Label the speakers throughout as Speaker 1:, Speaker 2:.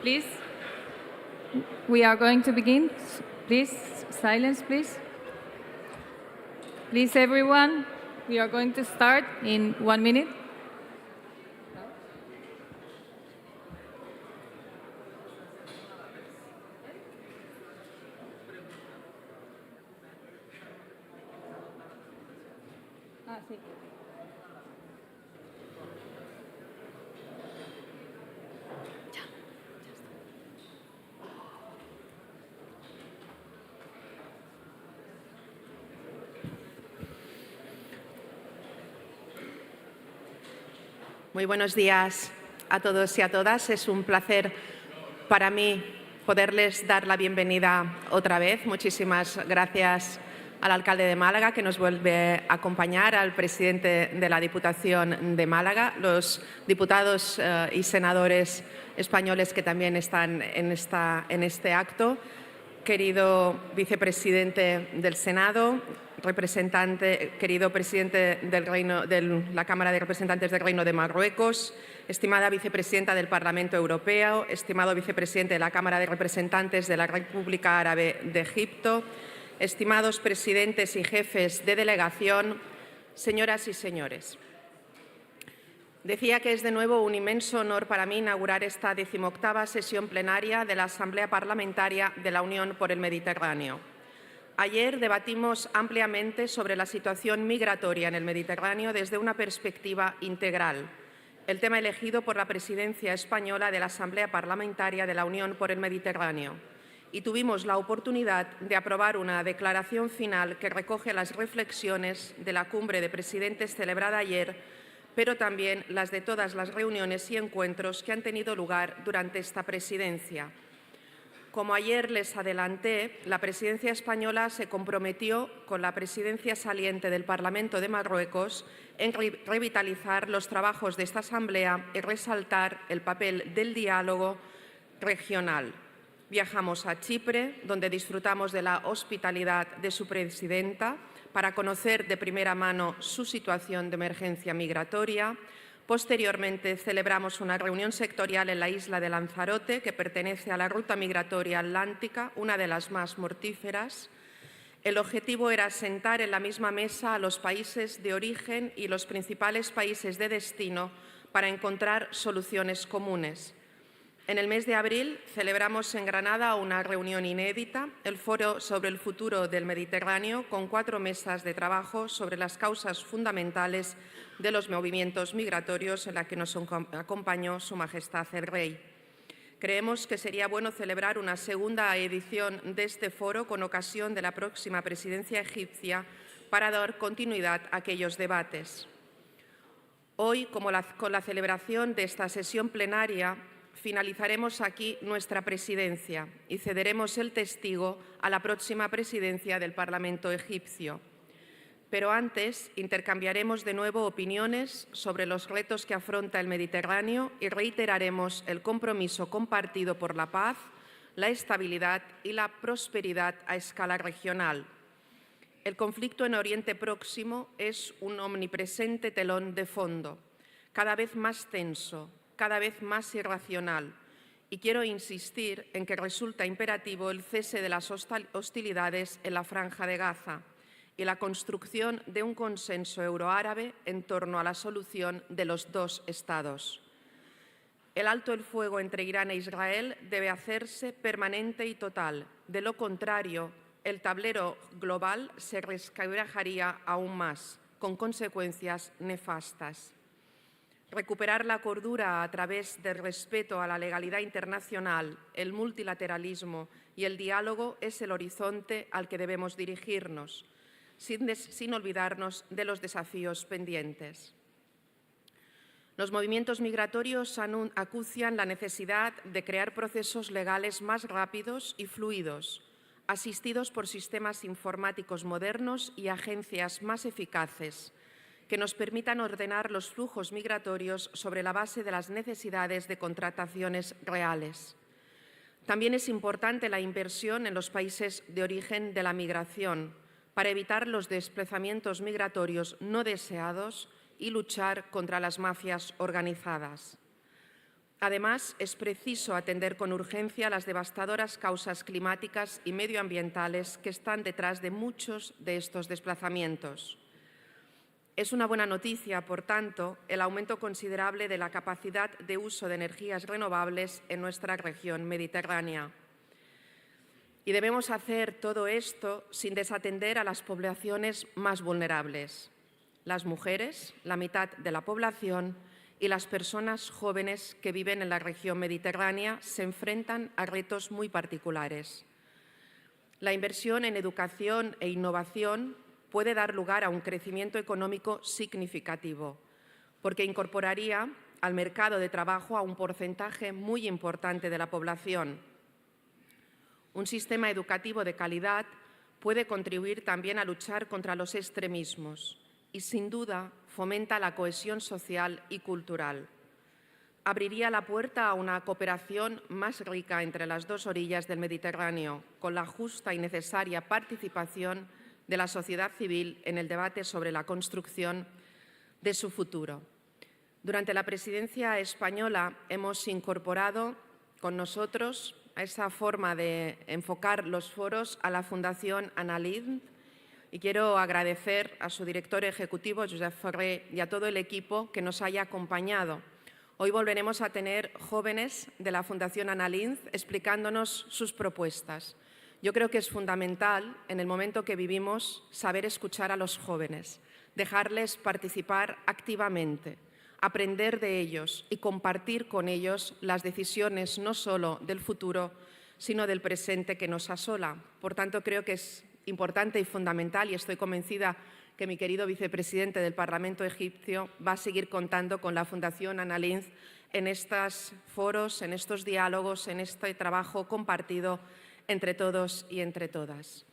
Speaker 1: Please, we are going to begin. Please, silence, please. Please, everyone, we are going to start in 1 minute. Sí.
Speaker 2: Muy buenos días a todos y a todas. Es un placer para mí poderles dar la bienvenida otra vez. Muchísimas gracias al alcalde de Málaga, que nos vuelve a acompañar, al presidente de la Diputación de Málaga, los diputados y senadores españoles que también están en este acto, querido vicepresidente del Senado, querido presidente de la Cámara de Representantes del Reino de Marruecos, estimada vicepresidenta del Parlamento Europeo, estimado vicepresidente de la Cámara de Representantes de la República Árabe de Egipto, estimados presidentes y jefes de delegación, señoras y señores. Decía que es de nuevo un inmenso honor para mí inaugurar esta 18ª sesión plenaria de la Asamblea Parlamentaria de la Unión por el Mediterráneo. Ayer debatimos ampliamente sobre la situación migratoria en el Mediterráneo desde una perspectiva integral, el tema elegido por la presidencia española de la Asamblea Parlamentaria de la Unión por el Mediterráneo. Y tuvimos la oportunidad de aprobar una declaración final que recoge las reflexiones de la cumbre de presidentes celebrada ayer, pero también las de todas las reuniones y encuentros que han tenido lugar durante esta presidencia. Como ayer les adelanté, la presidencia española se comprometió con la presidencia saliente del Parlamento de Marruecos en revitalizar los trabajos de esta Asamblea y resaltar el papel del diálogo regional. Viajamos a Chipre, donde disfrutamos de la hospitalidad de su presidenta para conocer de primera mano su situación de emergencia migratoria. Posteriormente, celebramos una reunión sectorial en la isla de Lanzarote, que pertenece a la ruta migratoria atlántica, una de las más mortíferas. El objetivo era sentar en la misma mesa a los países de origen y los principales países de destino para encontrar soluciones comunes. En el mes de abril celebramos en Granada una reunión inédita, el Foro sobre el futuro del Mediterráneo, con 4 mesas de trabajo sobre las causas fundamentales de los movimientos migratorios, en la que nos acompañó Su Majestad el Rey. Creemos que sería bueno celebrar una segunda edición de este foro con ocasión de la próxima presidencia egipcia para dar continuidad a aquellos debates. Hoy, con la celebración de esta sesión plenaria, finalizaremos aquí nuestra presidencia y cederemos el testigo a la próxima presidencia del Parlamento egipcio. Pero antes intercambiaremos de nuevo opiniones sobre los retos que afronta el Mediterráneo y reiteraremos el compromiso compartido por la paz, la estabilidad y la prosperidad a escala regional. El conflicto en Oriente Próximo es un omnipresente telón de fondo, cada vez más tenso, cada vez más irracional, y quiero insistir en que resulta imperativo el cese de las hostilidades en la Franja de Gaza y la construcción de un consenso euroárabe en torno a la solución de los 2 estados. El alto el fuego entre Irán e Israel debe hacerse permanente y total. De lo contrario, el tablero global se resquebrajaría aún más, con consecuencias nefastas. Recuperar la cordura a través del respeto a la legalidad internacional, el multilateralismo y el diálogo es el horizonte al que debemos dirigirnos, sin olvidarnos de los desafíos pendientes. Los movimientos migratorios acucian la necesidad de crear procesos legales más rápidos y fluidos, asistidos por sistemas informáticos modernos y agencias más eficaces, que nos permitan ordenar los flujos migratorios sobre la base de las necesidades de contrataciones reales. También es importante la inversión en los países de origen de la migración para evitar los desplazamientos migratorios no deseados y luchar contra las mafias organizadas. Además, es preciso atender con urgencia las devastadoras causas climáticas y medioambientales que están detrás de muchos de estos desplazamientos. Es una buena noticia, por tanto, el aumento considerable de la capacidad de uso de energías renovables en nuestra región mediterránea. Y debemos hacer todo esto sin desatender a las poblaciones más vulnerables: las mujeres, la mitad de la población, y las personas jóvenes que viven en la región mediterránea se enfrentan a retos muy particulares. La inversión en educación e innovación puede dar lugar a un crecimiento económico significativo, porque incorporaría al mercado de trabajo a un porcentaje muy importante de la población. Un sistema educativo de calidad puede contribuir también a luchar contra los extremismos y, sin duda, fomenta la cohesión social y cultural. Abriría la puerta a una cooperación más rica entre las dos orillas del Mediterráneo, con la justa y necesaria participación de la sociedad civil en el debate sobre la construcción de su futuro. Durante la presidencia española hemos incorporado con nosotros a esa forma de enfocar los foros a la Fundación Anna Lindh, y quiero agradecer a su director ejecutivo, Josep Ferrer, y a todo el equipo que nos haya acompañado. Hoy volveremos a tener jóvenes de la Fundación Anna Lindh explicándonos sus propuestas. Yo creo que es fundamental, en el momento que vivimos, saber escuchar a los jóvenes, dejarles participar activamente, aprender de ellos y compartir con ellos las decisiones no solo del futuro, sino del presente que nos asola. Por tanto, creo que es importante y fundamental, y estoy convencida que mi querido vicepresidente del Parlamento egipcio va a seguir contando con la Fundación Anna Lindh en estos foros, en estos diálogos, en este trabajo compartido entre todos y entre todas.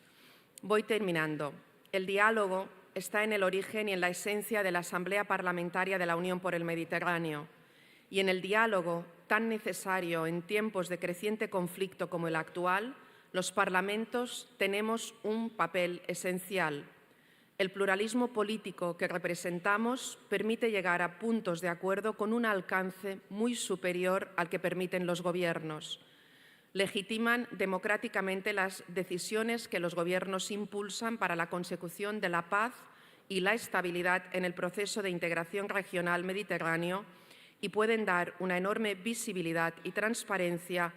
Speaker 2: Voy terminando. El diálogo está en el origen y en la esencia de la Asamblea Parlamentaria de la Unión por el Mediterráneo. Y en el diálogo, tan necesario en tiempos de creciente conflicto como el actual, los parlamentos tenemos un papel esencial. El pluralismo político que representamos permite llegar a puntos de acuerdo con un alcance muy superior al que permiten los gobiernos. Legitiman democráticamente las decisiones que los gobiernos impulsan para la consecución de la paz y la estabilidad en el proceso de integración regional mediterráneo y pueden dar una enorme visibilidad y transparencia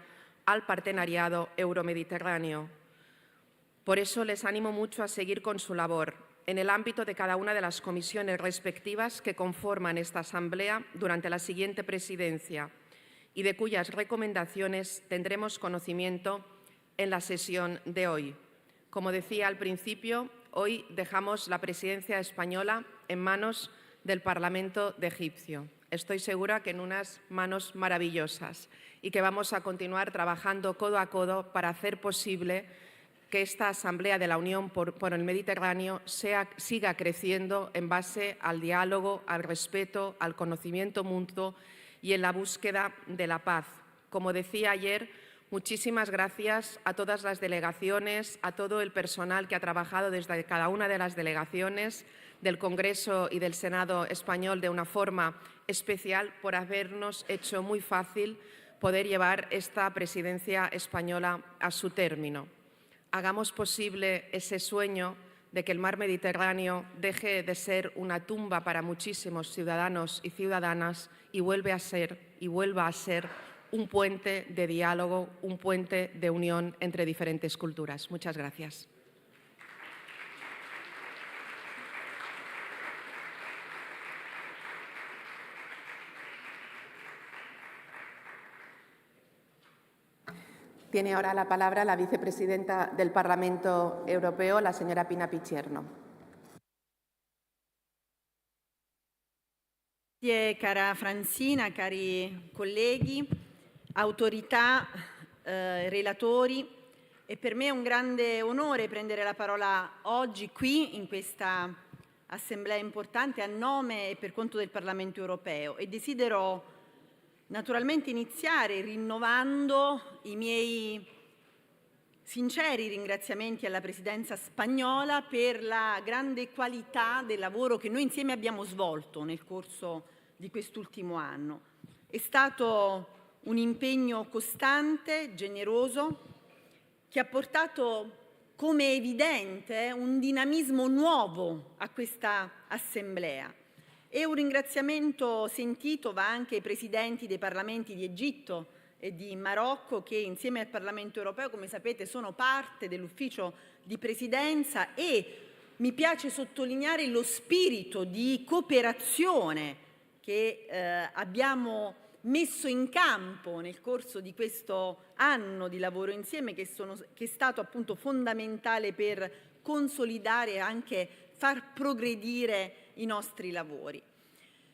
Speaker 2: al partenariado euromediterráneo. Por eso les animo mucho a seguir con su labor en el ámbito de cada una de las comisiones respectivas que conforman esta Asamblea durante la siguiente presidencia y de cuyas recomendaciones tendremos conocimiento en la sesión de hoy. Como decía al principio, hoy dejamos la presidencia española en manos del Parlamento de Egipcio. Estoy segura que en unas manos maravillosas y que vamos a continuar trabajando codo a codo para hacer posible que esta Asamblea de la Unión por el Mediterráneo siga creciendo en base al diálogo, al respeto, al conocimiento mutuo y en la búsqueda de la paz. Como decía ayer, muchísimas gracias a todas las delegaciones, a todo el personal que ha trabajado desde cada una de las delegaciones del Congreso y del Senado español de una forma especial por habernos hecho muy fácil poder llevar esta presidencia española a su término. Hagamos posible ese sueño de que el mar Mediterráneo deje de ser una tumba para muchísimos ciudadanos y ciudadanas y vuelva a ser un puente de diálogo, un puente de unión entre diferentes culturas. Muchas gracias. Tiene ahora la palabra la vicepresidenta del Parlamento Europeo, la señora Pina Picierno.
Speaker 3: Grazie cara Francina, cari colleghi, autorità, relatori. E per me è un grande onore prendere la parola oggi qui in questa assemblea importante a nome e per conto del Parlamento Europeo e desidero naturalmente iniziare rinnovando i miei sinceri ringraziamenti alla Presidenza spagnola per la grande qualità del lavoro che noi insieme abbiamo svolto nel corso di quest'ultimo anno. È stato un impegno costante, generoso, che ha portato come evidente un dinamismo nuovo a questa Assemblea. E un ringraziamento sentito va anche ai presidenti dei parlamenti di Egitto e di Marocco che insieme al Parlamento europeo, come sapete, sono parte dell'ufficio di presidenza e mi piace sottolineare lo spirito di cooperazione che abbiamo messo in campo nel corso di questo anno di lavoro insieme che è stato appunto fondamentale per consolidare e anche far progredire i nostri lavori.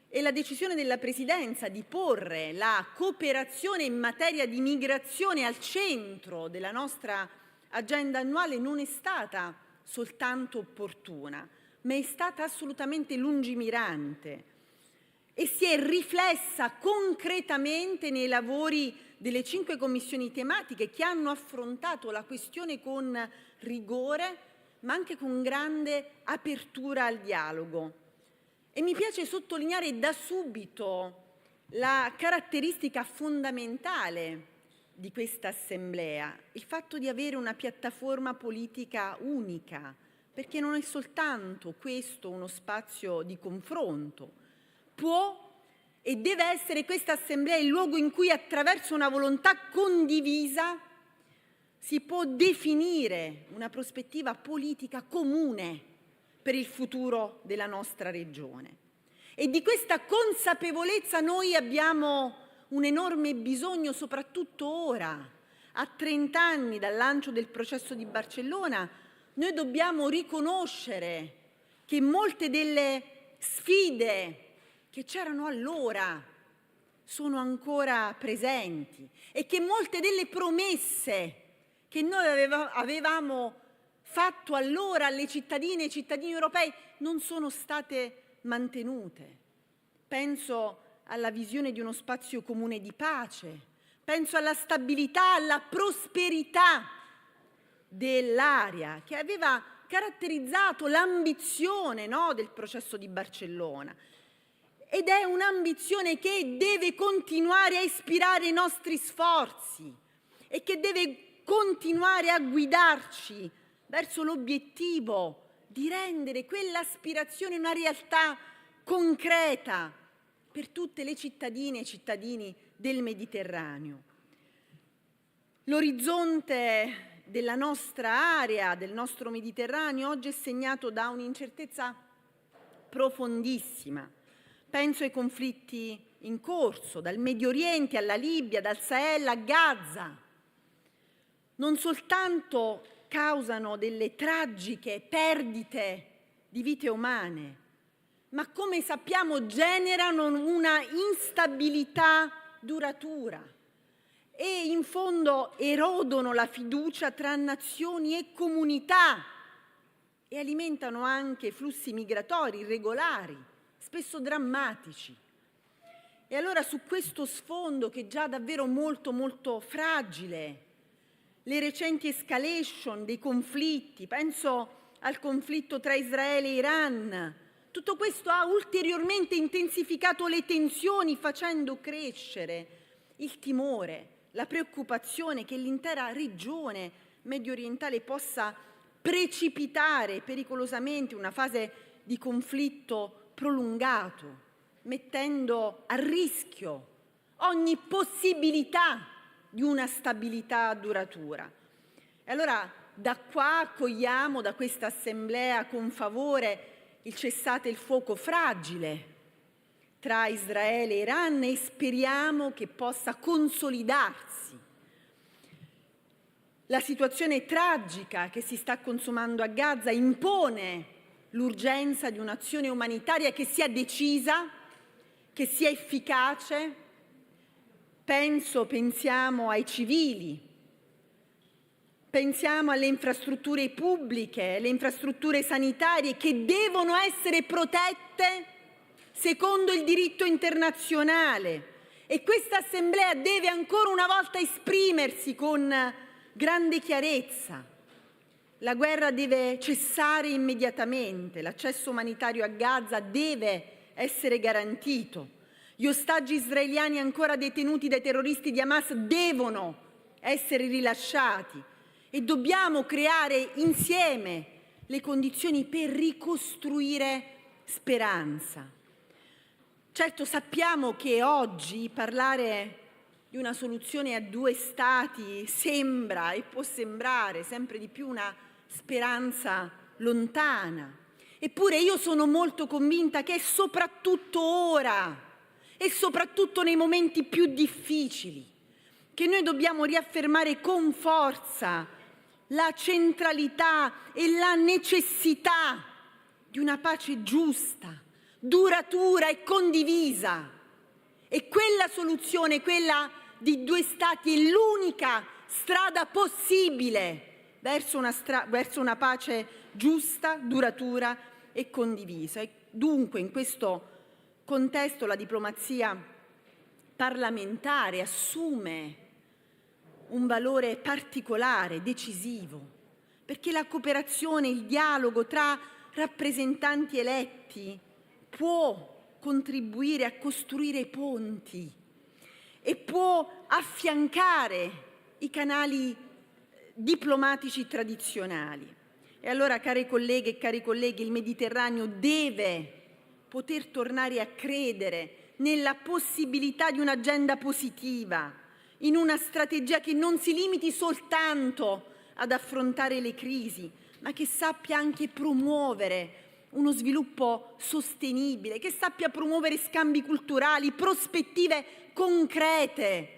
Speaker 3: E la decisione della Presidenza di porre la cooperazione in materia di migrazione al centro della nostra agenda annuale non è stata soltanto opportuna, ma è stata assolutamente lungimirante e si è riflessa concretamente nei lavori delle 5 commissioni tematiche che hanno affrontato la questione con rigore, ma anche con grande apertura al dialogo. E mi piace sottolineare da subito la caratteristica fondamentale di questa assemblea, il fatto di avere una piattaforma politica unica, perché non è soltanto questo uno spazio di confronto. Può e deve essere questa assemblea il luogo in cui, attraverso una volontà condivisa, si può definire una prospettiva politica comune per il futuro della nostra regione. E di questa consapevolezza noi abbiamo un enorme bisogno, soprattutto ora, a 30 anni dal lancio del processo di Barcellona. Noi dobbiamo riconoscere che molte delle sfide che c'erano allora sono ancora presenti e che molte delle promesse che noi avevamo fatto allora alle cittadine e ai cittadini europei non sono state mantenute. Penso alla visione di uno spazio comune di pace, penso alla stabilità, alla prosperità dell'area che aveva caratterizzato l'ambizione, no, del processo di Barcellona. Ed è un'ambizione che deve continuare a ispirare i nostri sforzi e che deve continuare a guidarci verso l'obiettivo di rendere quell'aspirazione una realtà concreta per tutte le cittadine e cittadini del Mediterraneo. L'orizzonte della nostra area, del nostro Mediterraneo, oggi è segnato da un'incertezza profondissima. Penso ai conflitti in corso, dal Medio Oriente alla Libia, dal Sahel a Gaza. Non soltanto causano delle tragiche perdite di vite umane, ma come sappiamo generano una instabilità duratura e in fondo erodono la fiducia tra nazioni e comunità e alimentano anche flussi migratori irregolari, spesso drammatici. E allora su questo sfondo, che è già davvero molto molto fragile, le recenti escalation dei conflitti, penso al conflitto tra Israele e Iran, tutto questo ha ulteriormente intensificato le tensioni, facendo crescere il timore, la preoccupazione che l'intera regione mediorientale possa precipitare pericolosamente in una fase di conflitto prolungato, mettendo a rischio ogni possibilità di una stabilità duratura. E allora da qua accogliamo, da questa assemblea, con favore il cessate il fuoco fragile tra Israele e Iran e speriamo che possa consolidarsi. La situazione tragica che si sta consumando a Gaza impone l'urgenza di un'azione umanitaria che sia decisa, che sia efficace. Pensiamo ai civili, pensiamo alle infrastrutture pubbliche, alle infrastrutture sanitarie che devono essere protette secondo il diritto internazionale. E questa Assemblea deve ancora una volta esprimersi con grande chiarezza. La guerra deve cessare immediatamente, l'accesso umanitario a Gaza deve essere garantito. Gli ostaggi israeliani ancora detenuti dai terroristi di Hamas devono essere rilasciati e dobbiamo creare insieme le condizioni per ricostruire speranza. Certo, sappiamo che oggi parlare di una soluzione a 2 stati sembra e può sembrare sempre di più una speranza lontana. Eppure io sono molto convinta che è soprattutto ora e soprattutto nei momenti più difficili che noi dobbiamo riaffermare con forza la centralità e la necessità di una pace giusta, duratura e condivisa. E quella soluzione, quella di 2 stati, è l'unica strada possibile verso una pace giusta, duratura e condivisa. E dunque in questo contesto la diplomazia parlamentare assume un valore particolare, decisivo, perché la cooperazione, il dialogo tra rappresentanti eletti può contribuire a costruire ponti e può affiancare i canali diplomatici tradizionali. E allora, care colleghe e cari colleghi, il Mediterraneo deve poter tornare a credere nella possibilità di un'agenda positiva, in una strategia che non si limiti soltanto ad affrontare le crisi, ma che sappia anche promuovere uno sviluppo sostenibile, che sappia promuovere scambi culturali, prospettive concrete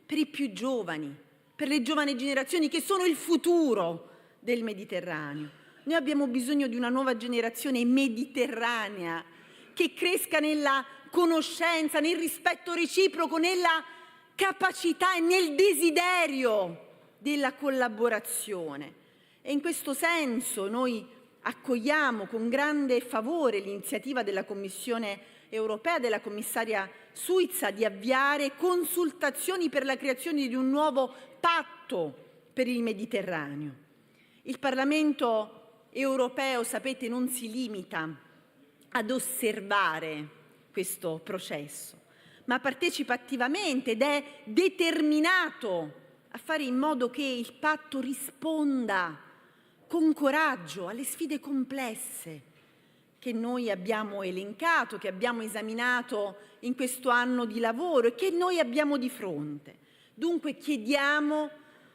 Speaker 3: per i più giovani, per le giovani generazioni che sono il futuro del Mediterraneo. Noi abbiamo bisogno di una nuova generazione mediterranea che cresca nella conoscenza, nel rispetto reciproco, nella capacità e nel desiderio della collaborazione. E in questo senso noi accogliamo con grande favore l'iniziativa della Commissione europea, della commissaria Suiza, di avviare consultazioni per la creazione di un nuovo patto per il Mediterraneo. Il Parlamento europeo, sapete, non si limita ad osservare questo processo, ma partecipa attivamente ed è determinato a fare in modo che il patto risponda con coraggio alle sfide complesse che noi abbiamo elencato, che abbiamo esaminato in questo anno di lavoro e che noi abbiamo di fronte. Dunque chiediamo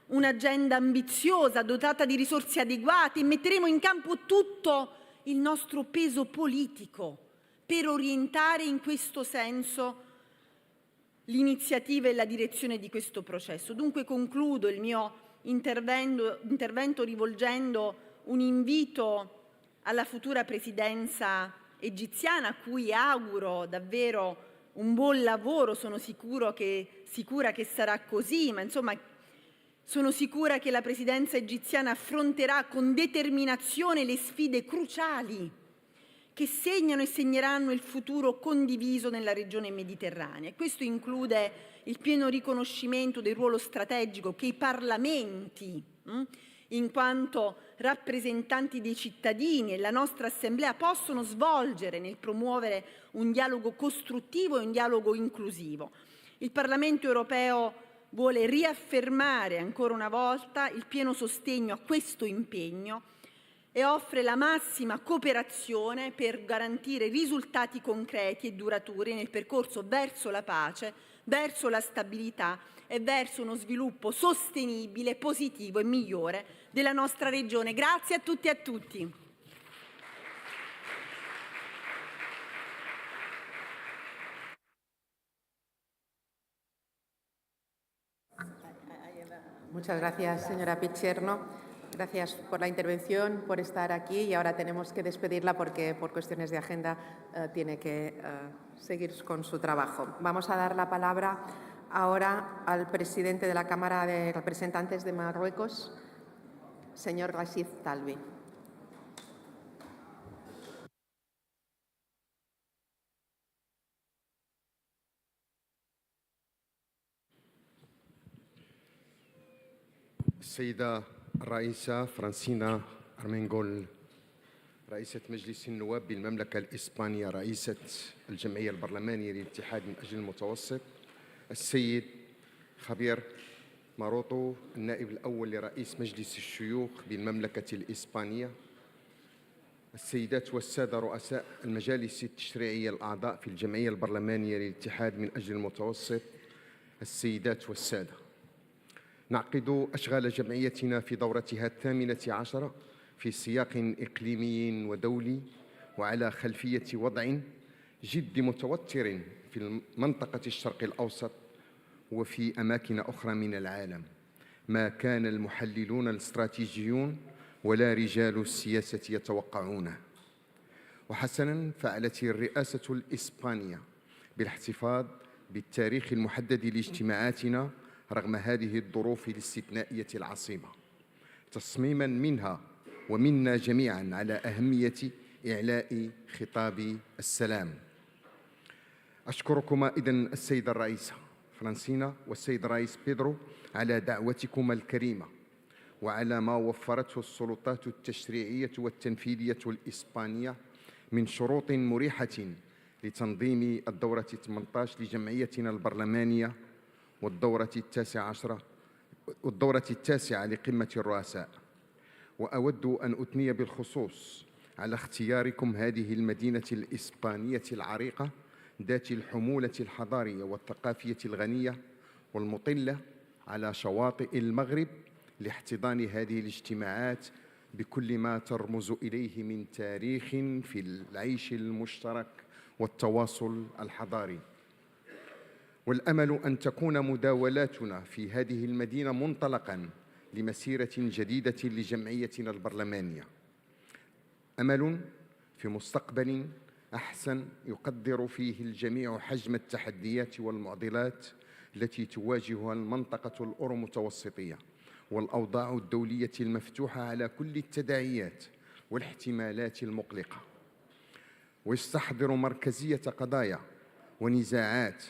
Speaker 3: un'agenda ambiziosa, dotata di risorse adeguate, e metteremo in campo tutto il nostro peso politico per orientare in questo senso l'iniziativa e la direzione di questo processo. Dunque concludo il mio intervento rivolgendo un invito alla futura presidenza egiziana, a cui auguro davvero un buon lavoro. Sono sicura che sarà così, ma insomma sono sicura che la presidenza egiziana affronterà con determinazione le sfide cruciali che segnano e segneranno il futuro condiviso nella regione mediterranea. E questo include il pieno riconoscimento del ruolo strategico che i parlamenti, in quanto rappresentanti dei cittadini, e la nostra Assemblea possono svolgere nel promuovere un dialogo costruttivo e un dialogo inclusivo. Il Parlamento europeo vuole riaffermare ancora una volta il pieno sostegno a questo impegno e offre la massima cooperazione per garantire risultati concreti e duraturi nel percorso verso la pace, verso la stabilità e verso uno sviluppo sostenibile, positivo e migliore della nostra regione. Grazie a tutti e a tutti.
Speaker 2: Muchas gracias, señora Picerno. Gracias por la intervención, por estar aquí, y ahora tenemos que despedirla porque por cuestiones de agenda tiene que seguir con su trabajo. Vamos a dar la palabra ahora al presidente de la Cámara de Representantes de Marruecos, señor Rachid Talbi.
Speaker 4: السيدة الرئيسة فرانسينا أرمنغول، رئيسة مجلس النواب بالمملكة الإسبانية، رئيسة الجمعية البرلمانية للاتحاد من أجل المتوسط، السيد خبير ماروطو، النائب الأول لرئيس مجلس الشيوخ بالمملكة الإسبانية، السيدات والسادة رؤساء المجالس التشريعية الأعضاء في الجمعية البرلمانية للاتحاد من أجل المتوسط، السيدات والسادة، نعقد أشغال جمعيتنا في دورتها 18 في سياق إقليمي ودولي وعلى خلفية وضع جد متوتر في منطقة الشرق الأوسط وفي أماكن أخرى من العالم، ما كان المحللون الاستراتيجيون ولا رجال السياسة يتوقعونه. وحسناً فعلت الرئاسة الإسبانية بالاحتفاظ بالتاريخ المحدد لاجتماعاتنا رغم هذه الظروف الاستثنائية العصيبة، تصميماً منها ومنا جميعاً على أهمية إعلاء خطاب السلام. أشكركما إذن السيدة الرئيسة فرانسينا والسيد الرئيس بيدرو على دعوتكما الكريمة وعلى ما وفرته السلطات التشريعية والتنفيذية الإسبانية من شروط مريحة لتنظيم الدورة 18 لجمعيتنا البرلمانية والدورة التاسعة لقمة الرؤساء. وأود أن أثني بالخصوص على اختياركم هذه المدينة الإسبانية العريقة ذات الحمولة الحضارية والثقافية الغنية والمطلة على شواطئ المغرب لاحتضان هذه الاجتماعات بكل ما ترمز إليه من تاريخ في العيش المشترك والتواصل الحضاري. والأمل أن تكون مداولاتنا في هذه المدينة منطلقاً لمسيرة جديدة لجمعيتنا البرلمانية، أمل في مستقبل أحسن يقدر فيه الجميع حجم التحديات والمعضلات التي تواجهها المنطقة الأورو-متوسطية والأوضاع الدولية المفتوحة على كل التداعيات والاحتمالات المقلقة، ويستحضر مركزية قضايا ونزاعات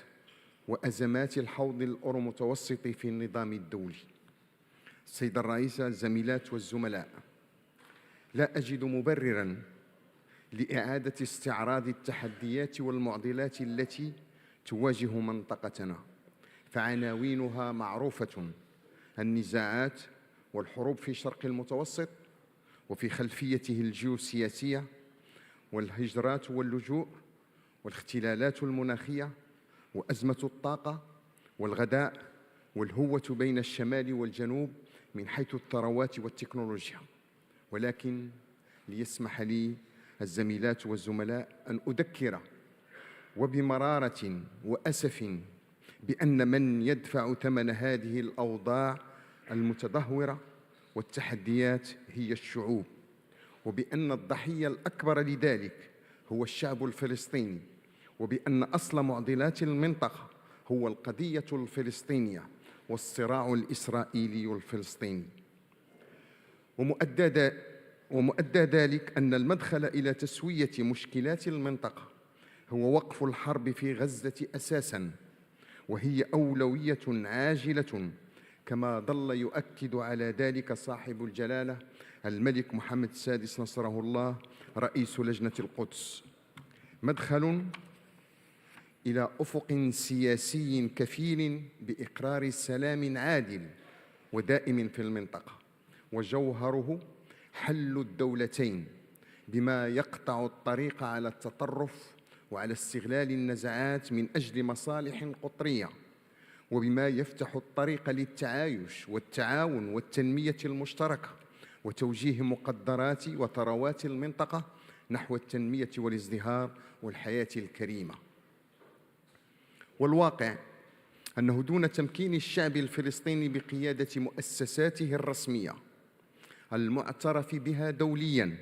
Speaker 4: وأزمات الحوض الأورو-متوسطي في النظام الدولي. السيدة الرئيسة، الزميلات والزملاء، لا أجد مبرراً لإعادة استعراض التحديات والمعضلات التي تواجه منطقتنا، فعناوينها معروفة: النزاعات والحروب في شرق المتوسط وفي خلفيته الجيوسياسية، والهجرات واللجوء، والاختلالات المناخية، وأزمة الطاقة، والغذاء، والهوة بين الشمال والجنوب من حيث الثروات والتكنولوجيا. ولكن ليسمح لي الزميلات والزملاء أن أذكر وبمرارة وأسف بأن من يدفع ثمن هذه الأوضاع المتدهورة والتحديات هي الشعوب، وبأن الضحية الأكبر لذلك هو الشعب الفلسطيني، وبأن أصل معضلات المنطقة هو القضية الفلسطينية والصراع الإسرائيلي الفلسطيني. ومؤدى ذلك أن المدخل إلى تسوية مشكلات المنطقة هو وقف الحرب في غزة أساساً، وهي أولوية عاجلة كما ظل يؤكد على ذلك صاحب الجلالة الملك محمد السادس نصره الله رئيس لجنة القدس. مدخل إلى أفق سياسي كفيل بإقرار سلام عادل ودائم في المنطقة، وجوهره حل الدولتين بما يقطع الطريق على التطرف وعلى استغلال النزاعات من أجل مصالح قطرية، وبما يفتح الطريق للتعايش والتعاون والتنمية المشتركة وتوجيه مقدرات وثروات المنطقة نحو التنمية والازدهار والحياة الكريمة. والواقع أنه دون تمكين الشعب الفلسطيني بقيادة مؤسساته الرسمية المعترف بها دولياً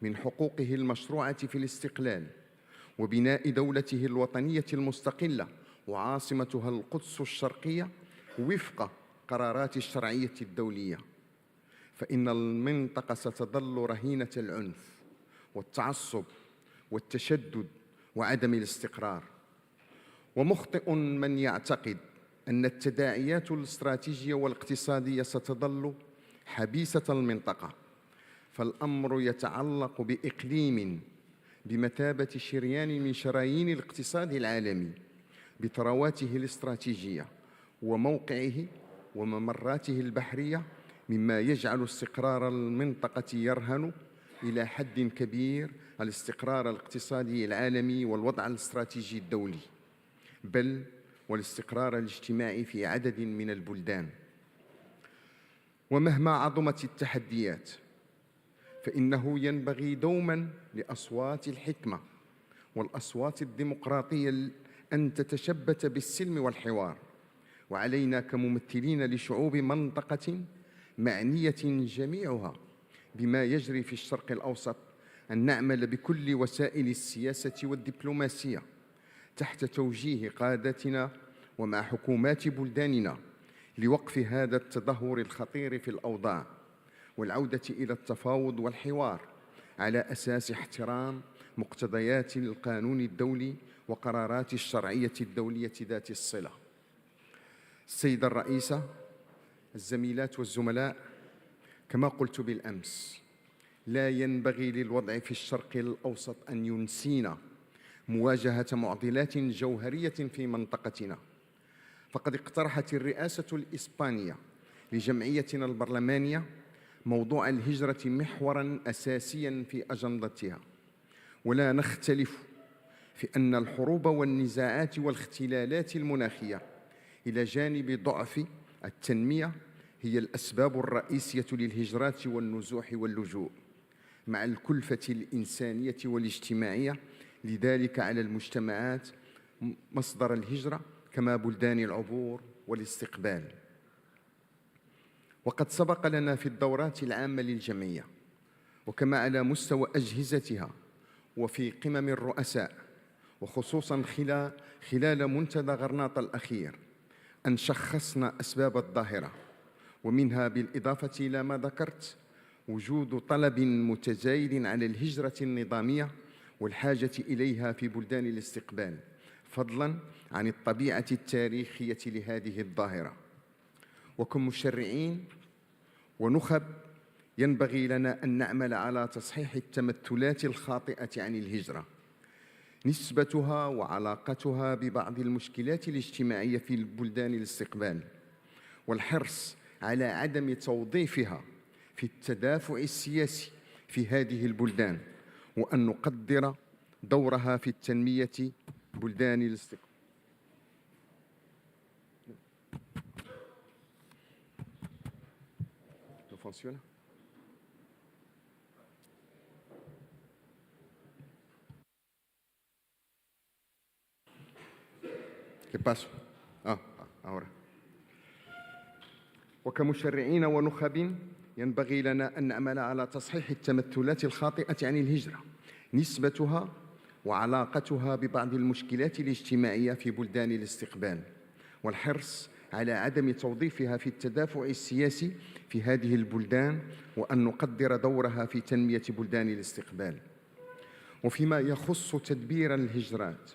Speaker 4: من حقوقه المشروعة في الاستقلال وبناء دولته الوطنية المستقلة وعاصمتها القدس الشرقية وفق قرارات الشرعية الدولية، فإن المنطقة ستظل رهينة العنف والتعصب والتشدد وعدم الاستقرار. ومخطئ من يعتقد أن التداعيات الاستراتيجية والاقتصادية ستظل حبيسة المنطقة، فالأمر يتعلق بإقليم بمثابة شريان من شرايين الاقتصاد العالمي بثرواته الاستراتيجية وموقعه وممراته البحرية، مما يجعل استقرار المنطقة يرهن إلى حد كبير الاستقرار الاقتصادي العالمي والوضع الاستراتيجي الدولي، بل والاستقرار الاجتماعي في عدد من البلدان. ومهما عظمت التحديات فإنه ينبغي دوماً لأصوات الحكمة والأصوات الديمقراطية أن تتشبت بالسلم والحوار، وعلينا كممثلين لشعوب منطقة معنية جميعها بما يجري في الشرق الأوسط أن نعمل بكل وسائل السياسة والدبلوماسية تحت توجيه قادتنا ومع حكومات بلداننا لوقف هذا التدهور الخطير في الأوضاع والعودة إلى التفاوض والحوار على أساس احترام مقتضيات القانون الدولي وقرارات الشرعية الدولية ذات الصلة. السيدة الرئيسة، الزميلات والزملاء، كما قلت بالأمس، لا ينبغي للوضع في الشرق الأوسط أن ينسينا مواجهة معضلات جوهرية في منطقتنا. فقد اقترحت الرئاسة الإسبانية لجمعيتنا البرلمانية موضوع الهجرة محوراً أساسياً في أجندتها، ولا نختلف في أن الحروب والنزاعات والاختلالات المناخية إلى جانب ضعف التنمية هي الأسباب الرئيسية للهجرات والنزوح واللجوء، مع الكلفة الإنسانية والاجتماعية. لذلك على المجتمعات مصدر الهجرة كما بلدان العبور والاستقبال. وقد سبق لنا في الدورات العامة للجمعية، وكما على مستوى أجهزتها وفي قمم الرؤساء، وخصوصاً خلال منتدى غرناطة الأخير، أن شخصنا أسباب الظاهرة، ومنها بالإضافة إلى ما ذكرت وجود طلب متزايد على الهجرة النظامية والحاجة إليها في بلدان الاستقبال، فضلاً عن الطبيعة التاريخية لهذه الظاهرة. وكمشرعين ونخب ينبغي لنا أن نعمل على تصحيح التمثلات الخاطئة عن الهجرة، نسبتها وعلاقتها ببعض المشكلات الاجتماعية في بلدان الاستقبال، والحرص على عدم توظيفها في التدافع السياسي في هذه البلدان، وأن نقدر دورها في التنمية بلدان الاستقبال. Funciona? ¿Qué paso? Ahora. وكمشرعين ونخب ينبغي لنا أن نعمل على تصحيح التمثلات الخاطئة عن الهجرة، نسبتها وعلاقتها ببعض المشكلات الاجتماعية في بلدان الاستقبال، والحرص على عدم توظيفها في التدافع السياسي في هذه البلدان، وأن نقدر دورها في تنمية بلدان الاستقبال. وفيما يخص تدبير الهجرات،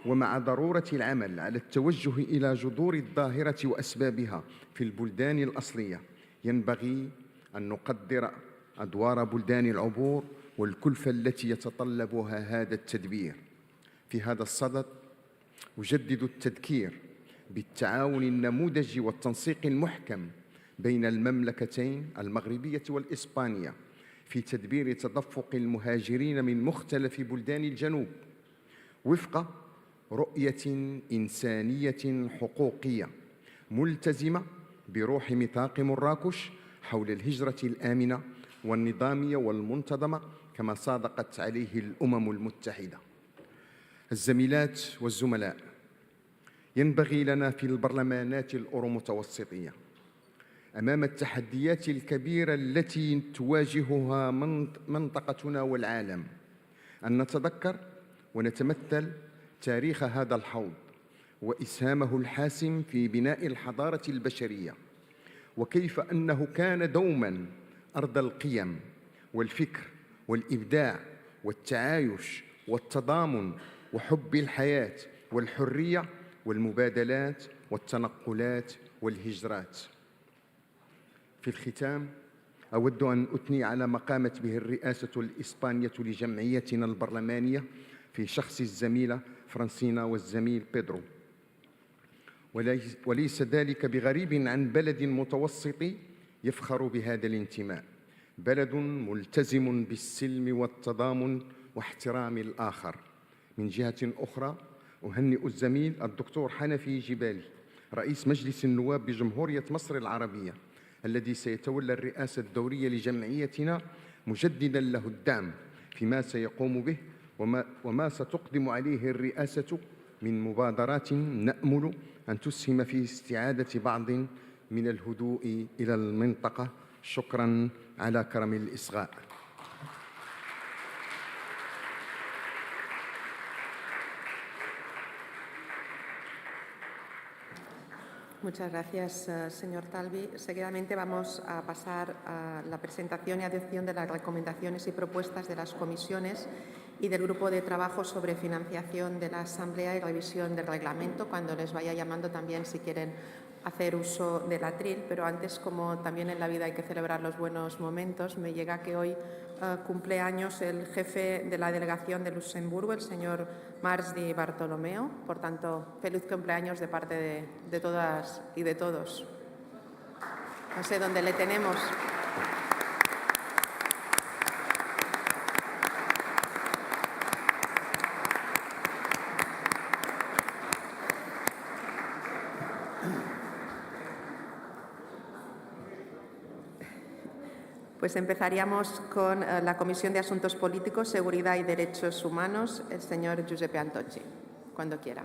Speaker 4: ومع ضرورة العمل على التوجه إلى جذور الظاهرة وأسبابها في البلدان الأصلية، ينبغي أن نقدر أدوار بلدان العبور والكلفة التي يتطلبها هذا التدبير. في هذا الصدد أجدد التذكير بالتعاون النموذجي والتنسيق المحكم بين المملكتين المغربية والإسبانية في تدبير تدفق المهاجرين من مختلف بلدان الجنوب وفق رؤية إنسانية حقوقية ملتزمة بروح ميثاق مراكش حول الهجرة الآمنة والنظامية والمنتظمة كما صادقت عليه الأمم المتحدة. الزميلات والزملاء، ينبغي لنا في البرلمانات الأورومتوسطية أمام التحديات الكبيرة التي تواجهها منطقتنا والعالم أن نتذكر ونتمثل تاريخ هذا الحوض وإسهامه الحاسم في بناء الحضارة البشرية، وكيف أنه كان دوماً أرض القيم والفكر والإبداع والتعايش والتضامن وحب الحياة والحرية والمبادلات والتنقلات والهجرات. في الختام أود أن أثني على ما قامت به الرئاسة الإسبانية لجمعيتنا البرلمانية في شخص الزميلة فرانسينا والزميل بيدرو، وليس ذلك بغريب عن بلد متوسطي يفخر بهذا الانتماء، بلد ملتزم بالسلم والتضامن واحترام الآخر. من جهة أخرى أهنئ الزميل الدكتور حنفي جبالي رئيس مجلس النواب بجمهورية مصر العربية الذي سيتولى الرئاسة الدورية لجمعيتنا، مجدداً له الدعم فيما سيقوم به وما ستقدم عليه الرئاسة من مبادرات نأمل أن تسهم في استعادة بعض من الهدوء إلى المنطقة. شكراً على كرم الإصغاء.
Speaker 2: Muchas gracias, señor Talvi. Seguidamente vamos a pasar a la presentación y adopción de las recomendaciones y propuestas de las comisiones y del Grupo de Trabajo sobre Financiación de la Asamblea y revisión del reglamento, cuando les vaya llamando también si quieren hacer uso del atril. Pero antes, como también en la vida hay que celebrar los buenos momentos, me llega que hoy cumple años el jefe de la delegación de Luxemburgo, el señor Marx Di Bartolomeo. Por tanto, feliz cumpleaños de parte de todas y de todos. No sé dónde le tenemos. Pues empezaríamos con la Comisión de Asuntos Políticos, Seguridad y Derechos Humanos, el señor Giuseppe Antocci, cuando quiera.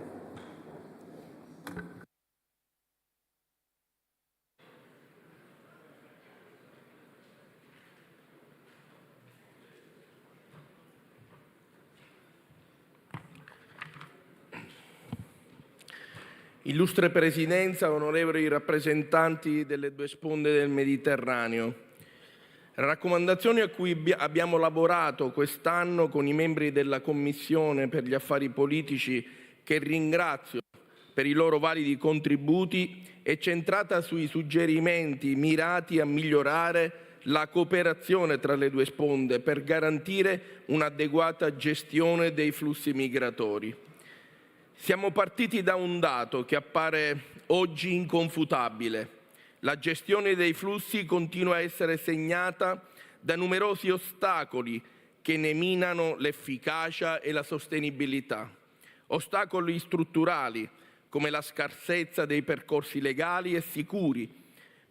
Speaker 5: Illustre Presidenza, onorevoli rappresentanti delle due sponde del Mediterraneo. Raccomandazioni a cui abbiamo lavorato quest'anno con i membri della Commissione per gli Affari Politici, che ringrazio per i loro validi contributi, è centrata sui suggerimenti mirati a migliorare la cooperazione tra le due sponde per garantire un'adeguata gestione dei flussi migratori. Siamo partiti da un dato che appare oggi inconfutabile. La gestione dei flussi continua a essere segnata da numerosi ostacoli che ne minano l'efficacia e la sostenibilità. Ostacoli strutturali, come la scarsezza dei percorsi legali e sicuri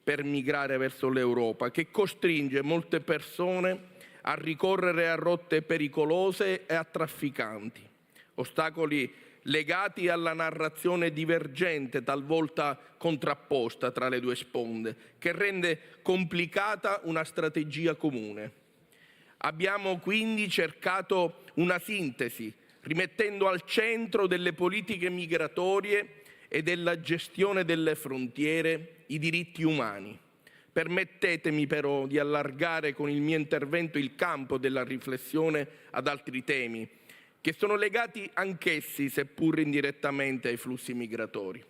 Speaker 5: per migrare verso l'Europa, che costringe molte persone a ricorrere a rotte pericolose e a trafficanti. Ostacoli legati alla narrazione divergente, talvolta contrapposta tra le due sponde, che rende complicata una strategia comune. Abbiamo quindi cercato una sintesi, rimettendo al centro delle politiche migratorie e della gestione delle frontiere i diritti umani. Permettetemi però di allargare con il mio intervento il campo della riflessione ad altri temi, che sono legati anch'essi, seppur indirettamente, ai flussi migratori.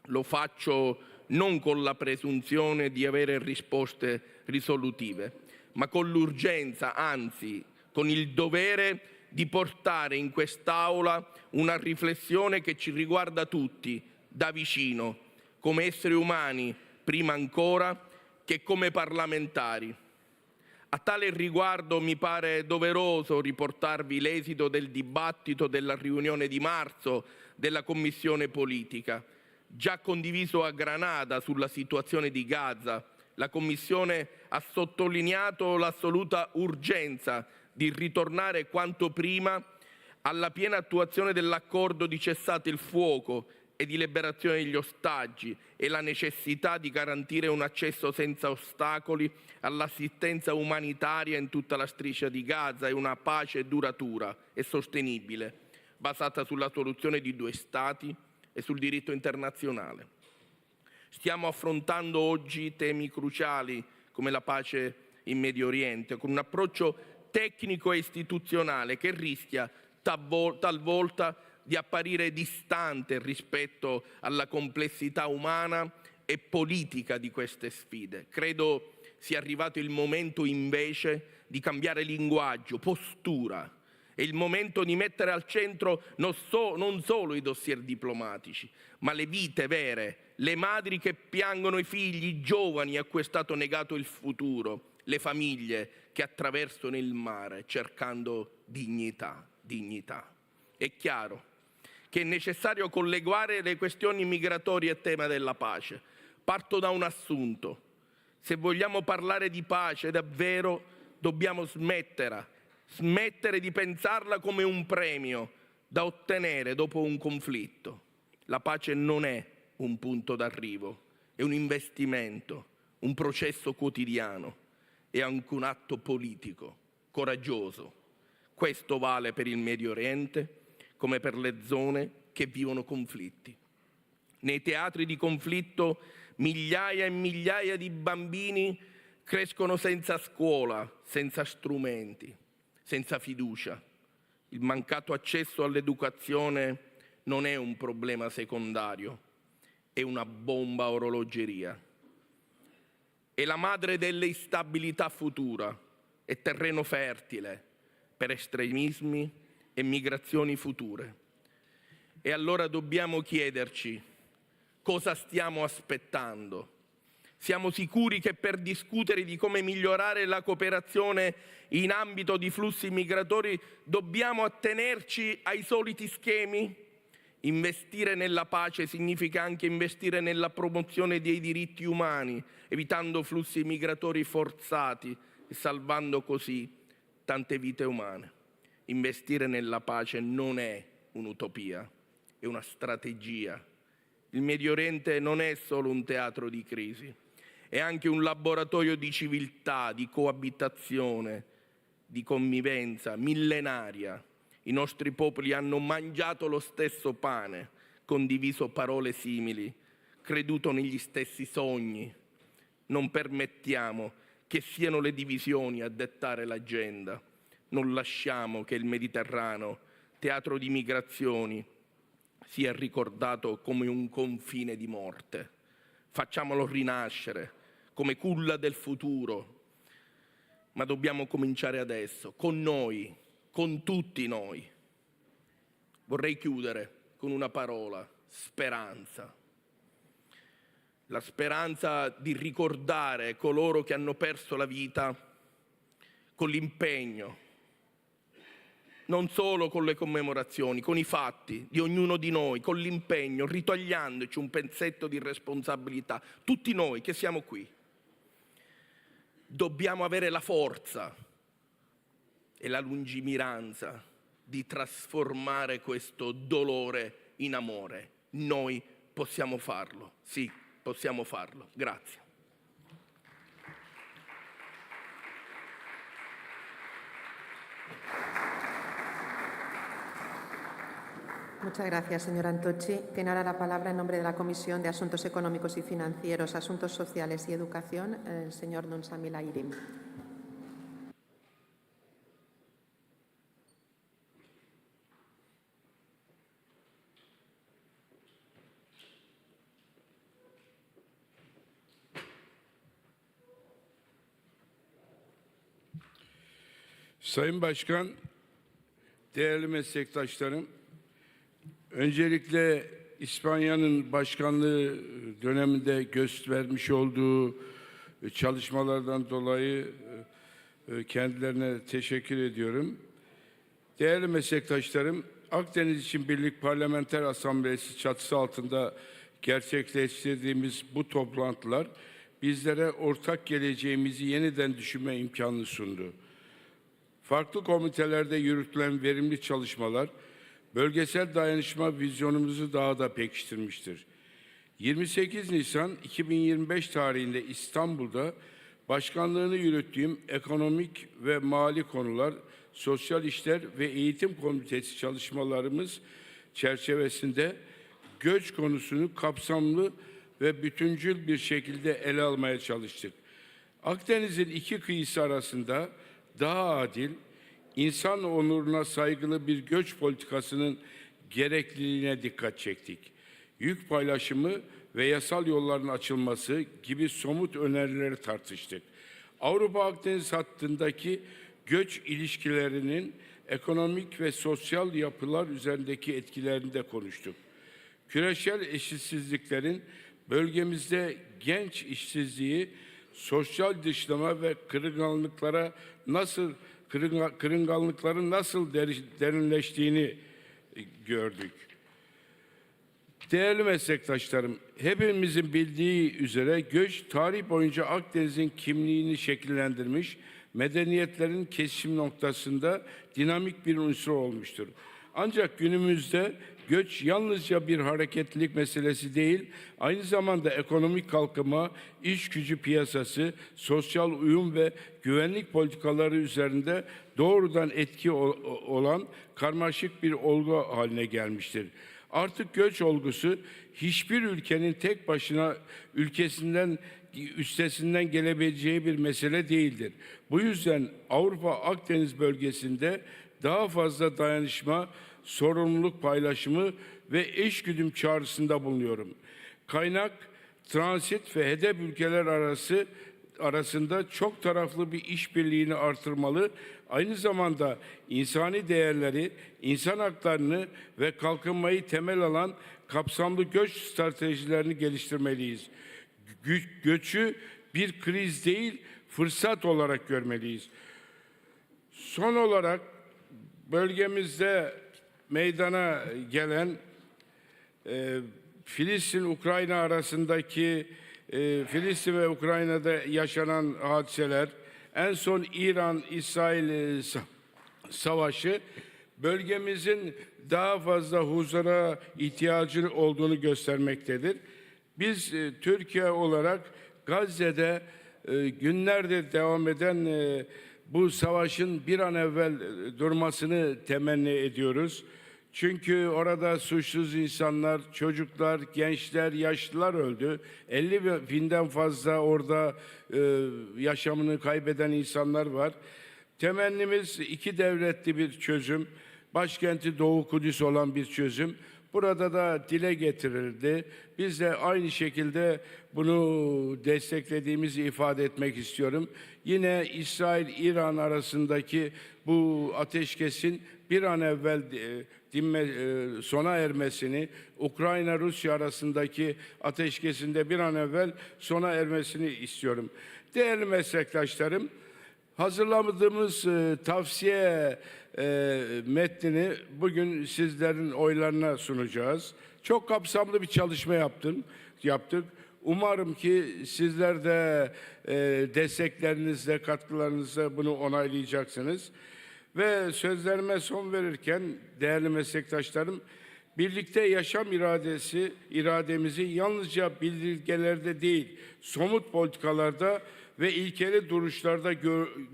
Speaker 5: Lo faccio non con la presunzione di avere risposte risolutive, ma con l'urgenza, anzi, con il dovere di portare in quest'Aula una riflessione che ci riguarda tutti, da vicino, come esseri umani, prima ancora che come parlamentari. A tale riguardo mi pare doveroso riportarvi l'esito del dibattito della riunione di marzo della Commissione Politica. Già condiviso a Granada sulla situazione di Gaza, la Commissione ha sottolineato l'assoluta urgenza di ritornare quanto prima alla piena attuazione dell'accordo di cessate il fuoco e di liberazione degli ostaggi e la necessità di garantire un accesso senza ostacoli all'assistenza umanitaria in tutta la striscia di Gaza e una pace duratura e sostenibile, basata sulla soluzione di due Stati e sul diritto internazionale. Stiamo affrontando oggi temi cruciali come la pace in Medio Oriente, con un approccio tecnico e istituzionale che rischia talvolta di apparire distante rispetto alla complessità umana e politica di queste sfide. Credo sia arrivato il momento invece di cambiare linguaggio, postura. È il momento di mettere al centro non solo i dossier diplomatici, ma le vite vere, le madri che piangono i figli, i giovani a cui è stato negato il futuro, le famiglie che attraversano il mare cercando dignità. È chiaro che è necessario collegare le questioni migratorie al tema della pace. Parto da un assunto. Se vogliamo parlare di pace davvero, dobbiamo smettere di pensarla come un premio da ottenere dopo un conflitto. La pace non è un punto d'arrivo, è un investimento, un processo quotidiano, è anche un atto politico, coraggioso. Questo vale per il Medio Oriente come per le zone che vivono conflitti. Nei teatri di conflitto migliaia e migliaia di bambini crescono senza scuola, senza strumenti, senza fiducia. Il mancato accesso all'educazione non è un problema secondario, è una bomba a orologeria. È la madre delle instabilità futura, è terreno fertile per estremismi e migrazioni future. E allora dobbiamo chiederci cosa stiamo aspettando. Siamo sicuri che per discutere di come migliorare la cooperazione in ambito di flussi migratori dobbiamo attenerci ai soliti schemi? Investire nella pace significa anche investire nella promozione dei diritti umani, evitando flussi migratori forzati e salvando così tante vite umane. Investire nella pace non è un'utopia, è una strategia. Il Medio Oriente non è solo un teatro di crisi, è anche un laboratorio di civiltà, di coabitazione, di convivenza millenaria. I nostri popoli hanno mangiato lo stesso pane, condiviso parole simili, creduto negli stessi sogni. Non permettiamo che siano le divisioni a dettare l'agenda. Non lasciamo che il Mediterraneo, teatro di migrazioni, sia ricordato come un confine di morte. Facciamolo rinascere come culla del futuro. Ma dobbiamo cominciare adesso, con noi, con tutti noi. Vorrei chiudere con una parola: speranza. La speranza di ricordare coloro che hanno perso la vita con l'impegno, non solo con le commemorazioni, con i fatti di ognuno di noi, con l'impegno, ritogliendoci un pezzetto di responsabilità. Tutti noi che siamo qui dobbiamo avere la forza e la lungimiranza di trasformare questo dolore in amore. Noi possiamo farlo, sì, possiamo farlo. Grazie.
Speaker 2: Muchas gracias, señor Antocci. Tiene ahora la palabra en nombre de la Comisión de Asuntos Económicos y Financieros, Asuntos Sociales y Educación, el señor Nonsami Lairim.
Speaker 6: Sayın Başkan, değerli meslektaşlarım, öncelikle İspanya'nın başkanlığı döneminde göstermiş olduğu çalışmalardan dolayı kendilerine teşekkür ediyorum. Değerli meslektaşlarım, Akdeniz için Birlik Parlamenter Asamblesi çatısı altında gerçekleştirdiğimiz bu toplantılar bizlere ortak geleceğimizi yeniden düşünme imkanını sundu. Farklı komitelerde yürütülen verimli çalışmalar, bölgesel dayanışma vizyonumuzu daha da pekiştirmiştir. 28 Nisan 2025 tarihinde İstanbul'da başkanlığını yürüttüğüm ekonomik ve mali konular, sosyal işler ve eğitim komitesi çalışmalarımız çerçevesinde göç konusunu kapsamlı ve bütüncül bir şekilde ele almaya çalıştık. Akdeniz'in iki kıyısı arasında daha adil, insan onuruna saygılı bir göç politikasının gerekliliğine dikkat çektik. Yük paylaşımı ve yasal yolların açılması gibi somut önerileri tartıştık. Avrupa-Akdeniz hattındaki göç ilişkilerinin ekonomik ve sosyal yapılar üzerindeki etkilerini de konuştuk. Küresel eşitsizliklerin bölgemizde genç işsizliği, sosyal dışlama ve kırılganlıkların nasıl derinleştiğini gördük. Değerli meslektaşlarım, hepimizin bildiği üzere göç tarih boyunca Akdeniz'in kimliğini şekillendirmiş, medeniyetlerin kesişim noktasında dinamik bir unsur olmuştur. Ancak günümüzde göç yalnızca bir hareketlilik meselesi değil, aynı zamanda ekonomik kalkınma, iş gücü piyasası, sosyal uyum ve güvenlik politikaları üzerinde doğrudan etki olan karmaşık bir olgu haline gelmiştir. Artık göç olgusu hiçbir ülkenin tek başına üstesinden gelebileceği bir mesele değildir. Bu yüzden Avrupa Akdeniz bölgesinde daha fazla dayanışma, sorumluluk paylaşımı ve eşgüdüm çağrısında bulunuyorum. Kaynak, transit ve hedef ülkeler arasında çok taraflı bir işbirliğini artırmalı, aynı zamanda insani değerleri, insan haklarını ve kalkınmayı temel alan kapsamlı göç stratejilerini geliştirmeliyiz. Göçü bir kriz değil, fırsat olarak görmeliyiz. Son olarak bölgemizde meydana gelen Filistin-Ukrayna arasındaki Filistin ve Ukrayna'da yaşanan hadiseler, en son İran-İsrail savaşı bölgemizin daha fazla huzura ihtiyacı olduğunu göstermektedir. Biz Türkiye olarak Gazze'de günlerdir devam eden bu savaşın bir an evvel durmasını temenni ediyoruz. Çünkü orada suçsuz insanlar, çocuklar, gençler, yaşlılar öldü. 50 binden fazla orada yaşamını kaybeden insanlar var. Temennimiz iki devletli bir çözüm, başkenti Doğu Kudüs olan bir çözüm. Burada da dile getirildi. Biz de aynı şekilde bunu desteklediğimizi ifade etmek istiyorum. Yine İsrail-İran arasındaki bu ateşkesin bir an evvel sona ermesini, Ukrayna-Rusya arasındaki ateşkesinde bir an evvel sona ermesini istiyorum. Değerli meslektaşlarım, hazırladığımız tavsiye metnini bugün sizlerin oylarına sunacağız. Çok kapsamlı bir çalışma yaptık. Umarım ki sizler de desteklerinizle, katkılarınızla bunu onaylayacaksınız. Ve sözlerime son verirken değerli meslektaşlarım, birlikte yaşam irademizi yalnızca bildirgelerde değil, somut politikalarda ve ilkeli duruşlarda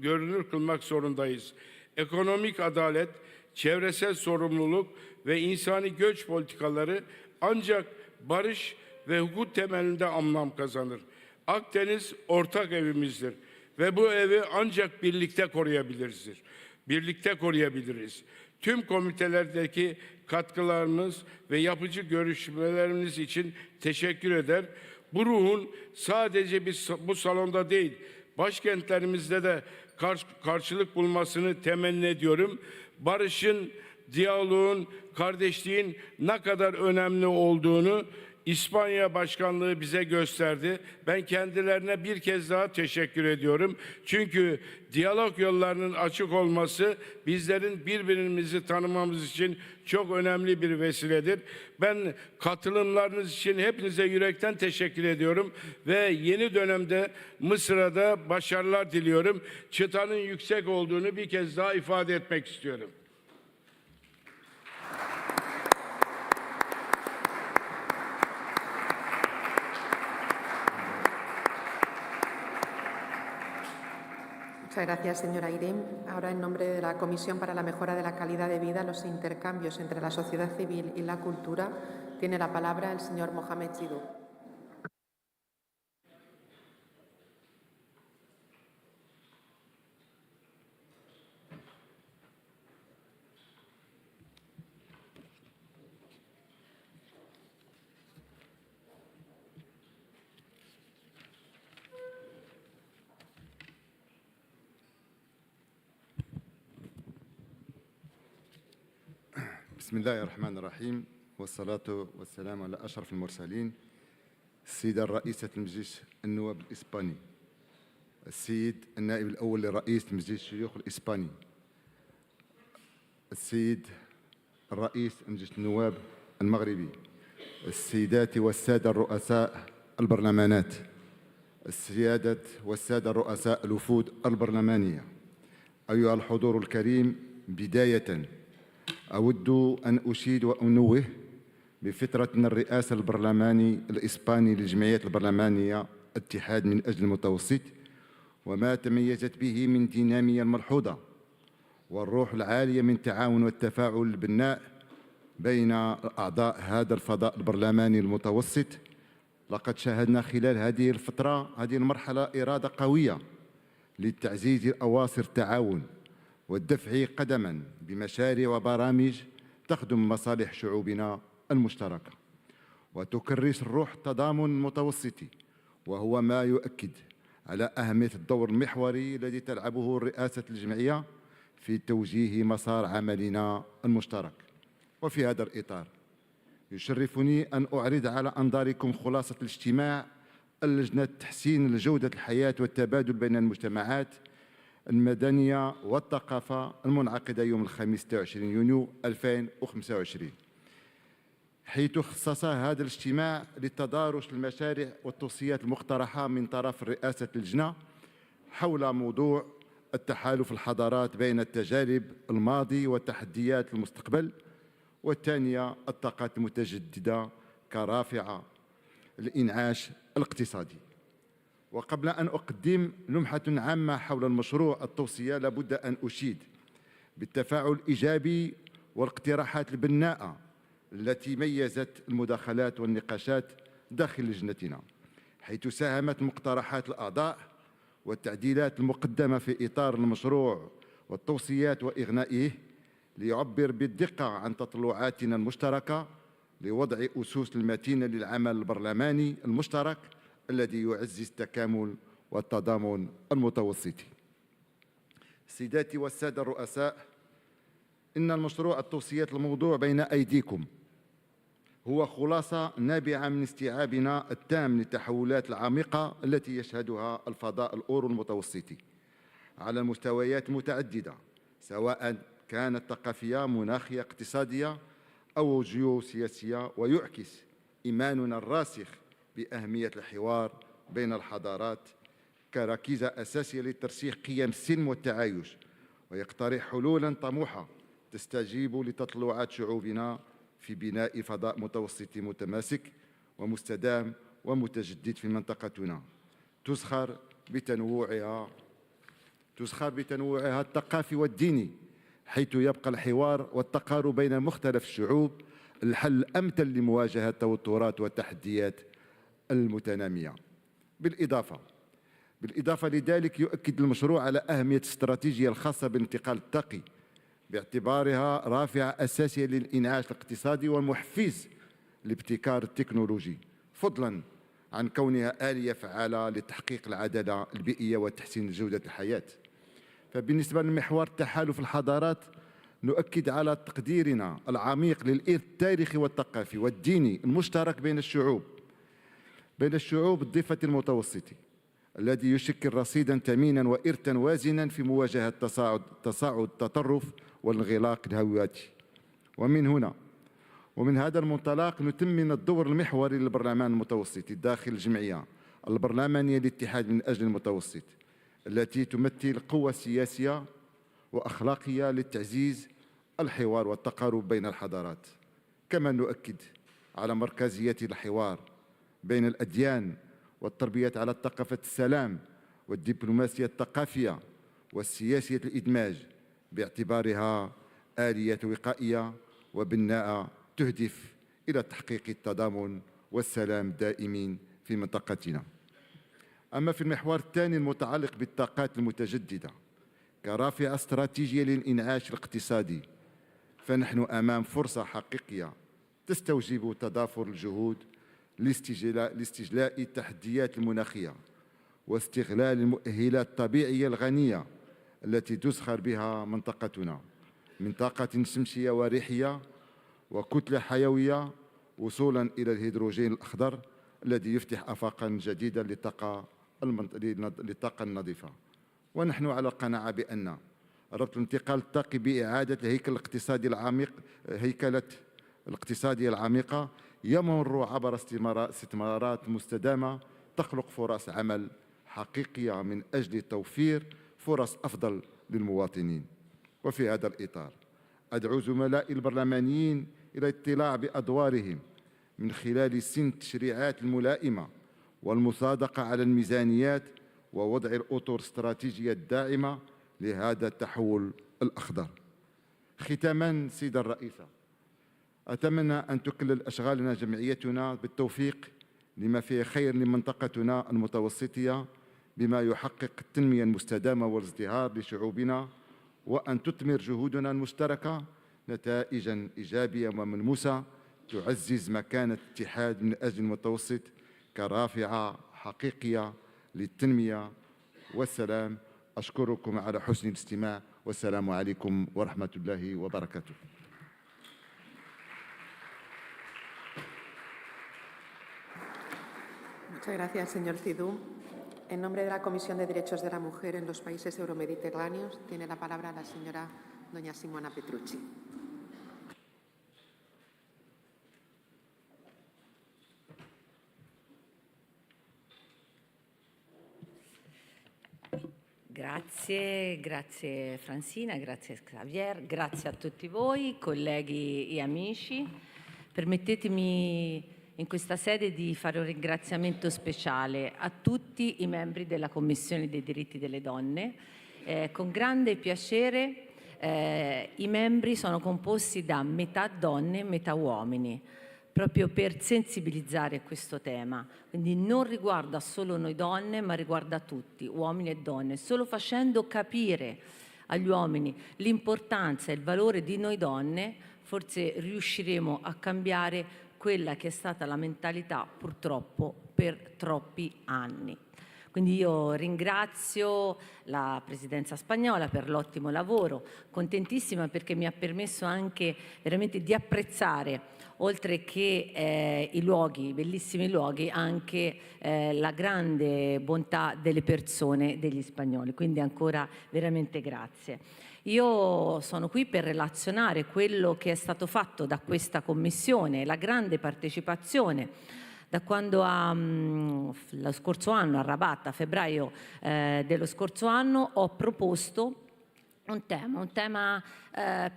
Speaker 6: görünür kılmak zorundayız. Ekonomik adalet, çevresel sorumluluk ve insani göç politikaları ancak barış ve hukuk temelinde anlam kazanır. Akdeniz ortak evimizdir ve bu evi ancak birlikte koruyabiliriz. Tüm komitelerdeki katkılarınız ve yapıcı görüşmeleriniz için teşekkür eder. Bu ruhun sadece bu salonda değil, başkentlerimizde de karşılık bulmasını temenni ediyorum. Barışın, diyaloğun, kardeşliğin ne kadar önemli olduğunu İspanya Başkanlığı bize gösterdi. Ben kendilerine bir kez daha teşekkür ediyorum. Çünkü diyalog yollarının açık olması bizlerin birbirimizi tanımamız için çok önemli bir vesiledir. Ben katılımlarınız için hepinize yürekten teşekkür ediyorum ve yeni dönemde Mısır'a da başarılar diliyorum. Çıtanın yüksek olduğunu bir kez daha ifade etmek istiyorum.
Speaker 2: Muchas gracias, señora Irem. Ahora, en nombre de la Comisión para la Mejora de la Calidad de Vida, los intercambios entre la sociedad civil y la cultura, tiene la palabra el señor Mohamed Chidou.
Speaker 4: بسم الله الرحمن الرحيم والصلاة والسلام على أشرف المرسلين السيدة رئيسة مجلس النواب الإسباني، السيد النائب الأول لرئيس مجلس الشيوخ الإسباني، السيد الرئيس مجلس النواب المغربي، السيدات والسادة الرؤساء البرلمانات، السيادة والسادة الرؤساء الوفود البرلمانية، أيها الحضور الكريم، بداية أود أن أشيد وأنوه بفترة الرئاسة البرلماني الإسباني للجمعيات البرلمانية اتحاد من أجل المتوسط وما تميزت به من دينامية ملحوظة والروح العالية من تعاون والتفاعل البناء
Speaker 7: بين أعضاء هذا الفضاء البرلماني المتوسط. لقد شاهدنا خلال هذه الفترة هذه المرحلة إرادة قوية لتعزيز أواصر التعاون والدفع قدما بمشاريع وبرامج تخدم مصالح شعوبنا المشتركة وتكرس الروح التضامن المتوسطي، وهو ما يؤكد على أهمية الدور المحوري الذي تلعبه الرئاسة الجمعية في توجيه مسار عملنا المشترك. وفي هذا الإطار يشرفني أن أعرض على أنظاركم خلاصة الاجتماع اللجنة تحسين جودة الحياة والتبادل بين المجتمعات المدنية والثقافة المنعقدة يوم الخميس 26 يونيو 2025، حيث خصص هذا الاجتماع لتدارس المشاريع والتوصيات المقترحة من طرف رئاسة اللجنة حول موضوع التحالف الحضارات بين التجارب الماضي وتحديات المستقبل، والثانية الطاقات المتجددة كرافعة الإنعاش الاقتصادي. وقبل أن أقدم لمحة عامة حول المشروع التوصية، لابد أن أشيد بالتفاعل الإيجابي والاقتراحات البناءة التي ميزت المداخلات والنقاشات داخل لجنتنا، حيث ساهمت مقترحات الأعضاء والتعديلات المقدمة في إطار المشروع والتوصيات وإغنائه ليعبر بالدقة عن تطلعاتنا المشتركة لوضع أسس المتينة للعمل البرلماني المشترك الذي يعزز التكامل والتضامن المتوسطي. سيداتي والسادة الرؤساء، إن المشروع التوصيات الموضوع بين أيديكم هو خلاصة نابعة من استيعابنا التام للتحولات العميقة التي يشهدها الفضاء الأورو المتوسطي على المستويات المتعددة، سواء كانت ثقافية، مناخية، اقتصادية أو جيوسياسية، ويعكس إيماننا الراسخ بأهمية الحوار بين الحضارات كركيزة أساسية لترسيخ قيم السلم والتعايش، ويقترح حلولاً طموحة تستجيب لتطلعات شعوبنا في بناء فضاء متوسطي متماسك ومستدام ومتجدد في منطقتنا، تزخر بتنوعها الثقافي والديني، حيث يبقى الحوار والتقارب بين مختلف الشعوب الحل الأمثل لمواجهة التوترات والتحديات المتنامية. بالإضافة لذلك، يؤكد المشروع على أهمية الاستراتيجية الخاصة بالانتقال الطاقي باعتبارها رافعة أساسية للإنعاش الاقتصادي والمحفز لابتكار التكنولوجي، فضلاً عن كونها آلية فعالة لتحقيق العدالة البيئية وتحسين جودة الحياة. فبالنسبة لمحور تحالف الحضارات، نؤكد على تقديرنا العميق للإرث التاريخي والثقافي والديني المشترك بين الشعوب الضفة المتوسطي، الذي يشكل رصيداً ثميناً وإرثاً وازناً في مواجهة تصاعد التطرف والانغلاق الهوياتي. ومن هذا المنطلق نثمن الدور المحوري للبرلمان المتوسطي داخل الجمعية البرلمانية للاتحاد من أجل المتوسط، التي تمثل قوة سياسية وأخلاقية لتعزيز الحوار والتقارب بين الحضارات. كما نؤكد على مركزية الحوار بين الأديان والتربية على ثقافة السلام والدبلوماسية الثقافية والسياسية الإدماج باعتبارها آلية وقائية وبناءة تهدف إلى تحقيق التضامن والسلام دائمين في منطقتنا. أما في المحور الثاني المتعلق بالطاقات المتجددة كرافعة استراتيجية للإنعاش الاقتصادي، فنحن أمام فرصة حقيقية تستوجب تضافر الجهود لاستجلاء التحديات المناخية واستغلال المؤهلات الطبيعية الغنية التي تزخر بها منطقتنا من طاقة شمسية وريحية وكتلة حيوية، وصولاً إلى الهيدروجين الأخضر الذي يفتح آفاقاً جديدة للطاقة النظيفة. ونحن على قناعة بأن ربط الانتقال الطاقي بإعادة هيكلة الاقتصادية العميقة يمر عبر استثمارات مستدامة تخلق فرص عمل حقيقية من أجل توفير فرص أفضل للمواطنين. وفي هذا الإطار أدعو زملائي البرلمانيين إلى الاطلاع بأدوارهم من خلال سن التشريعات الملائمة والمصادقة على الميزانيات ووضع الأطر الاستراتيجية الداعمة لهذا التحول الأخضر. ختاماً سيدة الرئيسة، أتمنى أن تكلل أشغالنا جمعيتنا بالتوفيق لما فيه خير لمنطقتنا المتوسطية بما يحقق التنمية المستدامة والازدهار لشعوبنا، وأن تثمر جهودنا المشتركة نتائجاً إيجابية وملموسة تعزز مكانة الاتحاد من أجل المتوسط كرافعة حقيقية للتنمية والسلام. أشكركم على حسن الاستماع، والسلام عليكم ورحمة الله وبركاته.
Speaker 2: Muchas gracias, señor Cidú. En nombre de la Comisión de Derechos de la Mujer en los países euromediterráneos, tiene la palabra la señora doña Simona Petrucci.
Speaker 8: Grazie Francina, grazie Xavier, grazie a tutti voi, colleghi e amici. Permettetemi in questa sede di fare un ringraziamento speciale a tutti i membri della Commissione dei diritti delle donne. Con grande piacere i membri sono composti da metà donne e metà uomini, proprio per sensibilizzare questo tema. Quindi non riguarda solo noi donne, ma riguarda tutti, uomini e donne. Solo facendo capire agli uomini l'importanza e il valore di noi donne, forse riusciremo a cambiare quella che è stata la mentalità, purtroppo, per troppi anni. Quindi io ringrazio la Presidenza spagnola per l'ottimo lavoro, contentissima perché mi ha permesso anche veramente di apprezzare, oltre che i luoghi, i bellissimi luoghi, anche la grande bontà delle persone, degli spagnoli. Quindi ancora veramente grazie. Io sono qui per relazionare quello che è stato fatto da questa Commissione, la grande partecipazione. Da quando lo scorso anno, a Rabat, a febbraio dello scorso anno, ho proposto un tema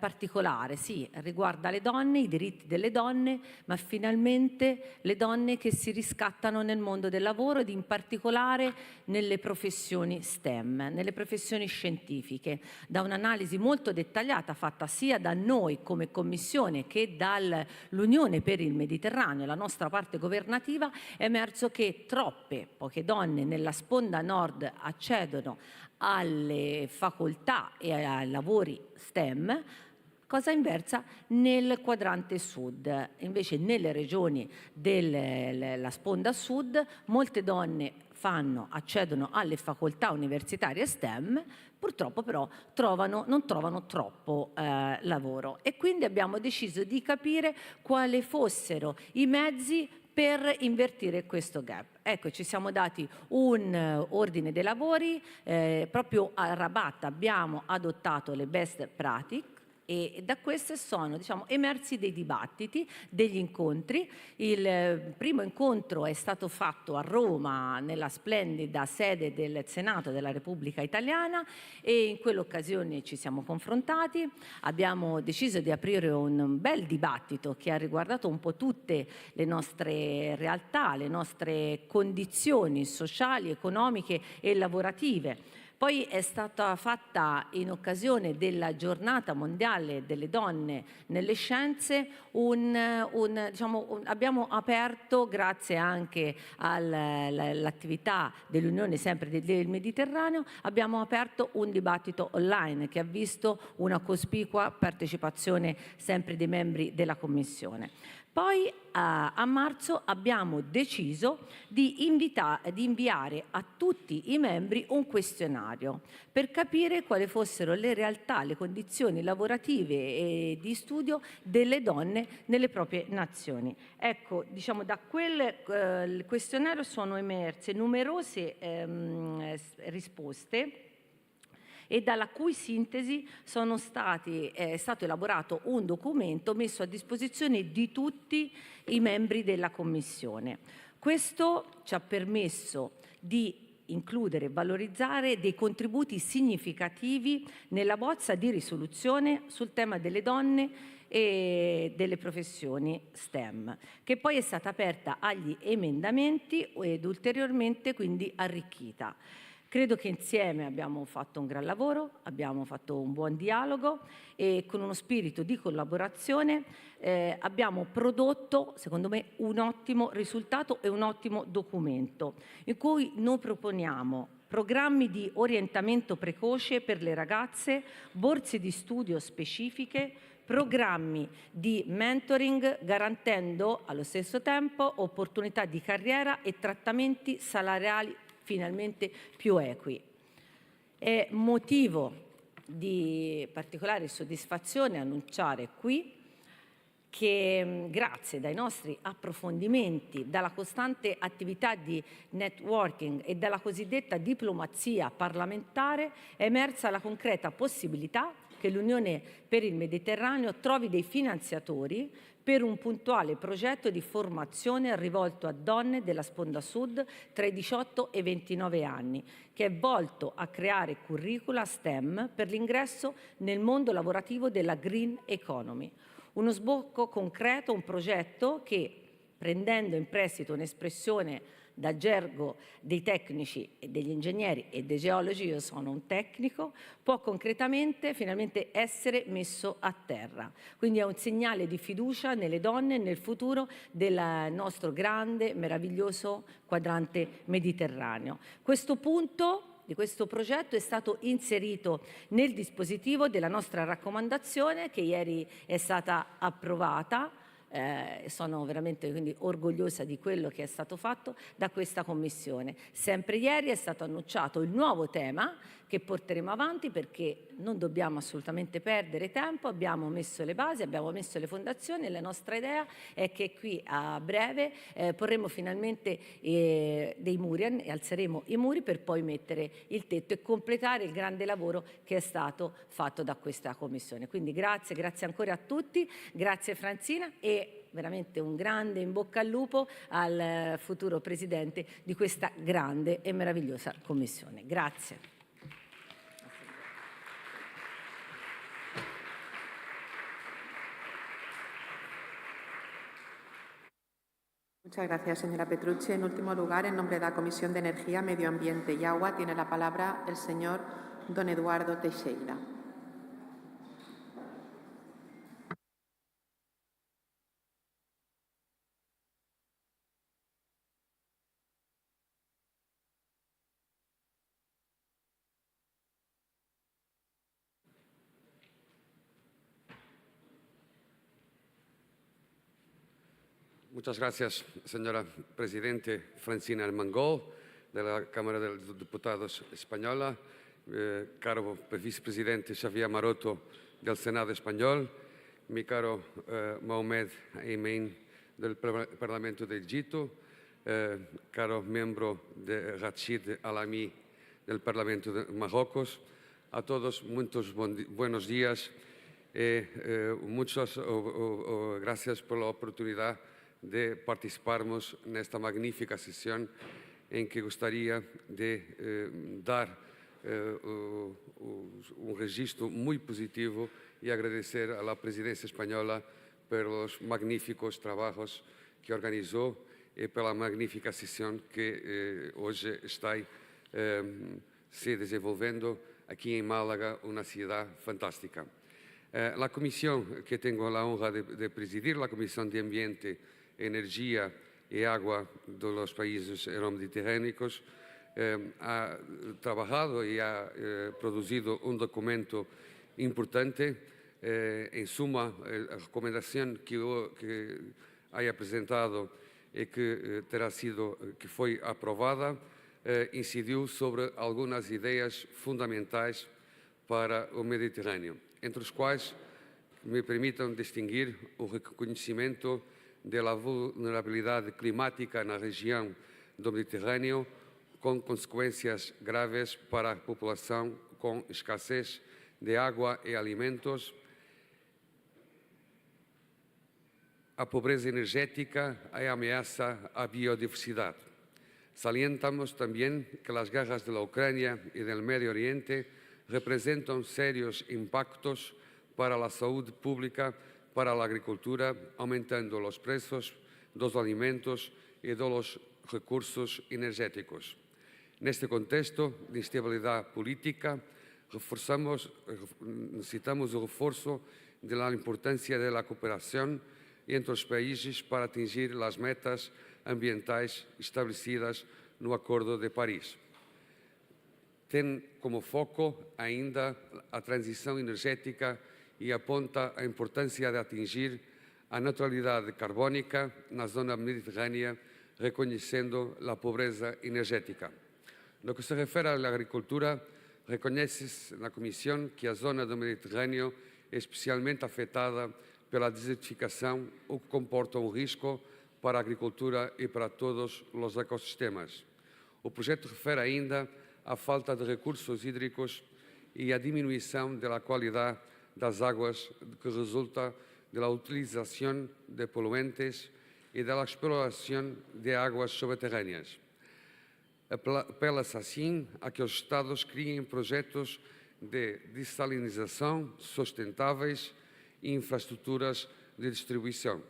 Speaker 8: particolare, sì, riguarda le donne, i diritti delle donne, ma finalmente le donne che si riscattano nel mondo del lavoro ed in particolare nelle professioni STEM, nelle professioni scientifiche. Da un'analisi molto dettagliata fatta sia da noi come Commissione che dall'Unione per il Mediterraneo, la nostra parte governativa, è emerso che poche donne nella sponda nord accedono alle facoltà e ai lavori STEM, cosa inversa nel quadrante sud. Invece nelle regioni della sponda sud molte donne accedono alle facoltà universitarie STEM, purtroppo però non trovano troppo lavoro. E quindi abbiamo deciso di capire quali fossero i mezzi per invertire questo gap. Ecco, ci siamo dati un ordine dei lavori, proprio a Rabat abbiamo adottato le best practice e da queste sono emersi dei dibattiti, degli incontri. Il primo incontro è stato fatto a Roma nella splendida sede del Senato della Repubblica Italiana e in quell'occasione ci siamo confrontati. Abbiamo deciso di aprire un bel dibattito che ha riguardato un po' tutte le nostre realtà, le nostre condizioni sociali, economiche e lavorative. Poi è stata fatta, in occasione della giornata mondiale delle donne nelle scienze, abbiamo aperto, grazie anche all'attività dell'Unione sempre del Mediterraneo, abbiamo aperto un dibattito online che ha visto una cospicua partecipazione sempre dei membri della Commissione. Poi a marzo abbiamo deciso di inviare a tutti i membri un questionario per capire quali fossero le realtà, le condizioni lavorative e di studio delle donne nelle proprie nazioni. Ecco, da quel questionario sono emerse numerose risposte e dalla cui sintesi è stato elaborato un documento messo a disposizione di tutti i membri della Commissione. Questo ci ha permesso di includere e valorizzare dei contributi significativi nella bozza di risoluzione sul tema delle donne e delle professioni STEM, che poi è stata aperta agli emendamenti ed ulteriormente quindi arricchita. Credo che insieme abbiamo fatto un gran lavoro, abbiamo fatto un buon dialogo e con uno spirito di collaborazione abbiamo prodotto, secondo me, un ottimo risultato e un ottimo documento in cui noi proponiamo programmi di orientamento precoce per le ragazze, borse di studio specifiche, programmi di mentoring garantendo allo stesso tempo opportunità di carriera e trattamenti salariali finalmente più equi. È motivo di particolare soddisfazione annunciare qui che grazie dai nostri approfondimenti, dalla costante attività di networking e dalla cosiddetta diplomazia parlamentare è emersa la concreta possibilità che l'Unione per il Mediterraneo trovi dei finanziatori per un puntuale progetto di formazione rivolto a donne della sponda sud tra i 18 e i 29 anni, che è volto a creare curricula STEM per l'ingresso nel mondo lavorativo della green economy. Uno sbocco concreto, un progetto che, prendendo in prestito un'espressione da gergo dei tecnici e degli ingegneri e dei geologi, io sono un tecnico, può concretamente finalmente essere messo a terra. Quindi è un segnale di fiducia nelle donne e nel futuro del nostro grande, meraviglioso quadrante mediterraneo. Questo punto di questo progetto è stato inserito nel dispositivo della nostra raccomandazione che ieri è stata approvata. Sono veramente quindi orgogliosa di quello che è stato fatto da questa Commissione. Sempre ieri è stato annunciato il nuovo tema che porteremo avanti perché non dobbiamo assolutamente perdere tempo, abbiamo messo le basi, abbiamo messo le fondazioni e la nostra idea è che qui a breve porremo finalmente dei muri e alzeremo i muri per poi mettere il tetto e completare il grande lavoro che è stato fatto da questa Commissione. Quindi grazie ancora a tutti, grazie Franzina e veramente un grande in bocca al lupo al futuro Presidente di questa grande e meravigliosa Commissione. Grazie.
Speaker 2: Muchas gracias, señora Petrucci. En último lugar, en nombre de la Comisión de Energía, Medio Ambiente y Agua, tiene la palabra el señor don Eduardo Teixeira.
Speaker 9: Muchas gracias, señora Presidente Francina Armengol, de la Cámara de Diputados Española, caro Vicepresidente Xavier Maroto del Senado Español, mi caro Mohamed Aymein del Parlamento de Egipto, caro miembro de Rachid Alami del Parlamento de Marruecos, a todos muchos buenos días y muchas gracias por la oportunidad de participarmos nesta magnífica sesión en que gostaria de dar un registro muy positivo y agradecer a la presidencia española por los magníficos trabajos que organizó y por la magnífica sesión que hoy está se desenvolvendo aquí en Málaga, una ciudad fantástica. La comisión que tengo la honra de presidir, la Comisión de Ambiente, Energia e Agua de los países euromediterráneos, ha trabajado y ha producido un documento importante. En suma, la recomendación que haya presentado y que foi aprovada incidiu sobre algunas ideas fundamentais para o Mediterrâneo, entre os quais me permitam distinguir o reconhecimento da vulnerabilidade climática na região do Mediterrâneo, com consequências graves para a população com escassez de água e alimentos, a pobreza energética e a ameaça à biodiversidade. Salientamos também que as guerras da Ucrânia e do Médio Oriente representam sérios impactos para a saúde pública, para a agricultura, aumentando os preços dos alimentos e dos recursos energéticos. Neste contexto de instabilidade política, necesitamos o reforço da importância da cooperação entre os países para atingir as metas ambientais estabelecidas no Acordo de Paris. Tem como foco ainda a transição energética e aponta a importância de atingir a neutralidade carbónica na zona mediterrânea, reconhecendo a pobreza energética. No que se refere à agricultura, reconhece-se na Comissão que a zona do Mediterrâneo é especialmente afetada pela desertificação, o que comporta um risco para a agricultura e para todos os ecossistemas. O projeto refere ainda à falta de recursos hídricos e à diminuição da qualidade das águas que resulta da utilização de poluentes e da exploração de águas subterrâneas. Apela-se assim a que os Estados criem projetos de dessalinização sustentáveis e infraestruturas de distribuição.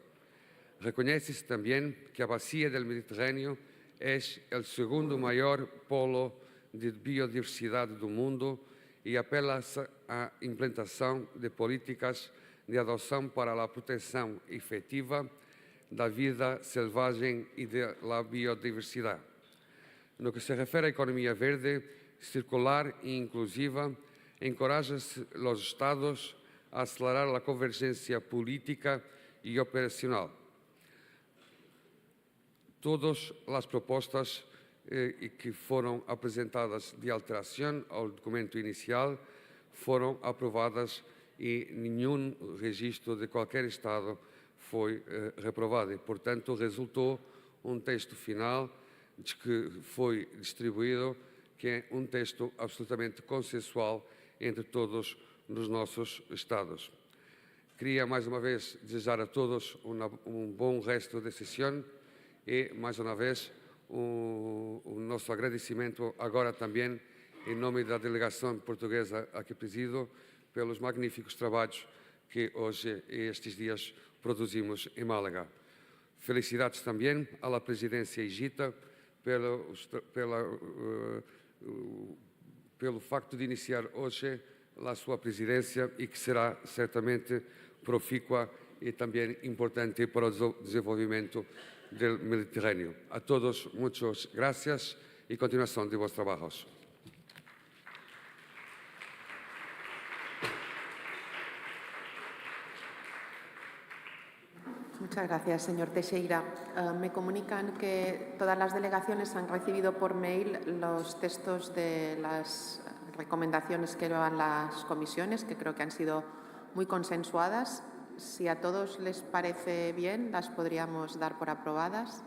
Speaker 9: Reconhece-se também que a bacia do Mediterrâneo é o segundo maior polo de biodiversidade do mundo e apela-se à implementação de políticas de adoção para a proteção efetiva da vida selvagem e da biodiversidade. No que se refere à economia verde, circular e inclusiva, encoraja-se os Estados a acelerar a convergência política e operacional. Todas as propostas que foram apresentadas de alteração ao documento inicial foram aprovadas e nenhum registro de qualquer Estado foi reprovado. E, portanto, resultou um texto final que foi distribuído, que é um texto absolutamente consensual entre todos os nossos Estados. Queria, mais uma vez, desejar a todos um bom resto de sessão e, mais uma vez, o nosso agradecimento agora também, em nome da delegação portuguesa a que presido, pelos magníficos trabalhos que hoje e estes dias produzimos em Málaga. Felicidades também à presidência egípcia pelo facto de iniciar hoje a sua presidência e que será certamente profícua e também importante para o desenvolvimento do Mediterrâneo. A todos, muchas gracias e continuação de vossos trabalhos.
Speaker 2: Muchas gracias, señor Teixeira. Me comunican que todas las delegaciones han recibido por mail los textos de las recomendaciones que llevan las comisiones, que creo que han sido muy consensuadas. Si a todos les parece bien, las podríamos dar por aprobadas.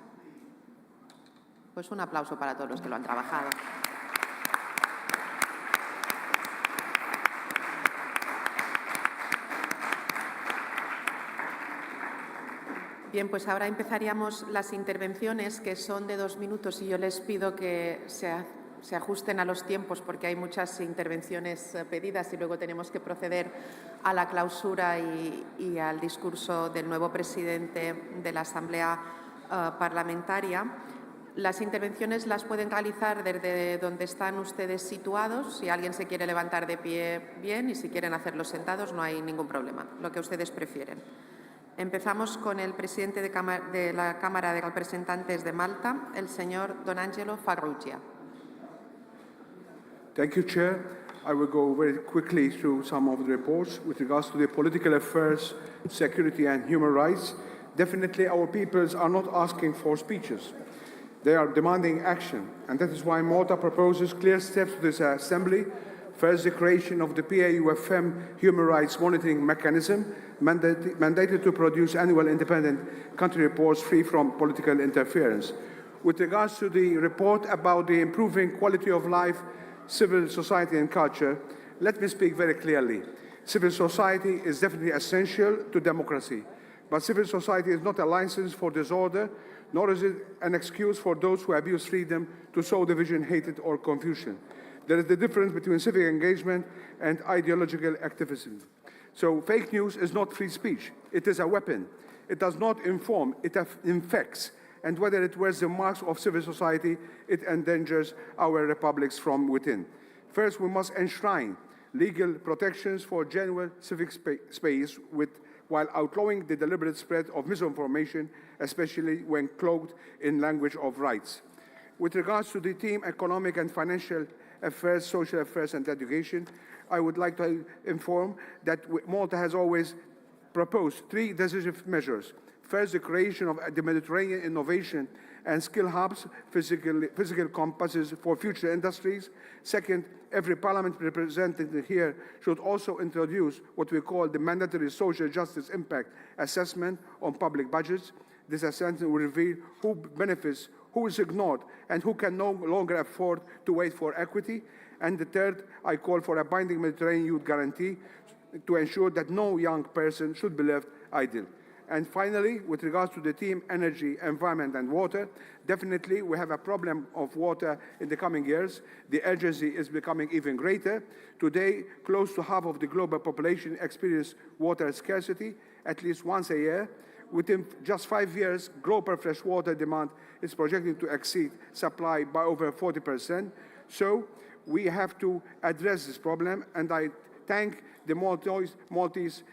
Speaker 2: Pues un aplauso para todos los que lo han trabajado. Bien, pues ahora empezaríamos las intervenciones, que son de 2 minutos, y yo les pido que se ajusten a los tiempos porque hay muchas intervenciones pedidas y luego tenemos que proceder a la clausura y al discurso del nuevo presidente de la Asamblea Parlamentaria. Las intervenciones las pueden realizar desde donde están ustedes situados. Si alguien se quiere levantar de pie, bien, y si quieren hacerlo sentados, no hay ningún problema, lo que ustedes prefieren. Empezamos con el presidente de la Cámara de Representantes de Malta, el señor Don Angelo Farrugia.
Speaker 10: Thank you, Chair. I will go very quickly through some of the reports with regards to the political affairs, security and human rights. Definitely our peoples are not asking for speeches. They are demanding action, and that is why Malta proposes clear steps to this Assembly. First, the creation of the PAUFM Human Rights Monitoring Mechanism, mandated to produce annual independent country reports free from political interference. With regards to the report about the improving quality of life, civil society and culture, let me speak very clearly. Civil society is definitely essential to democracy, but civil society is not a license for disorder, nor is it an excuse for those who abuse freedom to sow division, hatred or confusion. There is the difference between civic engagement and ideological activism. So fake news is not free speech. It is a weapon. It does not inform, it infects. and whether it wears the marks of civil society, it endangers our republics from within. First, we must enshrine legal protections for genuine civic space while outlawing the deliberate spread of misinformation, especially when cloaked in language of rights. With regards to the theme economic and financial affairs, social affairs and education, I would like to inform that Malta has always proposed 3 decisive measures. First, the creation of the Mediterranean innovation and skill hubs, physical compasses for future industries. Second, every parliament represented here should also introduce what we call the mandatory social justice impact assessment on public budgets. This assessment will reveal who benefits, who is ignored, and who can no longer afford to wait for equity. And the third, I call for a binding Mediterranean youth guarantee to ensure that no young person should be left idle. And finally, with regards to the theme energy, environment and water, definitely we have a problem of water in the coming years. The urgency is becoming even greater. Today, close to half of the global population experience water scarcity at least once a year. Within just 5 years, global freshwater demand is projected to exceed supply by over 40%. So we have to address this problem, and I thank the Maltese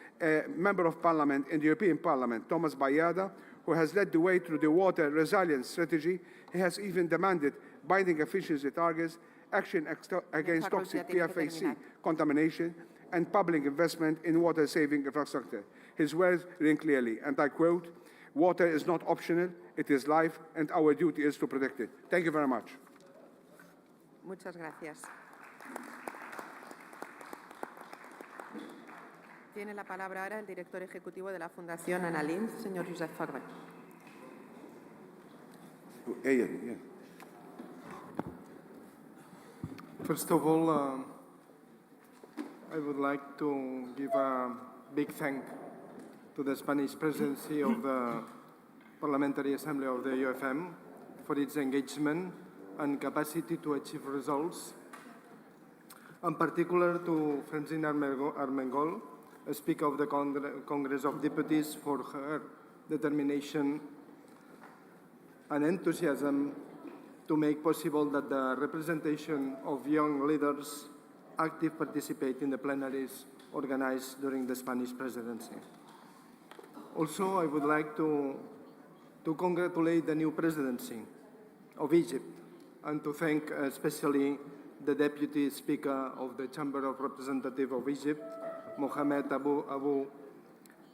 Speaker 10: Member of Parliament in the European Parliament, Thomas Bayada, who has led the way through the water resilience strategy. He has even demanded binding efficiency targets, action against toxic PFAC contamination, and public investment in water-saving infrastructure. His words ring clearly, and I quote, "Water is not optional, it is life, and our duty is to protect it." Thank you very much.
Speaker 2: Muchas gracias. Tiene la palabra ahora el director ejecutivo de la Fundación Ana Linz, señor Josep Ferrer.
Speaker 11: First of all, I would like to give a big thank to the Spanish presidency of the Parliamentary Assembly of the UFM for its engagement and capacity to achieve results, in particular to Francine Armengol, Speaker of the Congress of Deputies, for her determination and enthusiasm to make possible that the representation of young leaders actively participate in the plenaries organized during the Spanish presidency. Also, I would like to congratulate the new presidency of Egypt and to thank especially the Deputy Speaker of the Chamber of Representatives of Egypt, Mohamed Abu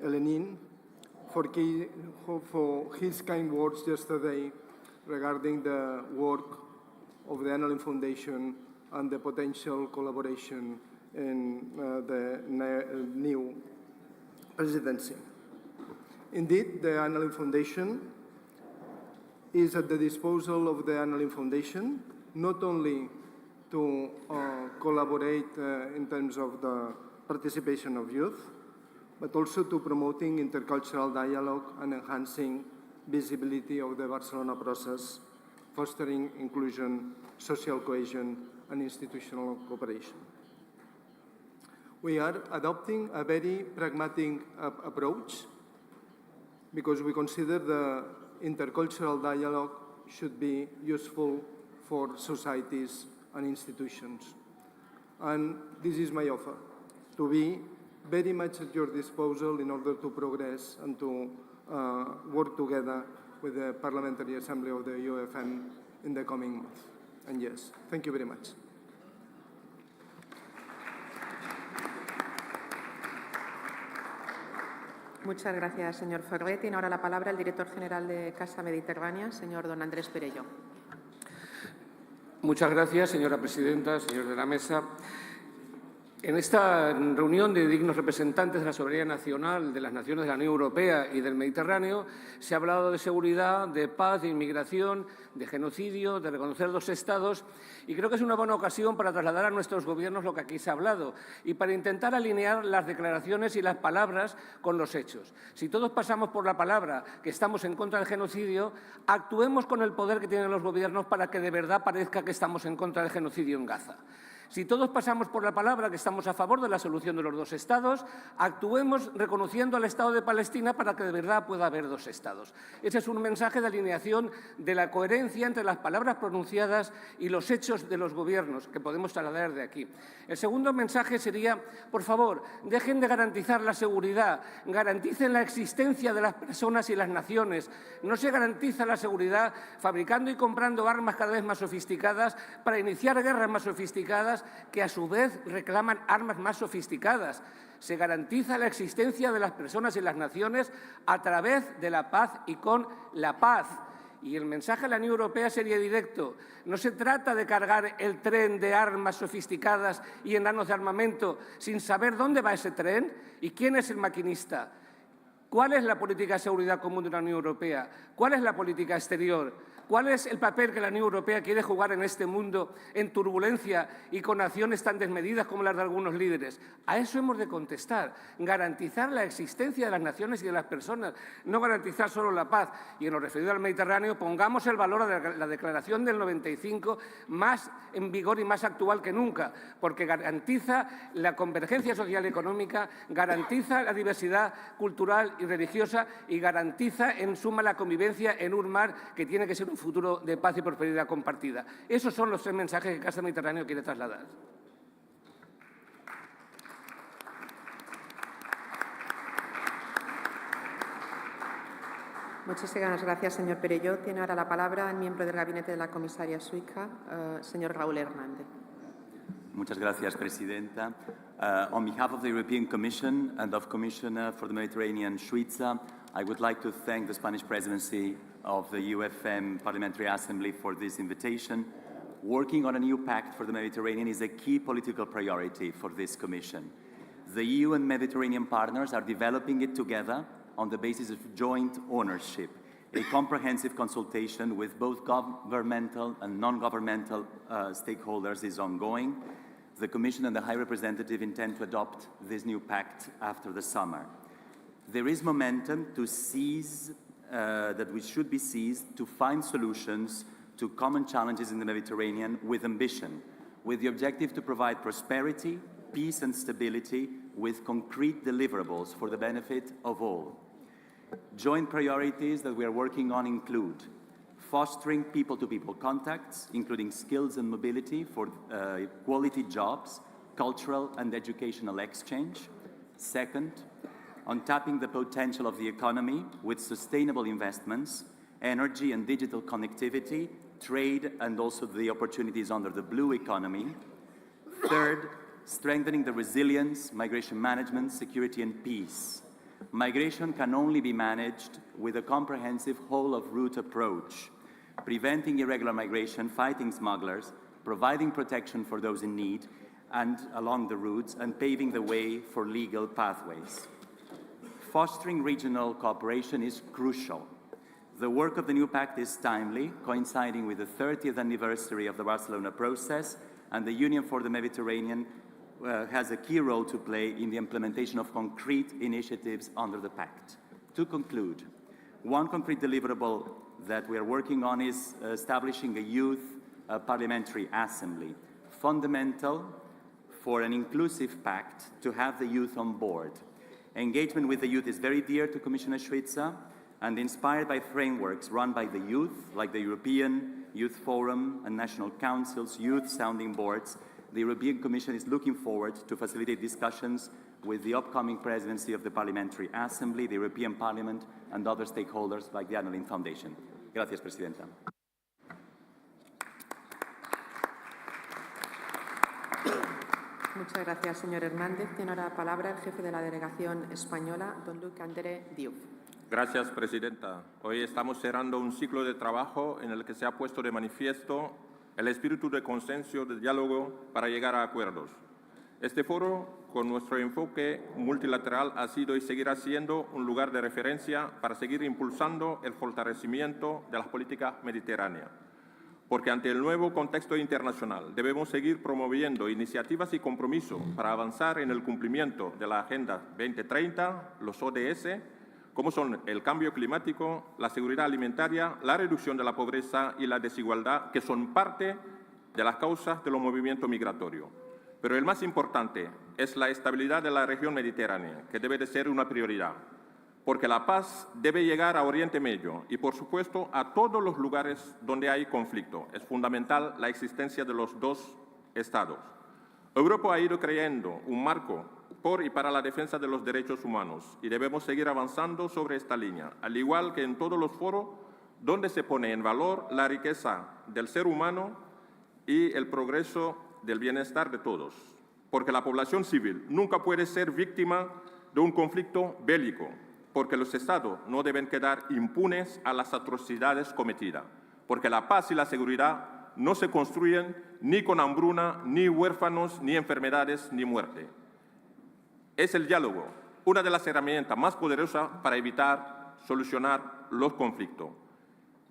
Speaker 11: Elenin, for his kind words yesterday regarding the work of the Annalyn Foundation and the potential collaboration in the new presidency. Indeed, the Annalyn Foundation is at the disposal of the Annalyn Foundation, not only to collaborate in terms of the participation of youth, but also to promoting intercultural dialogue and enhancing visibility of the Barcelona process, fostering inclusion, social cohesion, and institutional cooperation. We are adopting a very pragmatic approach because we consider the intercultural dialogue should be useful for societies and institutions. And this is my offer, to be very much at your disposal in order to progress and to work together with the Parliamentary Assembly of the UFM in the coming months. And yes, thank you very much.
Speaker 2: Muchas gracias, señor Ferrer. Tiene ahora la palabra el director general de Casa Mediterránea, señor don Andrés Perello.
Speaker 12: Muchas gracias, señora presidenta, señores de la mesa. En esta reunión de dignos representantes de la soberanía nacional de las naciones de la Unión Europea y del Mediterráneo se ha hablado de seguridad, de paz, de inmigración, de genocidio, de reconocer 2 estados, y creo que es una buena ocasión para trasladar a nuestros gobiernos lo que aquí se ha hablado y para intentar alinear las declaraciones y las palabras con los hechos. Si todos pasamos por la palabra que estamos en contra del genocidio, actuemos con el poder que tienen los gobiernos para que de verdad parezca que estamos en contra del genocidio en Gaza. Si todos pasamos por la palabra que estamos a favor de la solución de los dos Estados, actuemos reconociendo al Estado de Palestina para que de verdad pueda haber dos Estados. Ese es un mensaje de alineación de la coherencia entre las palabras pronunciadas y los hechos de los gobiernos que podemos trasladar de aquí. El segundo mensaje sería, por favor, dejen de garantizar la seguridad, garanticen la existencia de las personas y las naciones. No se garantiza la seguridad fabricando y comprando armas cada vez más sofisticadas para iniciar guerras más sofisticadas que a su vez reclaman armas más sofisticadas. Se garantiza la existencia de las personas y las naciones a través de la paz y con la paz. Y el mensaje a la Unión Europea sería directo. No se trata de cargar el tren de armas sofisticadas y enanos de armamento sin saber dónde va ese tren y quién es el maquinista. ¿Cuál es la política de seguridad común de la Unión Europea? ¿Cuál es la política exterior? ¿Cuál es el papel que la Unión Europea quiere jugar en este mundo en turbulencia y con acciones tan desmedidas como las de algunos líderes? A eso hemos de contestar, garantizar la existencia de las naciones y de las personas, no garantizar solo la paz. Y en lo referido al Mediterráneo, pongamos el valor de la declaración del 95 más en vigor y más actual que nunca, porque garantiza la convergencia social y económica, garantiza la diversidad cultural y religiosa y garantiza, en suma, la convivencia en un mar que tiene que ser un futuro de paz y prosperidad compartida. Esos son los tres mensajes que Casa Mediterráneo quiere trasladar.
Speaker 2: Muchísimas gracias, señor Perelló. Tiene ahora la palabra el miembro del gabinete de la comisaria suiza, señor Raúl Hernández.
Speaker 13: Muchas gracias, Presidenta. On behalf of the European Commission and of Commissioner for the Mediterranean, Suiza, I would like to thank the Spanish Presidency of the UFM Parliamentary Assembly for this invitation. Working on a new pact for the Mediterranean is a key political priority for this Commission. The EU and Mediterranean partners are developing it together on the basis of joint ownership. A comprehensive consultation with both governmental and non-governmental stakeholders is ongoing. The Commission and the High Representative intend to adopt this new pact after the summer. There is momentum to seize, that we should be seized to find solutions to common challenges in the Mediterranean with ambition, with the objective to provide prosperity, peace and stability with concrete deliverables for the benefit of all. Joint priorities that we are working on include fostering people-to-people contacts, including skills and mobility for quality jobs, cultural and educational exchange. Second, on tapping the potential of the economy with sustainable investments, energy and digital connectivity, trade and also the opportunities under the blue economy. Third, strengthening the resilience, migration management, security and peace. Migration can only be managed with a comprehensive whole-of-route approach, preventing irregular migration, fighting smugglers, providing protection for those in need and along the routes, and paving the way for legal pathways. Fostering regional cooperation is crucial. The work of the new pact is timely, coinciding with the 30th anniversary of the Barcelona process, and the Union for the Mediterranean has a key role to play in the implementation of concrete initiatives under the pact. To conclude, one concrete deliverable that we are working on is establishing a youth parliamentary assembly, fundamental for an inclusive pact to have the youth on board. Engagement with the youth is very dear to Commissioner Suiza, and inspired by frameworks run by the youth, like the European Youth Forum and national councils, youth sounding boards, the European Commission is looking forward to facilitate discussions with the upcoming presidency of the Parliamentary Assembly, the European Parliament, and other stakeholders like the Annalyn Foundation. Gracias, Presidenta.
Speaker 2: Muchas gracias, señor Hernández. Tiene ahora la palabra el jefe de la delegación española, don Luc André Diouf.
Speaker 14: Gracias, Presidenta. Hoy estamos cerrando un ciclo de trabajo en el que se ha puesto de manifiesto el espíritu de consenso, de diálogo para llegar a acuerdos. Este foro, con nuestro enfoque multilateral, ha sido y seguirá siendo un lugar de referencia para seguir impulsando el fortalecimiento de las políticas mediterráneas. Porque ante el nuevo contexto internacional debemos seguir promoviendo iniciativas y compromisos para avanzar en el cumplimiento de la Agenda 2030, los ODS, como son el cambio climático, la seguridad alimentaria, la reducción de la pobreza y la desigualdad, que son parte de las causas de los movimientos migratorios. Pero el más importante es la estabilidad de la región mediterránea, que debe de ser una prioridad, porque la paz debe llegar a Oriente Medio y, por supuesto, a todos los lugares donde hay conflicto. Es fundamental la existencia de los dos estados. Europa ha ido creando un marco por y para la defensa de los derechos humanos y debemos seguir avanzando sobre esta línea, al igual que en todos los foros donde se pone en valor la riqueza del ser humano y el progreso del bienestar de todos, porque la población civil nunca puede ser víctima de un conflicto bélico, porque los Estados no deben quedar impunes a las atrocidades cometidas, porque la paz y la seguridad no se construyen ni con hambruna, ni huérfanos, ni enfermedades, ni muerte. Es el diálogo, una de las herramientas más poderosas para evitar, solucionar los conflictos.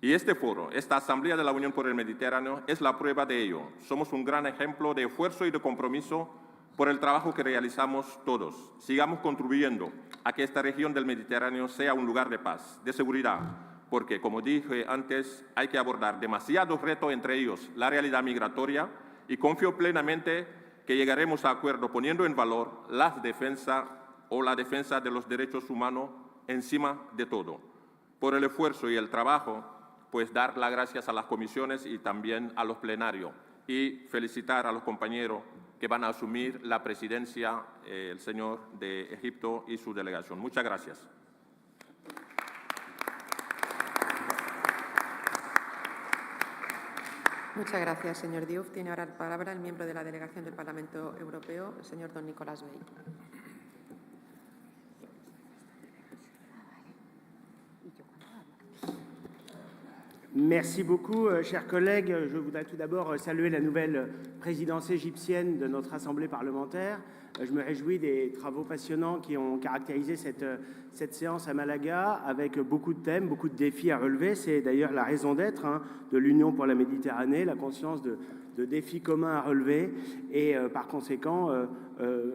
Speaker 14: Y este foro, esta Asamblea de la Unión por el Mediterráneo, es la prueba de ello. Somos un gran ejemplo de esfuerzo y de compromiso por el trabajo que realizamos todos. Sigamos contribuyendo a que esta región del Mediterráneo sea un lugar de paz, de seguridad, porque, como dije antes, hay que abordar demasiados retos, entre ellos la realidad migratoria, y confío plenamente que llegaremos a acuerdo poniendo en valor la defensa de los derechos humanos encima de todo. Por el esfuerzo y el trabajo, pues dar las gracias a las comisiones y también a los plenarios y felicitar a los compañeros que van a asumir la presidencia, el señor de Egipto y su delegación. Muchas gracias.
Speaker 2: Muchas gracias, señor Diouf. Tiene ahora la palabra el miembro de la delegación del Parlamento Europeo, el señor don Nicolas Bay.
Speaker 15: Merci beaucoup, chers collègues. Je voudrais tout d'abord saluer la nouvelle présidence égyptienne de notre Assemblée parlementaire. Je me réjouis des travaux passionnants qui ont caractérisé cette séance à Malaga, avec beaucoup de thèmes, beaucoup de défis à relever. C'est d'ailleurs la raison d'être de l'Union pour la Méditerranée, la conscience de défis communs à relever et par conséquent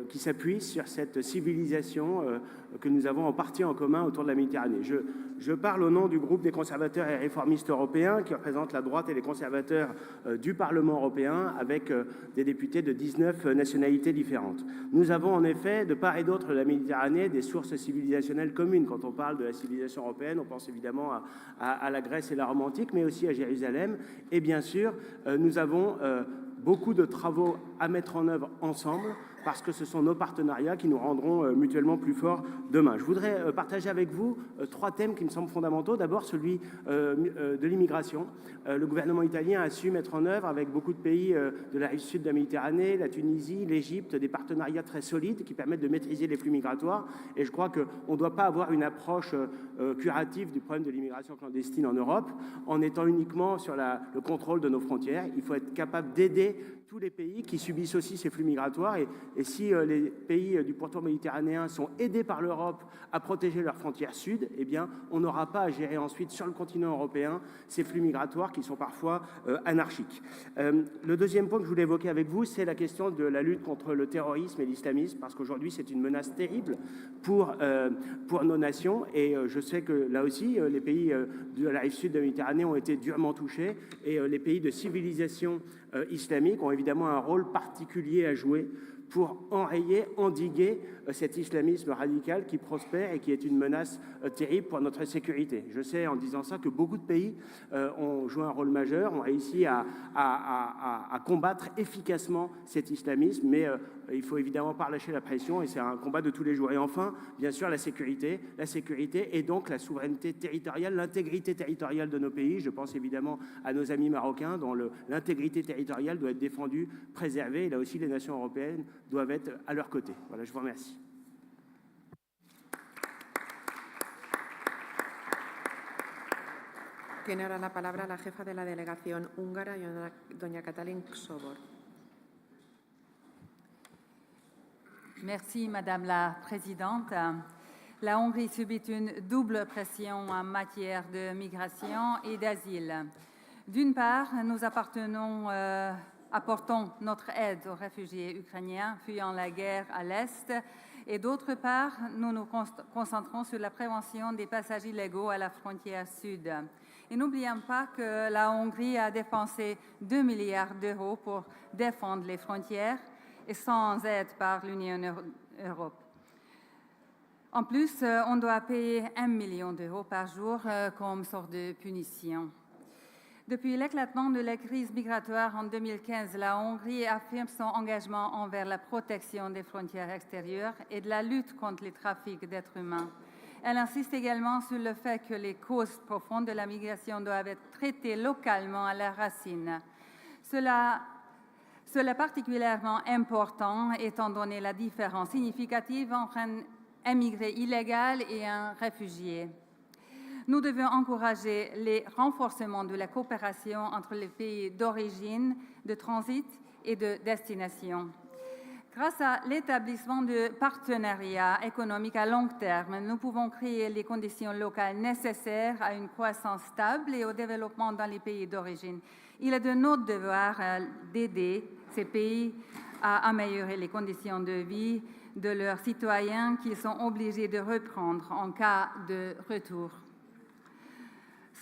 Speaker 15: qui s'appuie sur cette civilisation que nous avons en partie en commun autour de la Méditerranée. Je parle au nom du groupe des conservateurs et réformistes européens qui représente la droite et les conservateurs du Parlement européen avec des députés de 19 nationalités différentes. Nous avons en effet de part et d'autre de la Méditerranée des sources civilisationnelles communes. Quand on parle de la civilisation européenne, on pense évidemment à la Grèce et la Rome antique, mais aussi à Jérusalem. Et bien sûr, nous avons beaucoup de travaux à mettre en œuvre ensemble parce que ce sont nos partenariats qui nous rendront mutuellement plus forts demain. Je voudrais partager avec vous trois thèmes qui me semblent fondamentaux. D'abord, celui de l'immigration. Le gouvernement italien a su mettre en œuvre, avec beaucoup de pays de la rive sud de la Méditerranée, la Tunisie, l'Égypte, des partenariats très solides qui permettent de maîtriser les flux migratoires. Et je crois qu'on ne doit pas avoir une approche curative du problème de l'immigration clandestine en Europe en étant uniquement sur le contrôle de nos frontières. Il faut être capable d'aider tous les pays qui subissent aussi ces flux migratoires. Et si les pays du pourtour méditerranéen sont aidés par l'Europe à protéger leurs frontières sud, eh bien, on n'aura pas à gérer ensuite sur le continent européen ces flux migratoires qui sont parfois anarchiques. Le deuxième point que je voulais évoquer avec vous, c'est la question de la lutte contre le terrorisme et l'islamisme, parce qu'aujourd'hui, c'est une menace terrible pour nos nations. Et je sais que là aussi, les pays de la rive sud de la Méditerranée ont été durement touchés et les pays de civilisation islamique ont évidemment un rôle particulier à jouer pour enrayer, endiguer cet islamisme radical qui prospère et qui est une menace terrible pour notre sécurité. Je sais en disant ça que beaucoup de pays ont joué un rôle majeur, ont réussi à combattre efficacement cet islamisme, mais il faut évidemment pas relâcher la pression et c'est un combat de tous les jours. Et enfin, bien sûr, la sécurité et donc la souveraineté territoriale, l'intégrité territoriale de nos pays. Je pense évidemment à nos amis marocains dont l'intégrité territoriale doit être défendue, préservée. Et là aussi, les nations européennes doivent être à leur côté. Voilà, je vous remercie.
Speaker 2: Tiene ahora la palabra la jefa de la delegación húngara, doña Katalin Ksobor.
Speaker 16: Merci, Madame la Présidente. La Hongrie subit une double pression en matière de migration et d'asile. D'une part, nous apportons notre aide aux réfugiés ukrainiens fuyant la guerre à l'Est et d'autre part, nous nous concentrons sur la prévention des passages illégaux à la frontière sud. Et n'oublions pas que la Hongrie a dépensé 2 milliards d'euros pour défendre les frontières et sans aide par l'Union européenne. En plus, on doit payer 1 million d'euros par jour comme sorte de punition. Depuis l'éclatement de la crise migratoire en 2015, la Hongrie affirme son engagement envers la protection des frontières extérieures et de la lutte contre les trafics d'êtres humains. Elle insiste également sur le fait que les causes profondes de la migration doivent être traitées localement à la racine. Cela est particulièrement important étant donné la différence significative entre un immigré illégal et un réfugié. Nous devons encourager les renforcements de la coopération entre les pays d'origine, de transit et de destination. Grâce à l'établissement de partenariats économiques à long terme, nous pouvons créer les conditions locales nécessaires à une croissance stable et au développement dans les pays d'origine. Il est de notre devoir d'aider ces pays à améliorer les conditions de vie de leurs citoyens qu'ils sont obligés de reprendre en cas de retour.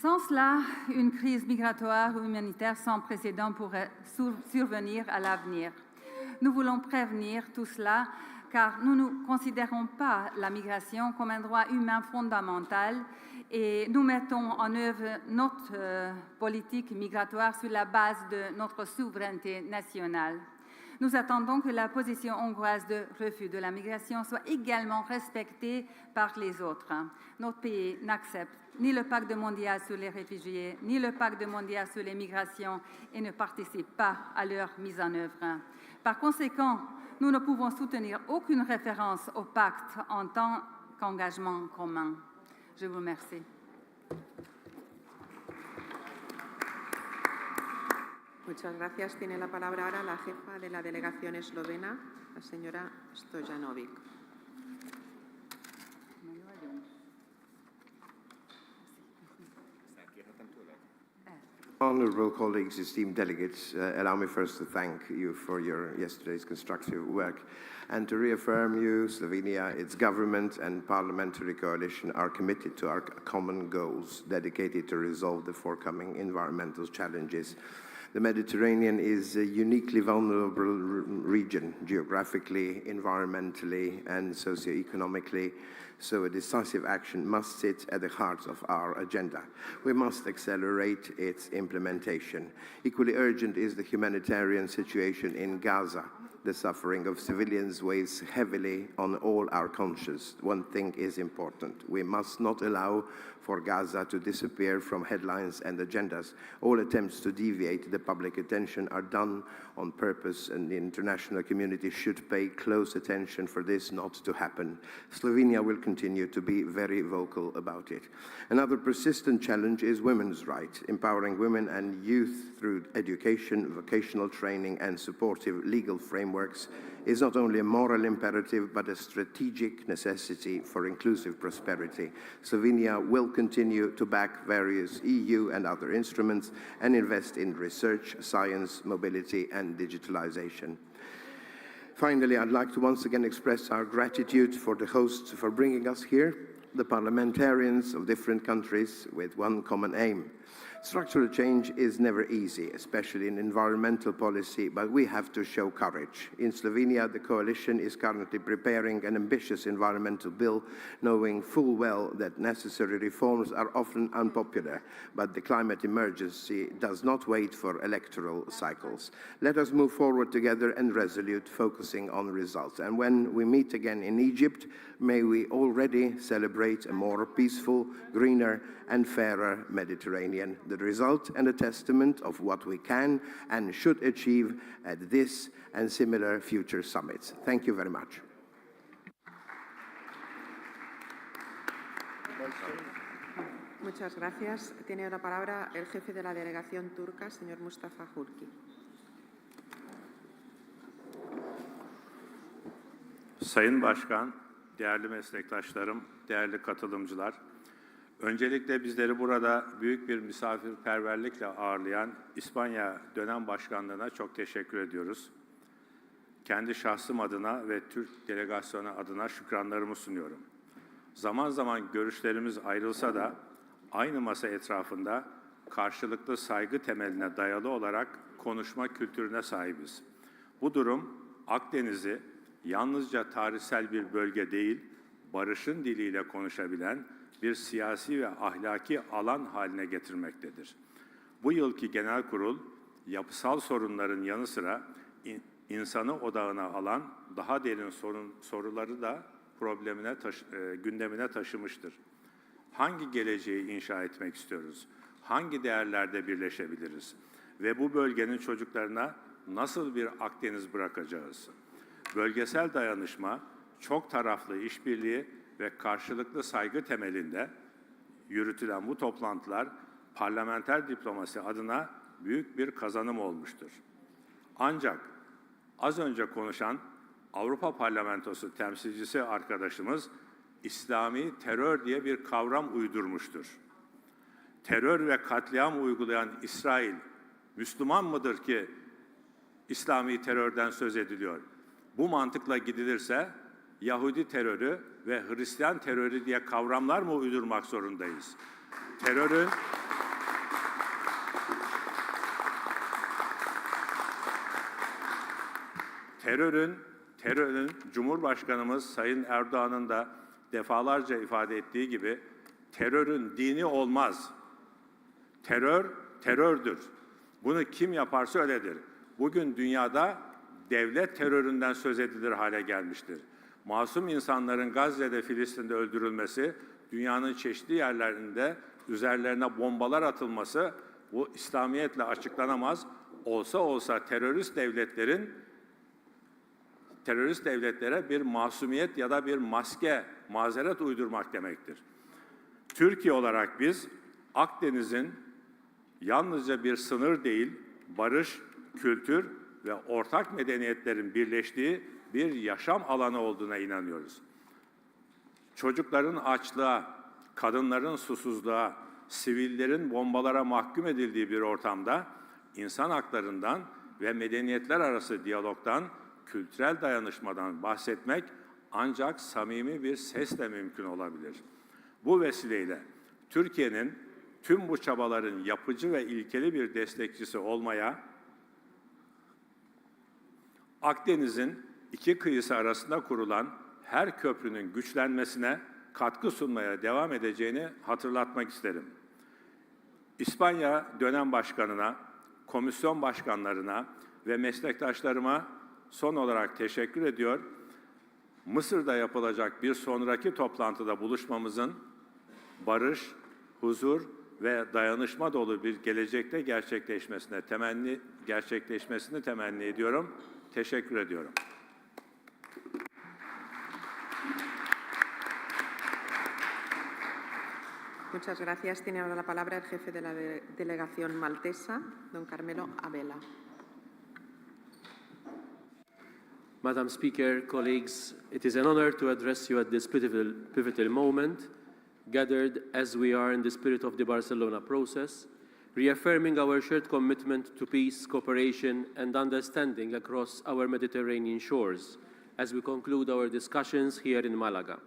Speaker 16: Sans cela, une crise migratoire ou humanitaire sans précédent pourrait survenir à l'avenir. Nous voulons prévenir tout cela car nous ne considérons pas la migration comme un droit humain fondamental et nous mettons en œuvre notre politique migratoire sur la base de notre souveraineté nationale. Nous attendons que la position hongroise de refus de la migration soit également respectée par les autres. Notre pays n'accepte ni le pacte mondial sur les réfugiés, ni le pacte mondial sur les migrations et ne participe pas à leur mise en œuvre. Par conséquent, nous ne pouvons soutenir aucune référence au pacte en tant qu'engagement commun. Je vous remercie.
Speaker 2: Muchas gracias. Tiene la palabra ahora la jefa de la delegación eslovena, la señora Stojanovic.
Speaker 17: Honourable colleagues, esteemed delegates, allow me first to thank you for your yesterday's constructive work and to reaffirm you, Slovenia, its government and parliamentary coalition are committed to our common goals dedicated to resolve the forthcoming environmental challenges. The Mediterranean is a uniquely vulnerable region, geographically, environmentally, and socio-economically, so a decisive action must sit at the heart of our agenda. We must accelerate its implementation. Equally urgent is the humanitarian situation in Gaza. The suffering of civilians weighs heavily on all our conscience. One thing is important. We must not allow for Gaza to disappear from headlines and agendas. All attempts to deviate the public attention are done on purpose, and the international community should pay close attention for this not to happen. Slovenia will continue to be very vocal about it. Another persistent challenge is women's rights. Empowering women and youth through education, vocational training, and supportive legal frameworks is not only a moral imperative but a strategic necessity for inclusive prosperity. Slovenia will continue to back various EU and other instruments and invest in research, science, mobility and digitalization. Finally, I'd like to once again express our gratitude for the hosts for bringing us here, the parliamentarians of different countries with one common aim. Structural change is never easy, especially in environmental policy, but we have to show courage. In Slovenia, the coalition is currently preparing an ambitious environmental bill, knowing full well that necessary reforms are often unpopular, but the climate emergency does not wait for electoral cycles. Let us move forward together and resolute, focusing on results. And when we meet again in Egypt, may we already celebrate a more peaceful, greener, and fairer Mediterranean, the result and a testament of what we can and should achieve at this and similar future summits. Thank you very much.
Speaker 2: Muchas gracias. Tiene la palabra el jefe de la delegación turca, señor Mustafa Hulki.
Speaker 18: Sayın Başkan, değerli meslektaşlarım, değerli katılımcılar, öncelikle bizleri burada büyük bir misafirperverlikle ağırlayan İspanya Dönem Başkanlığı'na çok teşekkür ediyoruz. Kendi şahsım adına ve Türk delegasyonu adına şükranlarımı sunuyorum. Zaman zaman görüşlerimiz ayrılsa da aynı masa etrafında karşılıklı saygı temeline dayalı olarak konuşma kültürüne sahibiz. Bu durum Akdeniz'i yalnızca tarihsel bir bölge değil, barışın diliyle konuşabilen bir siyasi ve ahlaki alan haline getirmektedir. Bu yılki genel kurul, yapısal sorunların yanı sıra insanı odağına alan daha derin soruları da gündemine taşımıştır. Hangi geleceği inşa etmek istiyoruz? Hangi değerlerde birleşebiliriz? Ve bu bölgenin çocuklarına nasıl bir Akdeniz bırakacağız? Bölgesel dayanışma, çok taraflı işbirliği ve karşılıklı saygı temelinde yürütülen bu toplantılar parlamenter diplomasi adına büyük bir kazanım olmuştur. Ancak az önce konuşan Avrupa Parlamentosu temsilcisi arkadaşımız İslami terör diye bir kavram uydurmuştur. Terör ve katliam uygulayan İsrail Müslüman mıdır ki İslami terörden söz ediliyor? Bu mantıkla gidilirse Yahudi terörü ve Hristiyan terörü diye kavramlar mı uydurmak zorundayız? Terörün Cumhurbaşkanımız Sayın Erdoğan'ın da defalarca ifade ettiği gibi terörün dini olmaz. Terör, terördür. Bunu kim yaparsa öyledir. Bugün dünyada devlet teröründen söz edilir hale gelmiştir. Masum insanların Gazze'de, Filistin'de öldürülmesi, dünyanın çeşitli yerlerinde üzerlerine bombalar atılması bu İslamiyetle açıklanamaz. Olsa terörist devletlere bir masumiyet ya da bir mazeret uydurmak demektir. Türkiye olarak biz Akdeniz'in yalnızca bir sınır değil, barış, kültür ve ortak medeniyetlerin birleştiği bir yaşam alanı olduğuna inanıyoruz. Çocukların açlığa, kadınların susuzluğa, sivillerin bombalara mahkum edildiği bir ortamda insan haklarından ve medeniyetler arası diyalogdan, kültürel dayanışmadan bahsetmek ancak samimi bir sesle mümkün olabilir. Bu vesileyle Türkiye'nin tüm bu çabaların yapıcı ve ilkeli bir destekçisi olmaya, Akdeniz'in iki kıyısı arasında kurulan her köprünün güçlenmesine katkı sunmaya devam edeceğini hatırlatmak isterim. İspanya dönem başkanına, komisyon başkanlarına ve meslektaşlarıma son olarak teşekkür ediyor. Mısır'da yapılacak bir sonraki toplantıda buluşmamızın barış, huzur ve dayanışma dolu bir gelecekte gerçekleşmesini temenni ediyorum. Teşekkür ediyorum.
Speaker 2: Muchas gracias. Tiene ahora la palabra el jefe de la delegación maltesa, don Carmelo Abela.
Speaker 19: Madam Speaker, colleagues, it is an honor to address you at this pivotal moment, gathered as we are in the spirit of the Barcelona process, reaffirming our shared commitment to peace, cooperation, and understanding across our Mediterranean shores as we conclude our discussions here in Malaga.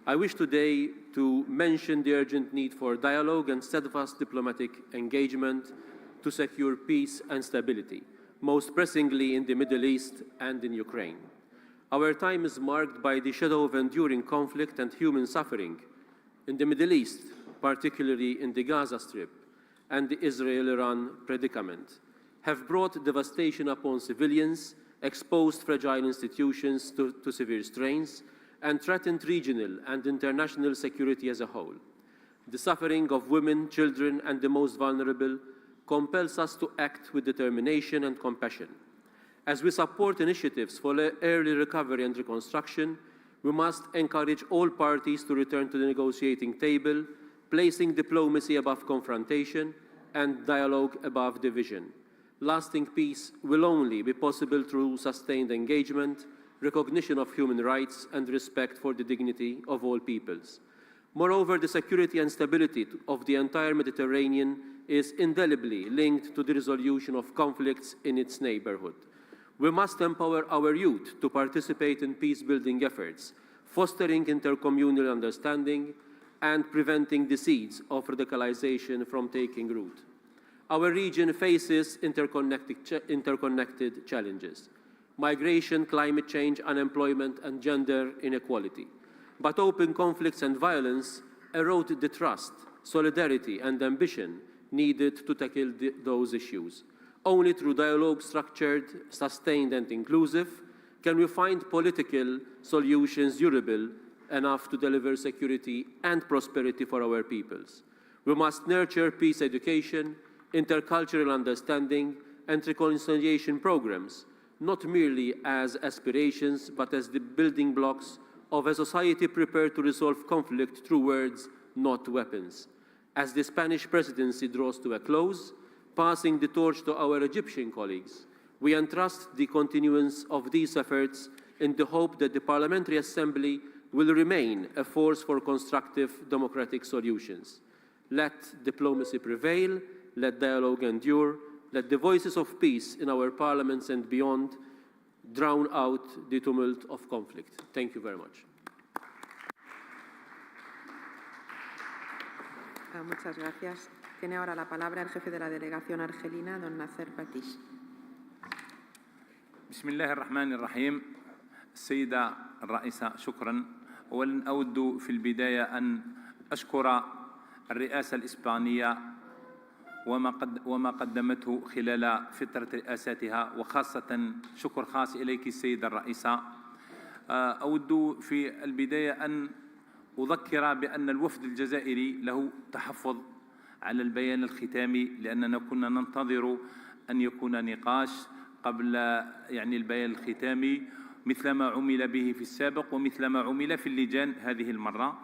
Speaker 19: I wish today to mention the urgent need for dialogue and steadfast diplomatic engagement to secure peace and stability, most pressingly in the Middle East and in Ukraine. Our time is marked by the shadow of enduring conflict and human suffering in the Middle East, particularly in the Gaza Strip, and the Israel-Iran predicament, have brought devastation upon civilians, exposed fragile institutions to severe strains, and threatened regional and international security as a whole. The suffering of women, children, and the most vulnerable compels us to act with determination and compassion. As we support initiatives for early recovery and reconstruction, we must encourage all parties to return to the negotiating table, placing diplomacy above confrontation and dialogue above division. Lasting peace will only be possible through sustained engagement, recognition of human rights, and respect for the dignity of all peoples. Moreover, the security and stability of the entire Mediterranean is indelibly linked to the resolution of conflicts in its neighborhood. We must empower our youth to participate in peace-building efforts, fostering intercommunal understanding and preventing the seeds of radicalization from taking root. Our region faces interconnected challenges: migration, climate change, unemployment, and gender inequality. But open conflicts and violence erode the trust, solidarity, and ambition needed to tackle those issues. Only through dialogue, structured, sustained, and inclusive, can we find political solutions durable enough to deliver security and prosperity for our peoples. We must nurture peace education, intercultural understanding, and reconciliation programs, not merely as aspirations, but as the building blocks of a society prepared to resolve conflict through words, not weapons. As the Spanish presidency draws to a close, passing the torch to our Egyptian colleagues, we entrust the continuance of these efforts in the hope that the Parliamentary Assembly will remain a force for constructive democratic solutions. Let diplomacy prevail, let dialogue endure, let the voices of peace in our parliaments and beyond drown out the tumult of conflict. Thank you very much.
Speaker 2: Muchas gracias. Tiene ahora la palabra el jefe de la delegación argelina, don Nasser Patish.
Speaker 20: بسم الله الرحمن الرحيم. السيدة الرئيسة شكرا. أولا أود في البداية أن أشكر الرئاسة الإسبانية وما قدمته خلال فترة رئاستها، وخاصة شكر خاص إليك السيدة الرئيسة. أود في البداية أن أذكر بأن الوفد الجزائري له تحفظ على البيان الختامي، لأننا كنا ننتظر أن يكون نقاش قبل البيان الختامي مثل ما عمل به في السابق ومثل ما عمل في اللجان هذه المرة.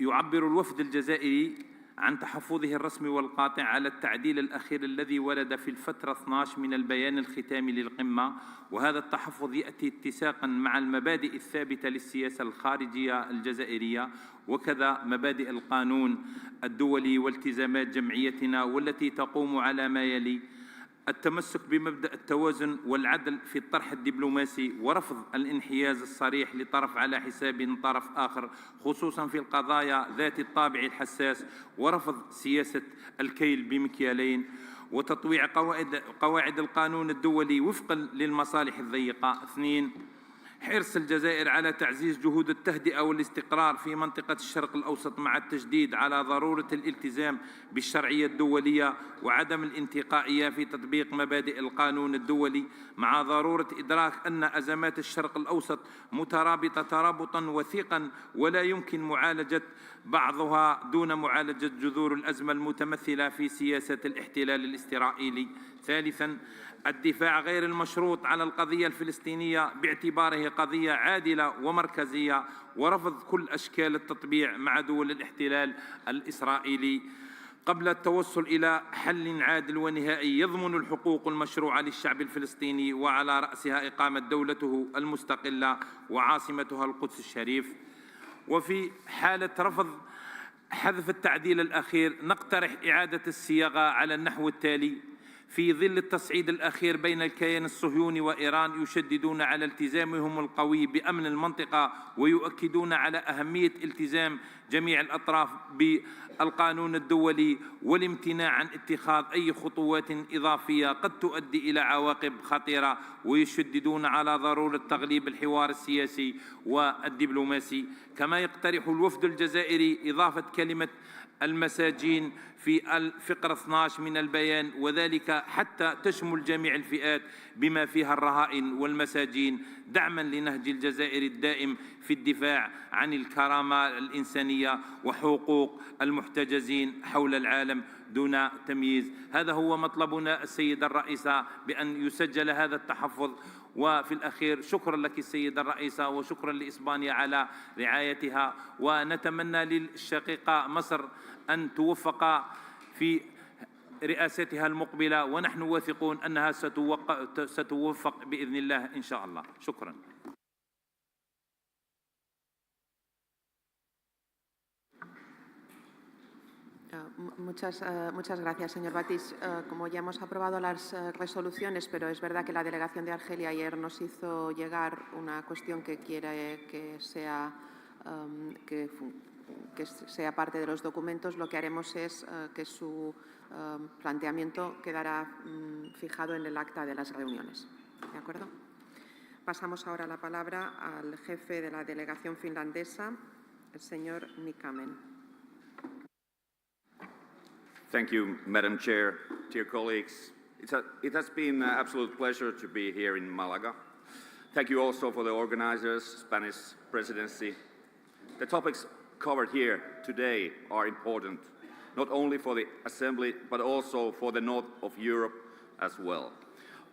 Speaker 20: يعبر الوفد الجزائري عن تحفظه الرسمي والقاطع على التعديل الأخير الذي ورد في الفترة 12 من البيان الختامي للقمة، وهذا التحفظ يأتي اتساقا مع المبادئ الثابتة للسياسة الخارجية الجزائرية، وكذا مبادئ القانون الدولي والتزامات جمعيتنا، والتي تقوم على ما يلي: التمسك بمبدأ التوازن والعدل في الطرح الدبلوماسي، ورفض الانحياز الصريح لطرف على حساب طرف آخر، خصوصا في القضايا ذات الطابع الحساس، ورفض سياسة الكيل بمكيالين، وتطويع قواعد القانون الدولي وفقا للمصالح الضيقة. 2. حرص الجزائر على تعزيز جهود التهدئة والاستقرار في منطقة الشرق الأوسط، مع التشديد على ضرورة الالتزام بالشرعية الدولية وعدم الانتقائية في تطبيق مبادئ القانون الدولي، مع ضرورة إدراك أن أزمات الشرق الأوسط مترابطة ترابطا وثيقا، ولا يمكن معالجة بعضها دون معالجة جذور الأزمة المتمثلة في سياسة الاحتلال الإسرائيلي. 3. الدفاع غير المشروط على القضية الفلسطينية باعتباره قضية عادلة ومركزية، ورفض كل أشكال التطبيع مع دول الاحتلال الإسرائيلي قبل التوصل إلى حل عادل ونهائي يضمن الحقوق المشروعة للشعب الفلسطيني، وعلى رأسها إقامة دولته المستقلة وعاصمتها القدس الشريف. وفي حالة رفض حذف التعديل الأخير، نقترح إعادة الصياغة على النحو التالي: في ظل التصعيد الأخير بين الكيان الصهيوني وإيران، يشددون على التزامهم القوي بأمن المنطقة، ويؤكدون على أهمية التزام جميع الأطراف بالقانون الدولي والامتناع عن اتخاذ أي خطوات إضافية قد تؤدي إلى عواقب خطيرة، ويشددون على ضرورة تغليب الحوار السياسي والدبلوماسي. كما يقترح الوفد الجزائري إضافة كلمة المساجين في الفقرة 12 من البيان، وذلك حتى تشمل جميع الفئات بما فيها الرهائن والمساجين، دعما لنهج الجزائر الدائم في الدفاع عن الكرامة الإنسانية وحقوق المحتجزين حول العالم دون تمييز. هذا هو مطلبنا السيدة الرئيسة، بأن يسجل هذا التحفظ. وفي الأخير شكرا لك السيدة الرئيسة، وشكرا لإسبانيا على رعايتها، ونتمنى للشقيقة مصر أن توفق في رئاستها المقبلة، ونحن واثقون أنها ستوفق بإذن الله إن شاء الله. شكرا.
Speaker 2: Muchas gracias, señor Batish. Como ya hemos aprobado las resoluciones, pero es verdad que la delegación de Argelia ayer nos hizo llegar una cuestión que quiere que sea que sea parte de los documentos, lo que haremos es que su planteamiento quedará fijado en el acta de las reuniones. ¿De acuerdo? Pasamos ahora la palabra al jefe de la delegación finlandesa, el señor Nikamen.
Speaker 21: Thank you, Madam Chair. Dear colleagues, it has been an absolute pleasure to be here in Malaga. Thank you also for the organizers, Spanish presidency. The topics covered here today are important, not only for the Assembly, but also for the north of Europe as well.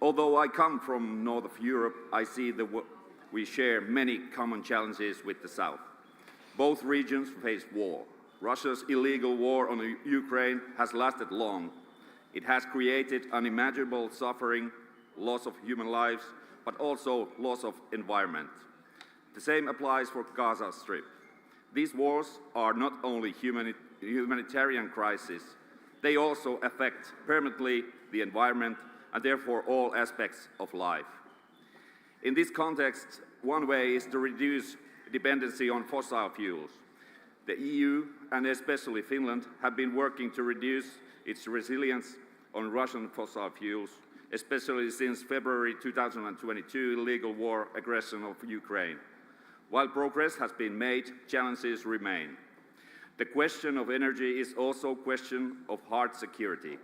Speaker 21: Although I come from north of Europe, I see that we share many common challenges with the south. Both regions face war. Russia's illegal war on Ukraine has lasted long. It has created unimaginable suffering, loss of human lives, but also loss of environment. The same applies for Gaza Strip. These wars are not only humanitarian crises, they also affect permanently the environment and therefore all aspects of life. In this context, one way is to reduce dependency on fossil fuels. The EU, and especially Finland, have been working to reduce its resilience on Russian fossil fuels, especially since February 2022 illegal war aggression of Ukraine. While progress has been made, challenges remain. The question of energy is also a question of hard security.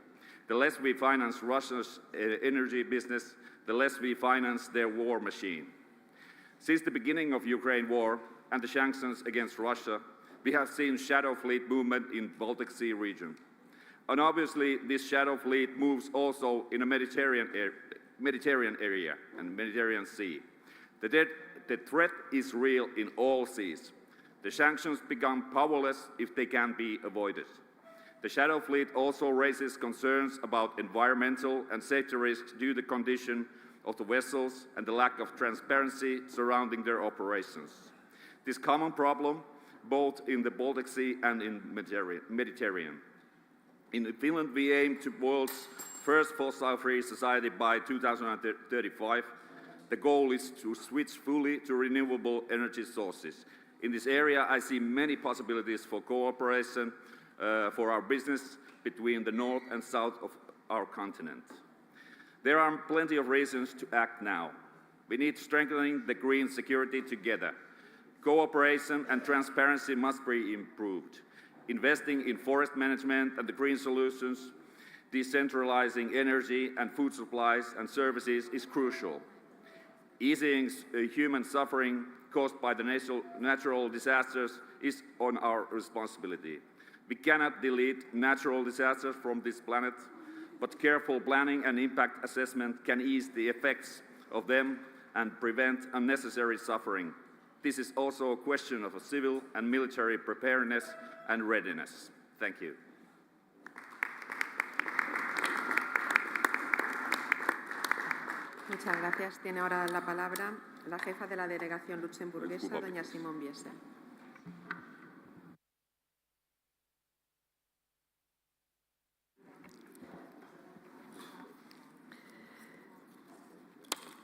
Speaker 21: The less we finance Russia's energy business, the less we finance their war machine. Since the beginning of Ukraine war and the sanctions against Russia, we have seen shadow fleet movement in Baltic Sea region. And obviously, this shadow fleet moves also in a Mediterranean area and Mediterranean Sea. The threat is real in all seas. The sanctions become powerless if they can be avoided. The shadow fleet also raises concerns about environmental and safety risks due to the condition of the vessels and the lack of transparency surrounding their operations. This common problem both in the Baltic Sea and in Mediterranean. In Finland, we aim to the world's first fossil-free society by 2035. The goal is to switch fully to renewable energy sources. In this area, I see many possibilities for cooperation for our business between the north and south of our continent. There are plenty of reasons to act now. We need strengthening the green security together. Cooperation and transparency must be improved. Investing in forest management and the green solutions, decentralizing energy and food supplies and services is crucial. Easing human suffering caused by the natural disasters is on our responsibility. We cannot delete natural disasters from this planet, but careful planning and impact assessment can ease the effects of them and prevent unnecessary suffering. This is also a question of civil and military preparedness and readiness. Thank you.
Speaker 2: Muchas gracias. Tiene ahora la palabra la jefa de la delegación luxemburguesa, doña Simone Biesel.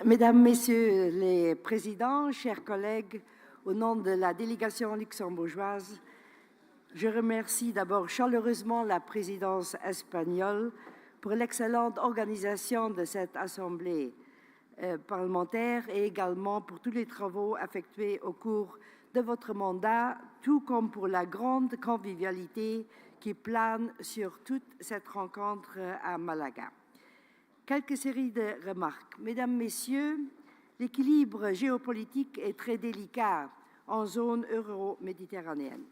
Speaker 22: Mesdames, Messieurs les Présidents, chers collègues, au nom de la délégation luxembourgeoise, je remercie d'abord chaleureusement la présidence espagnole pour l'excellente organisation de cette assemblée parlementaire et également pour tous les travaux effectués au cours de votre mandat, tout comme pour la grande convivialité qui plane sur toute cette rencontre à Malaga. Quelques séries de remarques. Mesdames, Messieurs, l'équilibre géopolitique est très délicat en zone euro-méditerranéenne.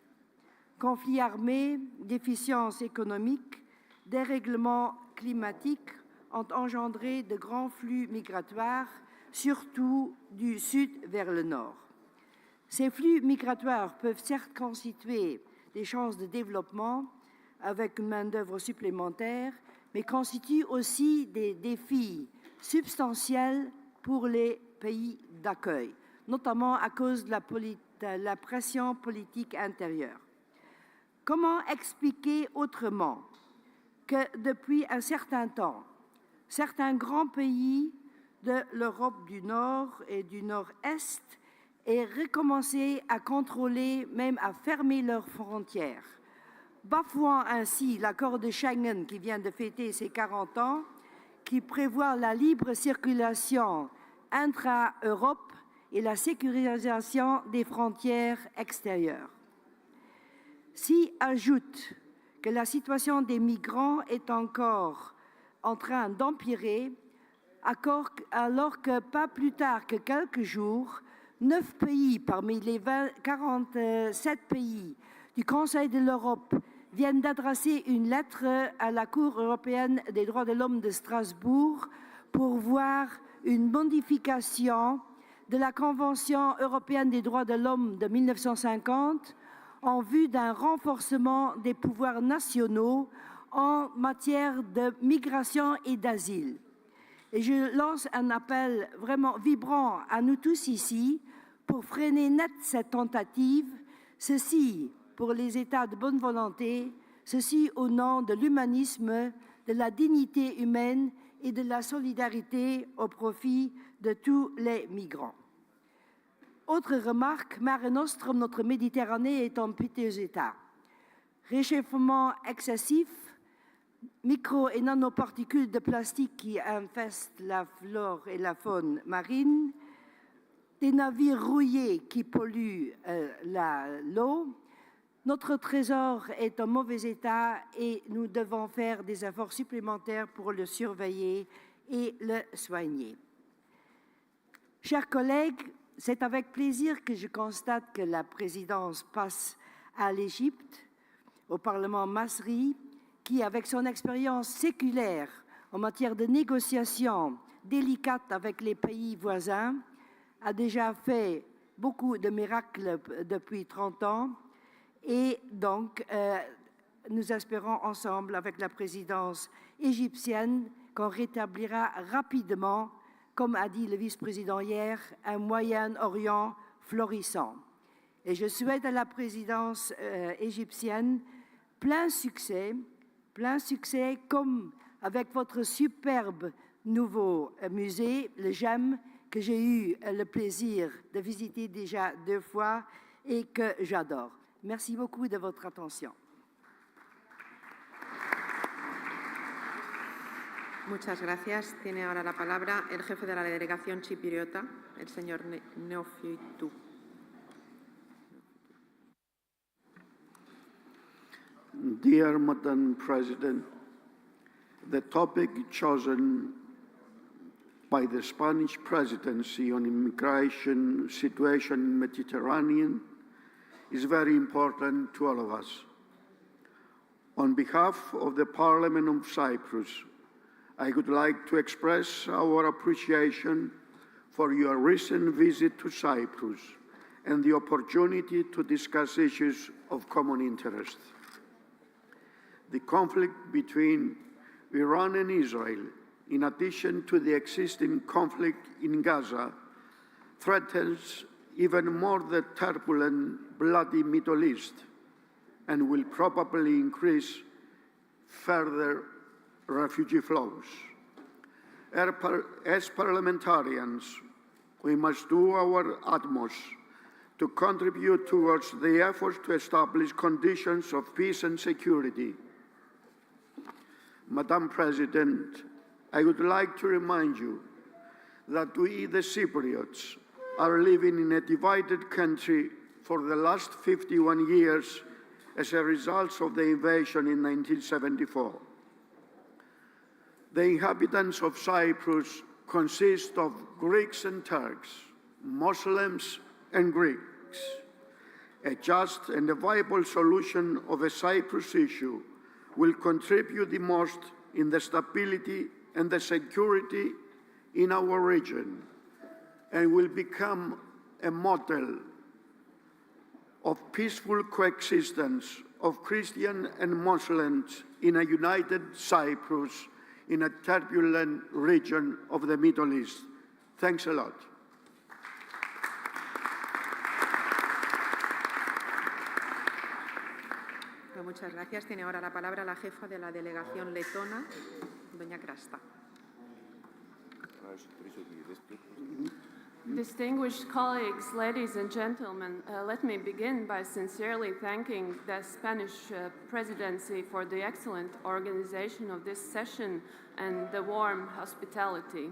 Speaker 22: Conflits armés, déficience économique, dérèglements climatiques ont engendré de grands flux migratoires, surtout du sud vers le nord. Ces flux migratoires peuvent certes constituer des chances de développement avec une main-d'œuvre supplémentaire, mais constituent aussi des défis substantiels pour les pays d'accueil, notamment à cause de la pression politique intérieure. Comment expliquer autrement que depuis un certain temps, certains grands pays de l'Europe du Nord et du Nord-Est et recommencer à contrôler, même à fermer leurs frontières, bafouant ainsi l'accord de Schengen qui vient de fêter ses 40 ans, qui prévoit la libre circulation intra-Europe et la sécurisation des frontières extérieures. S'y ajoute que la situation des migrants est encore en train d'empirer, alors que pas plus tard que quelques jours, 9 pays parmi les 47 pays du Conseil de l'Europe viennent d'adresser une lettre à la Cour européenne des droits de l'homme de Strasbourg pour voir une modification de la Convention européenne des droits de l'homme de 1950 en vue d'un renforcement des pouvoirs nationaux en matière de migration et d'asile. Et je lance un appel vraiment vibrant à nous tous ici pour freiner net cette tentative, ceci pour les États de bonne volonté, ceci au nom de l'humanisme, de la dignité humaine et de la solidarité au profit de tous les migrants. Autre remarque, Mare Nostrum, notre Méditerranée, est en piteux état. Réchauffement excessif, micro- et nanoparticules de plastique qui infestent la flore et la faune marine, des navires rouillés qui polluent l'eau. Notre trésor est en mauvais état et nous devons faire des efforts supplémentaires pour le surveiller et le soigner. Chers collègues, c'est avec plaisir que je constate que la présidence passe à l'Égypte, au Parlement masri, qui, avec son expérience séculaire en matière de négociations délicates avec les pays voisins, a déjà fait beaucoup de miracles depuis 30 ans. Et donc, nous espérons ensemble, avec la présidence égyptienne, qu'on rétablira rapidement, comme a dit le vice-président hier, un Moyen-Orient florissant. Et je souhaite à la présidence égyptienne plein succès, comme avec votre superbe nouveau musée, le GEM, que j'ai eu le plaisir de visiter déjà 2 fois et que j'adore. Merci beaucoup de votre attention.
Speaker 2: Muchas gracias. Tiene ahora la palabra el jefe de la delegación chipriota, el señor Neofitou.
Speaker 1: Dear Madam President, the topic chosen by the Spanish presidency on immigration situation in the Mediterranean is very important to all of us. On behalf of the Parliament of Cyprus, I would like to express our appreciation for your recent visit to Cyprus and the opportunity to discuss issues of common interest. The conflict between Iran and Israel, in addition to the existing conflict in Gaza, threatens even more the turbulent, bloody Middle East and will probably increase further refugee flows. As parliamentarians, we must do our utmost to contribute towards the efforts to establish conditions of peace and security. Madam President, I would like to remind you that we, the Cypriots, are living in a divided country for the last 51 years as a result of the invasion in 1974. The inhabitants of Cyprus consist of Greeks and Turks, Muslims and Greeks. A just and a viable solution of a Cyprus issue will contribute the most in the stability and the security in our region and will become a model of peaceful coexistence of Christians and Muslims in a united Cyprus in a turbulent region of the Middle East. Thanks a lot.
Speaker 2: Muchas gracias. Tiene ahora la palabra la jefa de la delegación letona, doña Krasta.
Speaker 3: Distinguished colleagues, ladies and gentlemen, let me begin by sincerely thanking the Spanish presidency for the excellent organization of this session and the warm hospitality.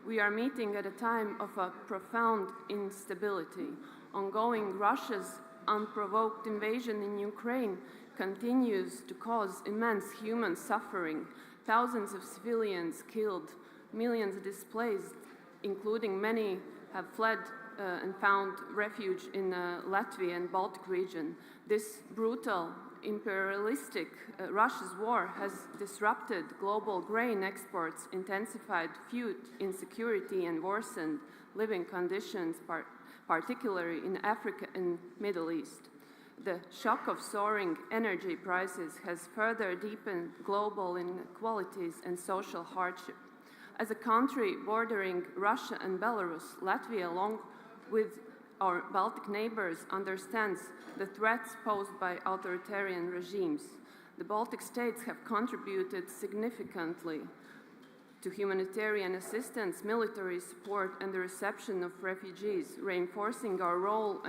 Speaker 3: We are meeting at a time of a profound instability. Ongoing Russia's unprovoked invasion in Ukraine continues to cause immense human suffering, thousands of civilians killed, millions displaced, including many have fled and found refuge in Latvia and Baltic region. This brutal, imperialistic Russia's war has disrupted global grain exports, intensified food insecurity, and worsened living conditions, particularly in Africa and Middle East. The shock of soaring energy prices has further deepened global inequalities and social hardship. As a country bordering Russia and Belarus, Latvia, along with our Baltic neighbors, understands the threats posed by authoritarian regimes. The Baltic states have contributed significantly to humanitarian assistance, military support, and the reception of refugees, reinforcing our role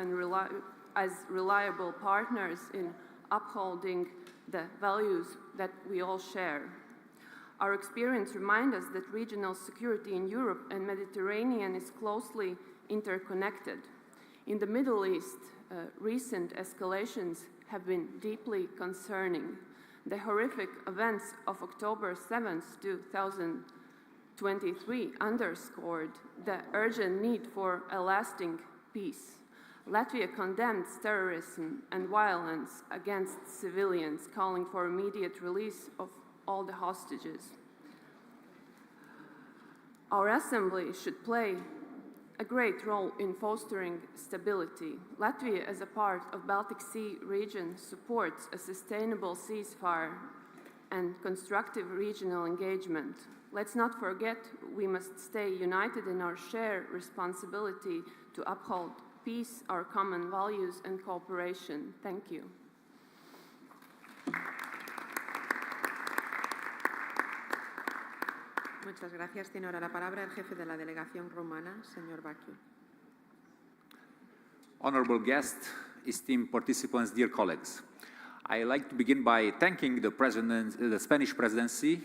Speaker 3: as reliable partners in upholding the values that we all share. Our experience reminds us that regional security in Europe and Mediterranean is closely interconnected. In the Middle East, recent escalations have been deeply concerning. The horrific events of October 7, 2023 underscored the urgent need for a lasting peace. Latvia condemns terrorism and violence against civilians, calling for immediate release of all the hostages. Our Assembly should play a great role in fostering stability. Latvia, as a part of Baltic Sea region, supports a sustainable ceasefire and constructive regional engagement. Let's not forget we must stay united in our shared responsibility to uphold peace, our common values, and cooperation. Thank you.
Speaker 2: Muchas gracias. Tiene ahora la palabra el jefe de la delegación rumana, señor Baki.
Speaker 5: Honorable guests, esteemed participants, dear colleagues. I'd like to begin by thanking the Spanish presidency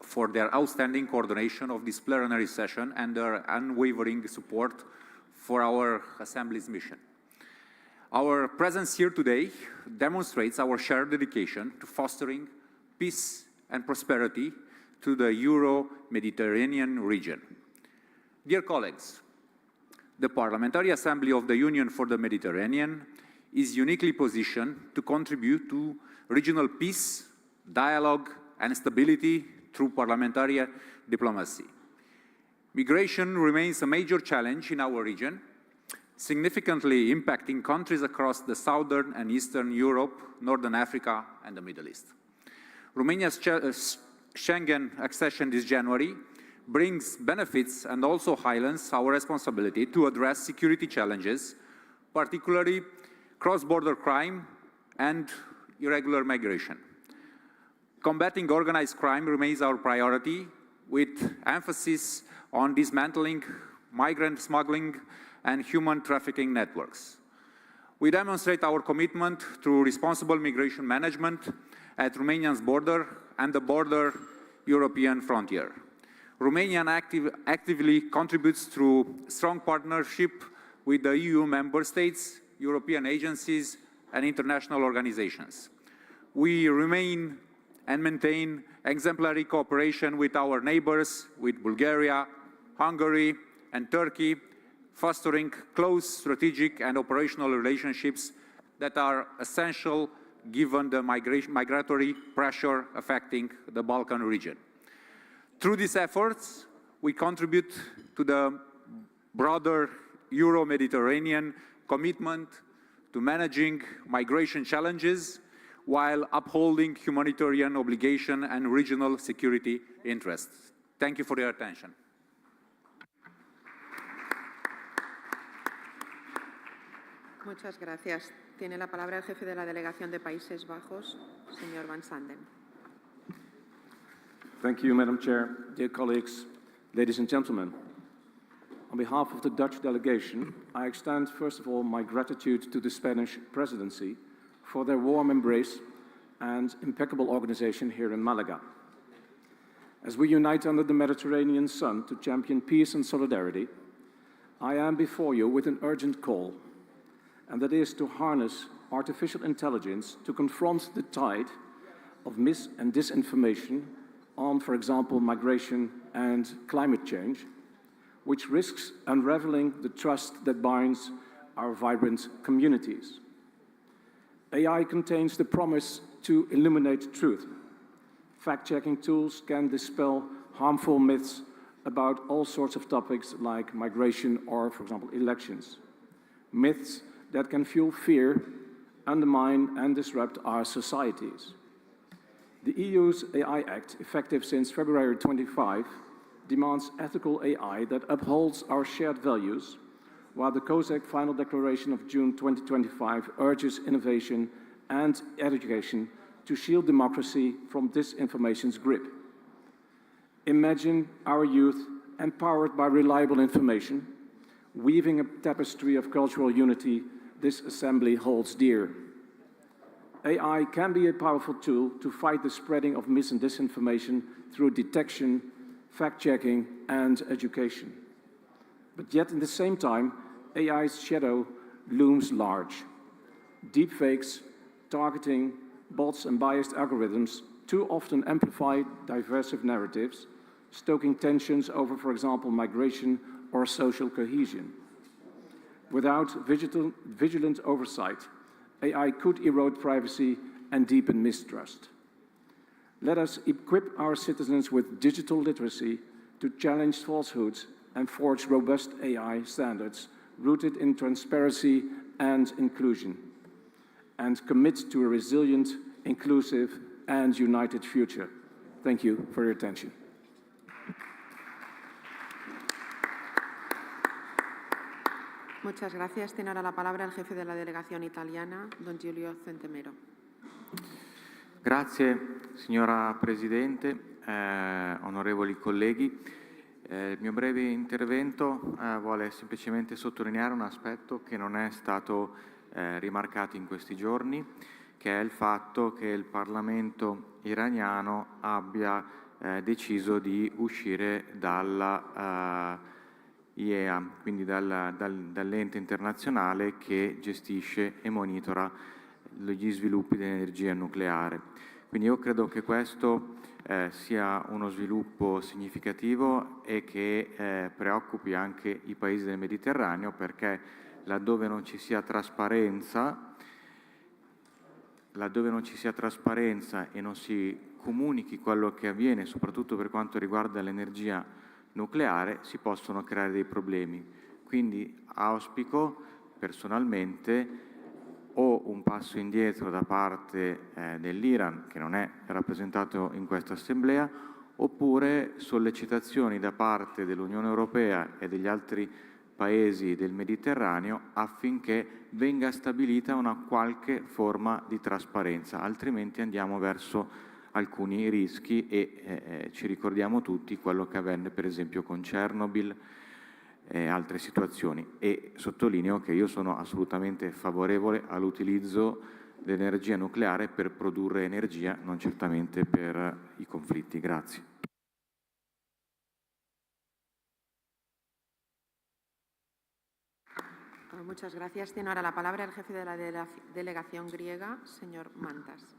Speaker 5: for their outstanding coordination of this plenary session and their unwavering support for our Assembly's mission. Our presence here today demonstrates our shared dedication to fostering peace and prosperity to the Euro-Mediterranean region. Dear colleagues, the Parliamentary Assembly of the Union for the Mediterranean is uniquely positioned to contribute to regional peace, dialogue, and stability through parliamentary diplomacy. Migration remains a major challenge in our region, significantly impacting countries across the Southern and Eastern Europe, Northern Africa, and the Middle East. Romania's Schengen accession this January brings benefits and also highlights our responsibility to address security challenges, particularly cross-border crime and irregular migration. Combating organized crime remains our priority, with emphasis on dismantling migrant smuggling and human trafficking networks. We demonstrate our commitment to responsible migration management at Romania's border and the border European frontier. Romania actively contributes through strong partnership with the EU member states, European agencies, and international organizations. We remain and maintain exemplary cooperation with our neighbors, with Bulgaria, Hungary, and Turkey, fostering close strategic and operational relationships that are essential given the migratory pressure affecting the Balkan region. Through these efforts, we contribute to the broader Euro-Mediterranean commitment to managing migration challenges while upholding humanitarian obligation and regional security interests. Thank you for your attention.
Speaker 2: Muchas gracias. Tiene la palabra el jefe de la delegación de Países Bajos, señor Van Sanden.
Speaker 23: Thank you, Madam Chair. Dear colleagues, ladies and gentlemen,
Speaker 4: On behalf of the Dutch delegation, I extend first of all my gratitude to the Spanish presidency for their warm embrace and impeccable organization here in Malaga. As we unite under the Mediterranean sun to champion peace and solidarity, I am before you with an urgent call, and that is to harness artificial intelligence to confront the tide of mis- and disinformation on, for example, migration and climate change, which risks unraveling the trust that binds our vibrant communities. AI contains the promise to illuminate truth. Fact-checking tools can dispel harmful myths about all sorts of topics like migration or, for example, elections. Myths that can fuel fear, undermine and disrupt our societies. The EU's AI Act, effective since February 25, demands ethical AI that upholds our shared values, while the COSAC Final Declaration of June 2025 urges innovation and education to shield democracy from disinformation's grip. Imagine our youth empowered by reliable information, weaving a tapestry of cultural unity this assembly holds dear. AI can be a powerful tool to fight the spreading of mis- and disinformation through detection, fact-checking, and education. But yet, at the same time, AI's shadow looms large. Deepfakes, targeting, bots, and biased algorithms too often amplify diversive narratives, stoking tensions over, for example, migration or social cohesion. Without vigilant oversight, AI could erode privacy and deepen mistrust. Let us equip our citizens with digital literacy to challenge falsehoods and forge robust AI standards rooted in transparency and inclusion, and commit to a resilient, inclusive, and united future. Thank you for your attention.
Speaker 2: Muchas gracias. Tiene ahora la palabra el jefe de la delegación italiana, don Giulio Centemero.
Speaker 6: Grazie signora Presidente, onorevoli colleghi. Il mio breve intervento vuole semplicemente sottolineare un aspetto che non è stato rimarcato in questi giorni, che è il fatto che il Parlamento iraniano abbia deciso di uscire dalla IEA, quindi dall'ente internazionale che gestisce e monitora gli sviluppi dell'energia nucleare. Quindi io credo che questo sia uno sviluppo significativo e che preoccupi anche i paesi del Mediterraneo, perché laddove non ci sia trasparenza e non si comunichi quello che avviene, soprattutto per quanto riguarda l'energia nucleare, si possono creare dei problemi. Quindi auspico personalmente o un passo indietro da parte dell'Iran, che non è rappresentato in questa assemblea, oppure sollecitazioni da parte dell'Unione Europea e degli altri paesi del Mediterraneo affinché venga stabilita una qualche forma di trasparenza, altrimenti andiamo verso alcuni rischi e ci ricordiamo tutti quello che avvenne per esempio con Chernobyl e altre situazioni. E sottolineo che io sono assolutamente favorevole all'utilizzo dell'energia nucleare per produrre energia, non certamente per i conflitti. Grazie.
Speaker 2: Muchas gracias. Tiene ahora la palabra el jefe de la delegación griega, señor Mantas.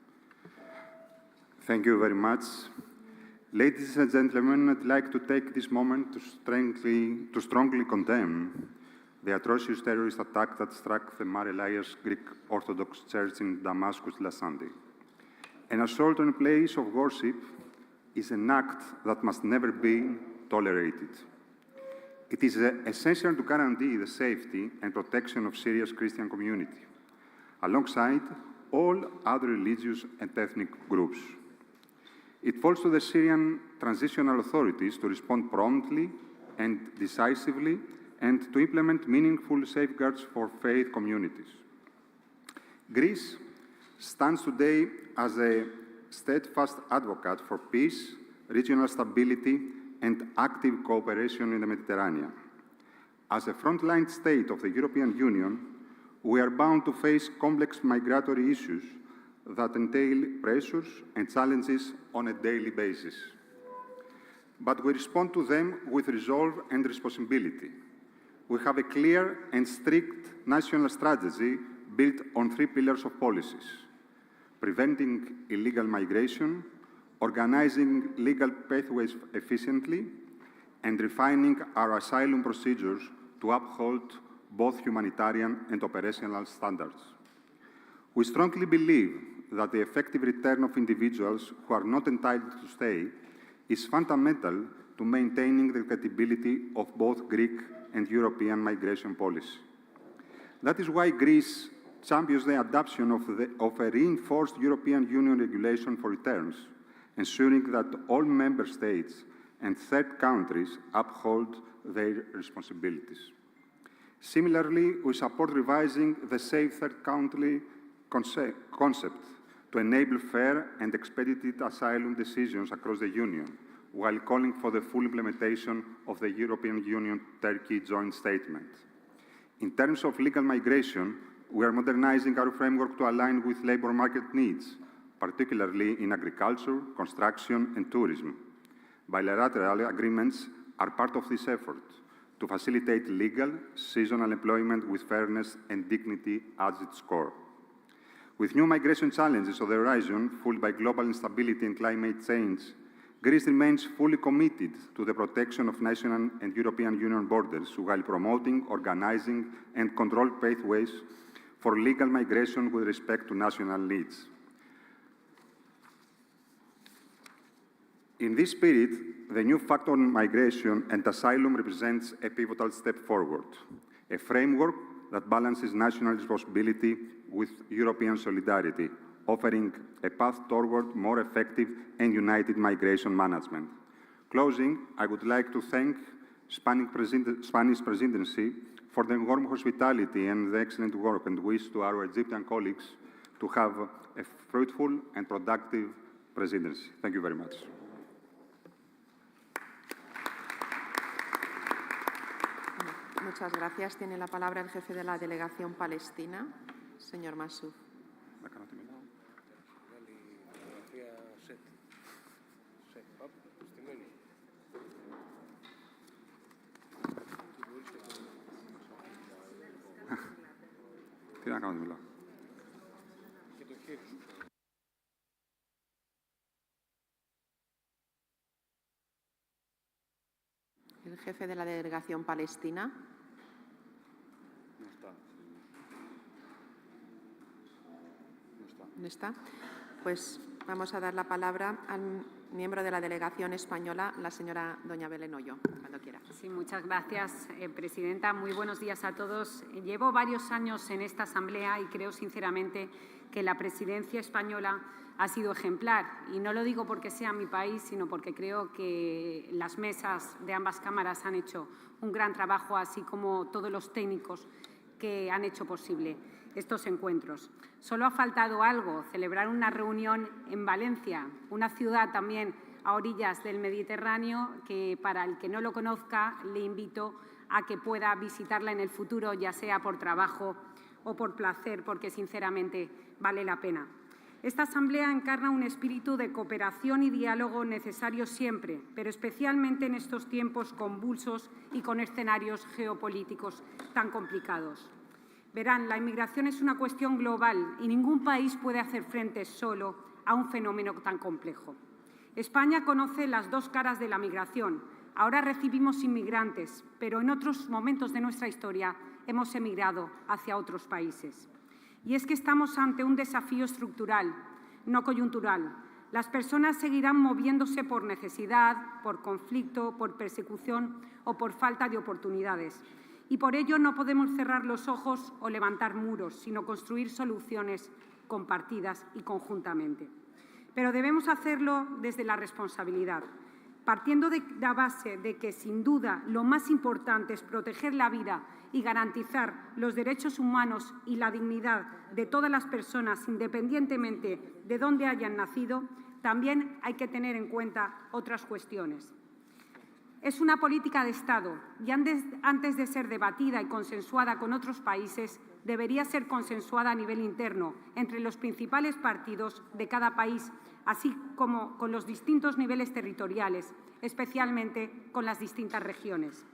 Speaker 23: Thank you very much. Ladies and gentlemen, I'd like to take this moment to strongly condemn the atrocious terrorist attack that struck the Mar Elias Greek Orthodox Church in Damascus last Sunday. An assault on a place of worship is an act that must never be tolerated. It is essential to guarantee the safety and protection of Syria's Christian community, alongside all other religious and ethnic groups. It falls to the Syrian transitional authorities to respond promptly and decisively and to implement meaningful safeguards for faith communities. Greece stands today as a steadfast advocate for peace, regional stability, and active cooperation in the Mediterranean. As a frontline state of the European Union, we are bound to face complex migratory issues that entail pressures and challenges on a daily basis. But we respond to them with resolve and responsibility. We have a clear and strict national strategy built on 3 pillars of policies: preventing illegal migration, organizing legal pathways efficiently, and refining our asylum procedures to uphold both humanitarian and operational standards. We strongly believe that the effective return of individuals who are not entitled to stay is fundamental to maintaining the credibility of both Greek and European migration policy. That is why Greece champions the adoption of a reinforced European Union regulation for returns, ensuring that all member states and third countries uphold their responsibilities. Similarly, we support revising the Safe Third Country concept to enable fair and expedited asylum decisions across the Union, while calling for the full implementation of the European Union-Turkey joint statement. In terms of legal migration, we are modernizing our framework to align with labour market needs, particularly in agriculture, construction, and tourism. Bilateral agreements are part of this effort to facilitate legal, seasonal employment with fairness and dignity as its core. With new migration challenges on the horizon, fueled by global instability and climate change, Greece remains fully committed to the protection of national and European Union borders while promoting, organizing, and controlled pathways for legal migration with respect to national needs. In this spirit, the new Pact on Migration and Asylum represents a pivotal step forward, a framework that balances national responsibility with European solidarity, offering a path toward more effective and united migration management. Closing, I would like to thank Spanish presidency for the warm hospitality and the excellent work, and wish to our Egyptian colleagues to have a fruitful and productive presidency. Thank you very much.
Speaker 2: Muchas gracias. Tiene la palabra el jefe de la delegación palestina, señor Massoud. El jefe de la delegación palestina. ¿No está? Pues vamos a dar la palabra al miembro de la delegación española, la señora doña Belén Hoyo, cuando quiera.
Speaker 7: Sí, muchas gracias, presidenta. Muy buenos días a todos. Llevo varios años en esta Asamblea y creo sinceramente que la presidencia española ha sido ejemplar. Y no lo digo porque sea mi país, sino porque creo que las mesas de ambas cámaras han hecho un gran trabajo, así como todos los técnicos que han hecho posible estos encuentros. Solo ha faltado algo: celebrar una reunión en Valencia, una ciudad también a orillas del Mediterráneo, que para el que no lo conozca le invito a que pueda visitarla en el futuro, ya sea por trabajo o por placer, porque sinceramente vale la pena. Esta Asamblea encarna un espíritu de cooperación y diálogo necesario siempre, pero especialmente en estos tiempos convulsos y con escenarios geopolíticos tan complicados. Verán, la inmigración es una cuestión global y ningún país puede hacer frente solo a un fenómeno tan complejo. España conoce las dos caras de la migración. Ahora recibimos inmigrantes, pero en otros momentos de nuestra historia hemos emigrado hacia otros países. Y es que estamos ante un desafío estructural, no coyuntural. Las personas seguirán moviéndose por necesidad, por conflicto, por persecución o por falta de oportunidades. Y por ello no podemos cerrar los ojos o levantar muros, sino construir soluciones compartidas y conjuntamente. Pero debemos hacerlo desde la responsabilidad, partiendo de la base de que, sin duda, lo más importante es proteger la vida y garantizar los derechos humanos y la dignidad de todas las personas, independientemente de dónde hayan nacido. También hay que tener en cuenta otras cuestiones. Es una política de Estado y antes de ser debatida y consensuada con otros países, debería ser consensuada a nivel interno entre los principales partidos de cada país, así como con los distintos niveles territoriales, especialmente con las distintas regiones.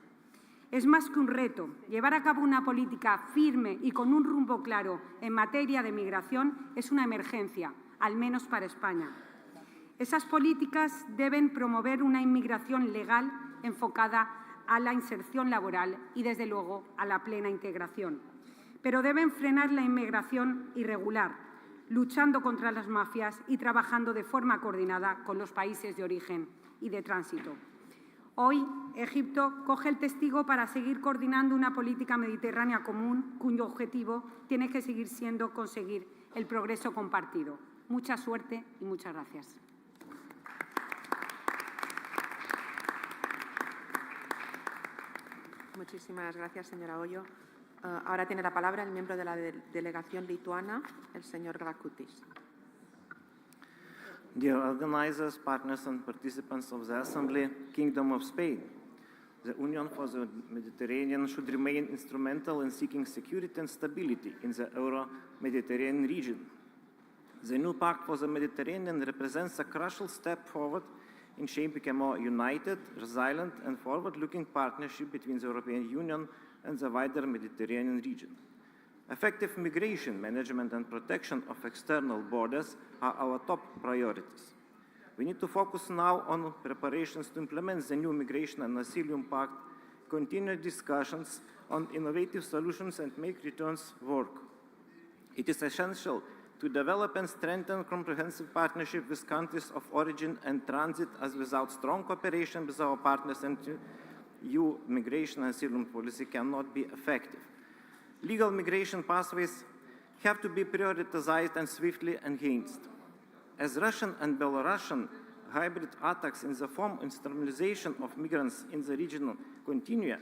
Speaker 7: Es más que un reto. Llevar a cabo una política firme y con un rumbo claro en materia de migración es una emergencia, al menos para España. Esas políticas deben promover una inmigración legal enfocada a la inserción laboral y, desde luego, a la plena integración. Pero deben frenar la inmigración irregular, luchando contra las mafias y trabajando de forma coordinada con los países de origen y de tránsito. Hoy, Egipto coge el testigo para seguir coordinando una política mediterránea común cuyo objetivo tiene que seguir siendo conseguir el progreso compartido. Mucha suerte y muchas gracias.
Speaker 2: Muchísimas gracias, señora Hoyo. Ahora tiene la palabra el miembro de la delegación lituana, el señor Grakutis.
Speaker 8: Dear organizers, partners and participants of the Assembly, Kingdom of Spain, the Union for the Mediterranean should remain instrumental in seeking security and stability in the Euro-Mediterranean region. The new Pact for the Mediterranean represents a crucial step forward in shaping a more united, resilient and forward-looking partnership between the European Union and the wider Mediterranean region. Effective migration management and protection of external borders are our top priorities. We need to focus now on preparations to implement the new Migration and Asylum Pact, continue discussions on innovative solutions and make returns work. It is essential to develop and strengthen comprehensive partnership with countries of origin and transit, as without strong cooperation with our partners and EU migration and asylum policy cannot be effective. Legal migration pathways have to be prioritized and swiftly enhanced. As Russian and Belarusian hybrid attacks in the form of instrumentalization of migrants in the region continue,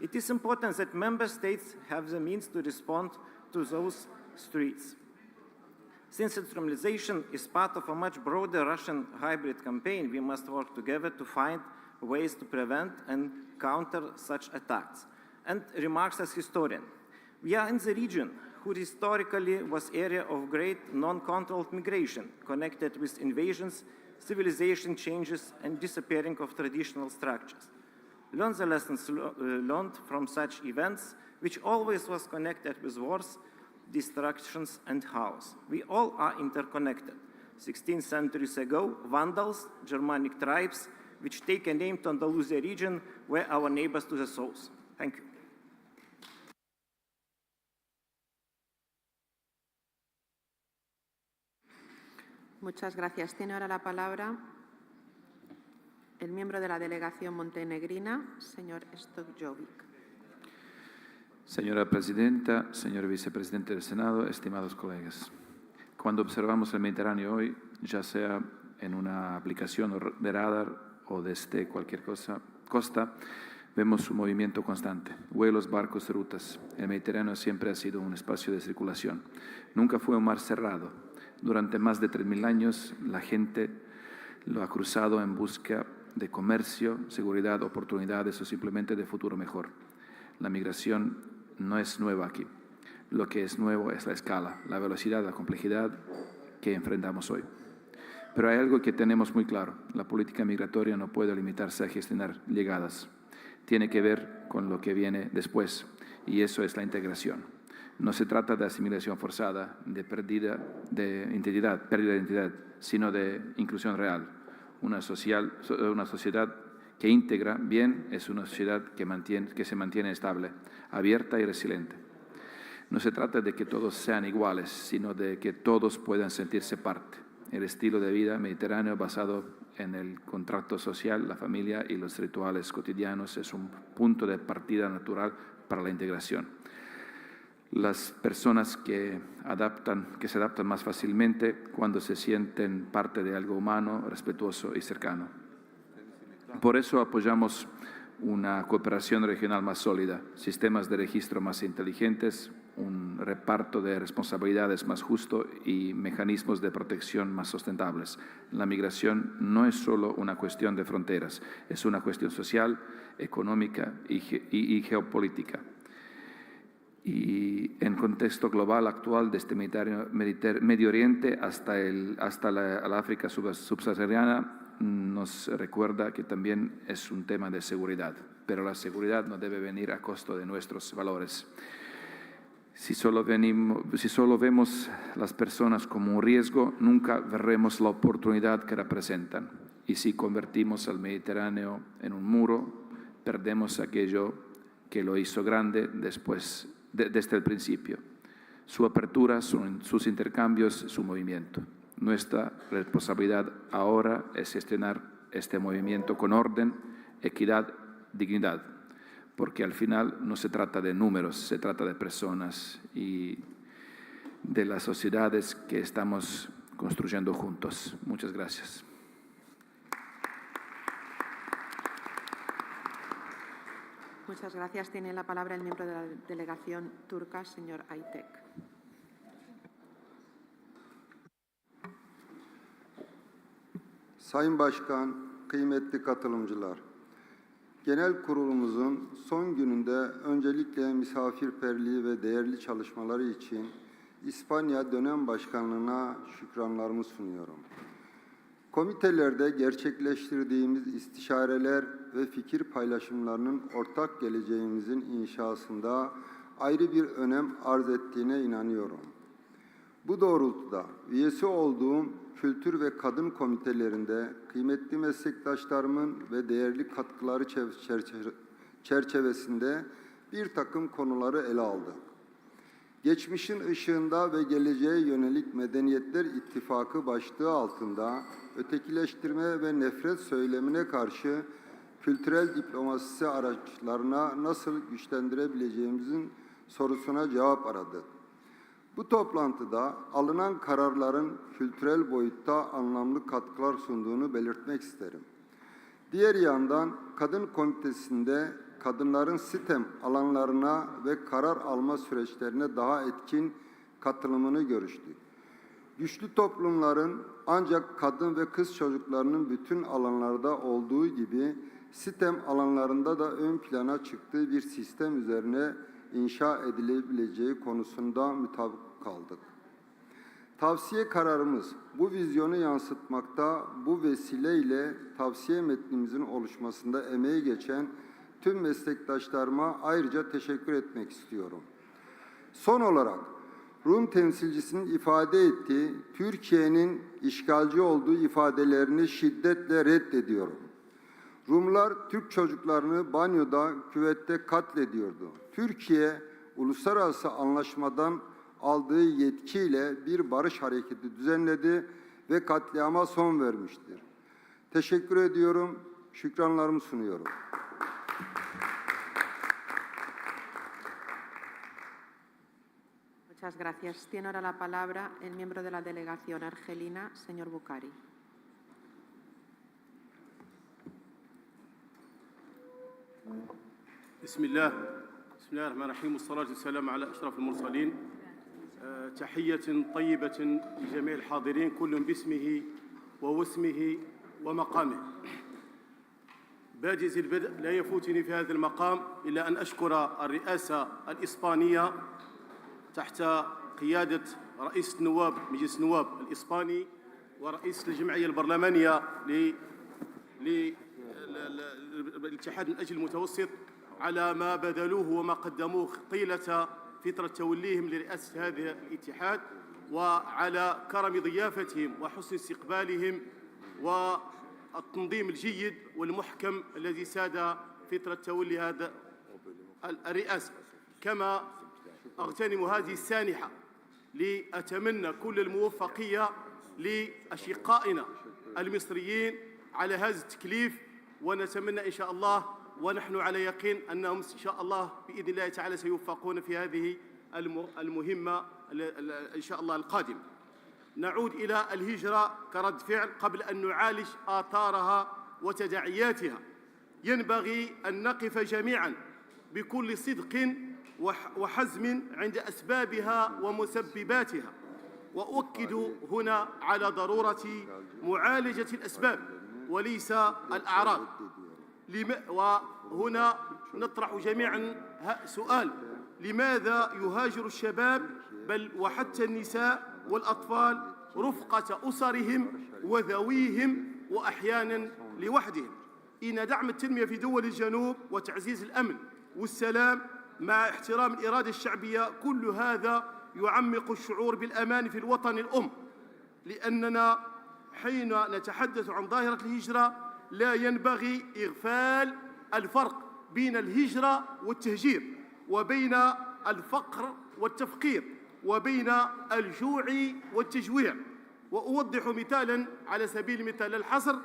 Speaker 8: it is important that member states have the means to respond to those threats. Since instrumentalization is part of a much broader Russian hybrid campaign, we must work together to find ways to prevent and counter such attacks. And remarks as historian. We are in the region who historically was area of great non-controlled migration, connected with invasions, civilization changes, and disappearing of traditional structures. Learn the lessons learned from such events, which always was connected with wars, destructions, and chaos. We all are interconnected. 16 centuries ago, Vandals, Germanic tribes, which take a name to Andalusia region, were our neighbors to the south. Thank you.
Speaker 2: Muchas gracias. Tiene ahora la palabra el miembro de la delegación montenegrina, señor Stojkovic.
Speaker 9: Señora Presidenta, señor Vicepresidente del Senado, estimados colegas. Cuando observamos el Mediterráneo hoy, ya sea en una aplicación de radar o desde cualquier costa, vemos su movimiento constante. Vuelos, barcos, rutas. El Mediterráneo siempre ha sido un espacio de circulación. Nunca fue un mar cerrado. Durante más de 3.000 años, la gente lo ha cruzado en busca de comercio, seguridad, oportunidades o simplemente de futuro mejor. La migración no es nueva aquí. Lo que es nuevo es la escala, la velocidad, la complejidad que enfrentamos hoy. Pero hay algo que tenemos muy claro. La política migratoria no puede limitarse a gestionar llegadas. Tiene que ver con lo que viene después, y eso es la integración. No se trata de asimilación forzada, de pérdida de identidad, sino de inclusión real. Una sociedad que integra bien es una sociedad que se mantiene estable, abierta y resiliente. No se trata de que todos sean iguales, sino de que todos puedan sentirse parte. El estilo de vida mediterráneo basado en el contrato social, la familia y los rituales cotidianos es un punto de partida natural para la integración. Las personas que se adaptan más fácilmente cuando se sienten parte de algo humano, respetuoso y cercano. Por eso apoyamos una cooperación regional más sólida, sistemas de registro más inteligentes, un reparto de responsabilidades más justo y mecanismos de protección más sustentables. La migración no es solo una cuestión de fronteras, es una cuestión social, económica y geopolítica. Y en contexto global actual, desde Medio Oriente hasta la África subsahariana, nos recuerda que también es un tema de seguridad, pero la seguridad no debe venir a costo de nuestros valores. Si solo vemos las personas como un riesgo, nunca veremos la oportunidad que representan. Y si convertimos al Mediterráneo en un muro, perdemos aquello que lo hizo grande desde el principio. Su apertura, sus intercambios, su movimiento. Nuestra responsabilidad ahora es gestionar este movimiento con orden, equidad, dignidad, porque al final no se trata de números, se trata de personas y de las sociedades que estamos construyendo juntos. Muchas gracias.
Speaker 2: Muchas gracias. Tiene la palabra el miembro de la delegación turca, señor Aytek.
Speaker 10: Sayın Başkan, kıymetli katılımcılar, genel kurulumuzun son gününde öncelikle misafirperliği ve değerli çalışmaları için İspanya dönem başkanlığına şükranlarımı sunuyorum. Komitelerde gerçekleştirdiğimiz istişareler ve fikir paylaşımlarının ortak geleceğimizin inşasında ayrı bir önem arz ettiğine inanıyorum. Bu doğrultuda üyesi olduğum kültür ve kadın komitelerinde kıymetli meslektaşlarımın ve değerli katkıları çerçevesinde bir takım konuları ele aldık. Geçmişin ışığında ve geleceğe yönelik Medeniyetler İttifakı başlığı altında ötekileştirme ve nefret söylemine karşı kültürel diplomasisi araçlarına nasıl güçlendirebileceğimizin sorusuna cevap aradık. Bu toplantıda alınan kararların kültürel boyutta anlamlı katkılar sunduğunu belirtmek isterim. Diğer yandan Kadın Komitesi'nde kadınların sitem alanlarına ve karar alma süreçlerine daha etkin katılımını görüştük. Güçlü toplumların ancak kadın ve kız çocuklarının bütün alanlarda olduğu gibi sitem alanlarında da ön plana çıktığı bir sistem üzerine inşa edilebileceği konusunda mutabık kaldık. Tavsiye kararımız bu vizyonu yansıtmakta, bu vesileyle tavsiye metnimizin oluşmasında emeği geçen tüm meslektaşlarıma ayrıca teşekkür etmek istiyorum. Son olarak Rum temsilcisinin ifade ettiği Türkiye'nin işgalci olduğu ifadelerini şiddetle reddediyorum. Rumlar Türk çocuklarını banyoda, küvette katlediyordu. Türkiye, uluslararası anlaşmadan aldığı yetkiyle bir barış hareketi düzenledi ve katliama son vermiştir. Teşekkür ediyorum, şükranlarımı sunuyorum.
Speaker 2: Muchas gracias. Tiene ahora la palabra el miembro de la delegación argelina, señor Bukhari.
Speaker 11: بسم الله الرحمن الرحيم والصلاة والسلام على أشرف المرسلين. تحية طيبة لجميع الحاضرين كل باسمه ووسمه ومقامه. باجز البدء لا يفوتني في هذا المقام إلا أن أشكر الرئاسة الإسبانية تحت قيادة رئيس النواب مجلس النواب الإسباني ورئيس الجمعية البرلمانية للاتحاد من أجل المتوسط على ما بذلوه وما قدموه طيلة فترة توليهم لرئاسة هذا الاتحاد، وعلى كرم ضيافتهم وحسن استقبالهم والتنظيم الجيد والمحكم الذي ساد فترة تولي هذا الرئاسة. كما أغتنم هذه السانحة لأتمنى كل الموفقية لأشقائنا المصريين على هذا التكليف، ونتمنى إن شاء الله ونحن على يقين أنهم إن شاء الله بإذن الله تعالى سيوفقون في هذه المهمة إن شاء الله القادمة. نعود إلى الهجرة كرد فعل قبل أن نعالج آثارها وتداعياتها. ينبغي أن نقف جميعا بكل صدق وحزم عند أسبابها ومسبباتها، وأؤكد هنا على ضرورة معالجة الأسباب وليس الأعراض. وهنا نطرح جميعا سؤال: لماذا يهاجر الشباب بل وحتى النساء والأطفال رفقة أسرهم وذويهم وأحيانا لوحدهم؟ إن دعم التنمية في دول الجنوب وتعزيز الأمن والسلام مع احترام الإرادة الشعبية، كل هذا يعمق الشعور بالأمان في الوطن الأم، لأننا حين نتحدث عن ظاهرة الهجرة لا ينبغي إغفال الفرق بين الهجرة والتهجير، وبين الفقر والتفقير، وبين الجوع والتجويع. وأوضح مثالا على سبيل المثال الحصر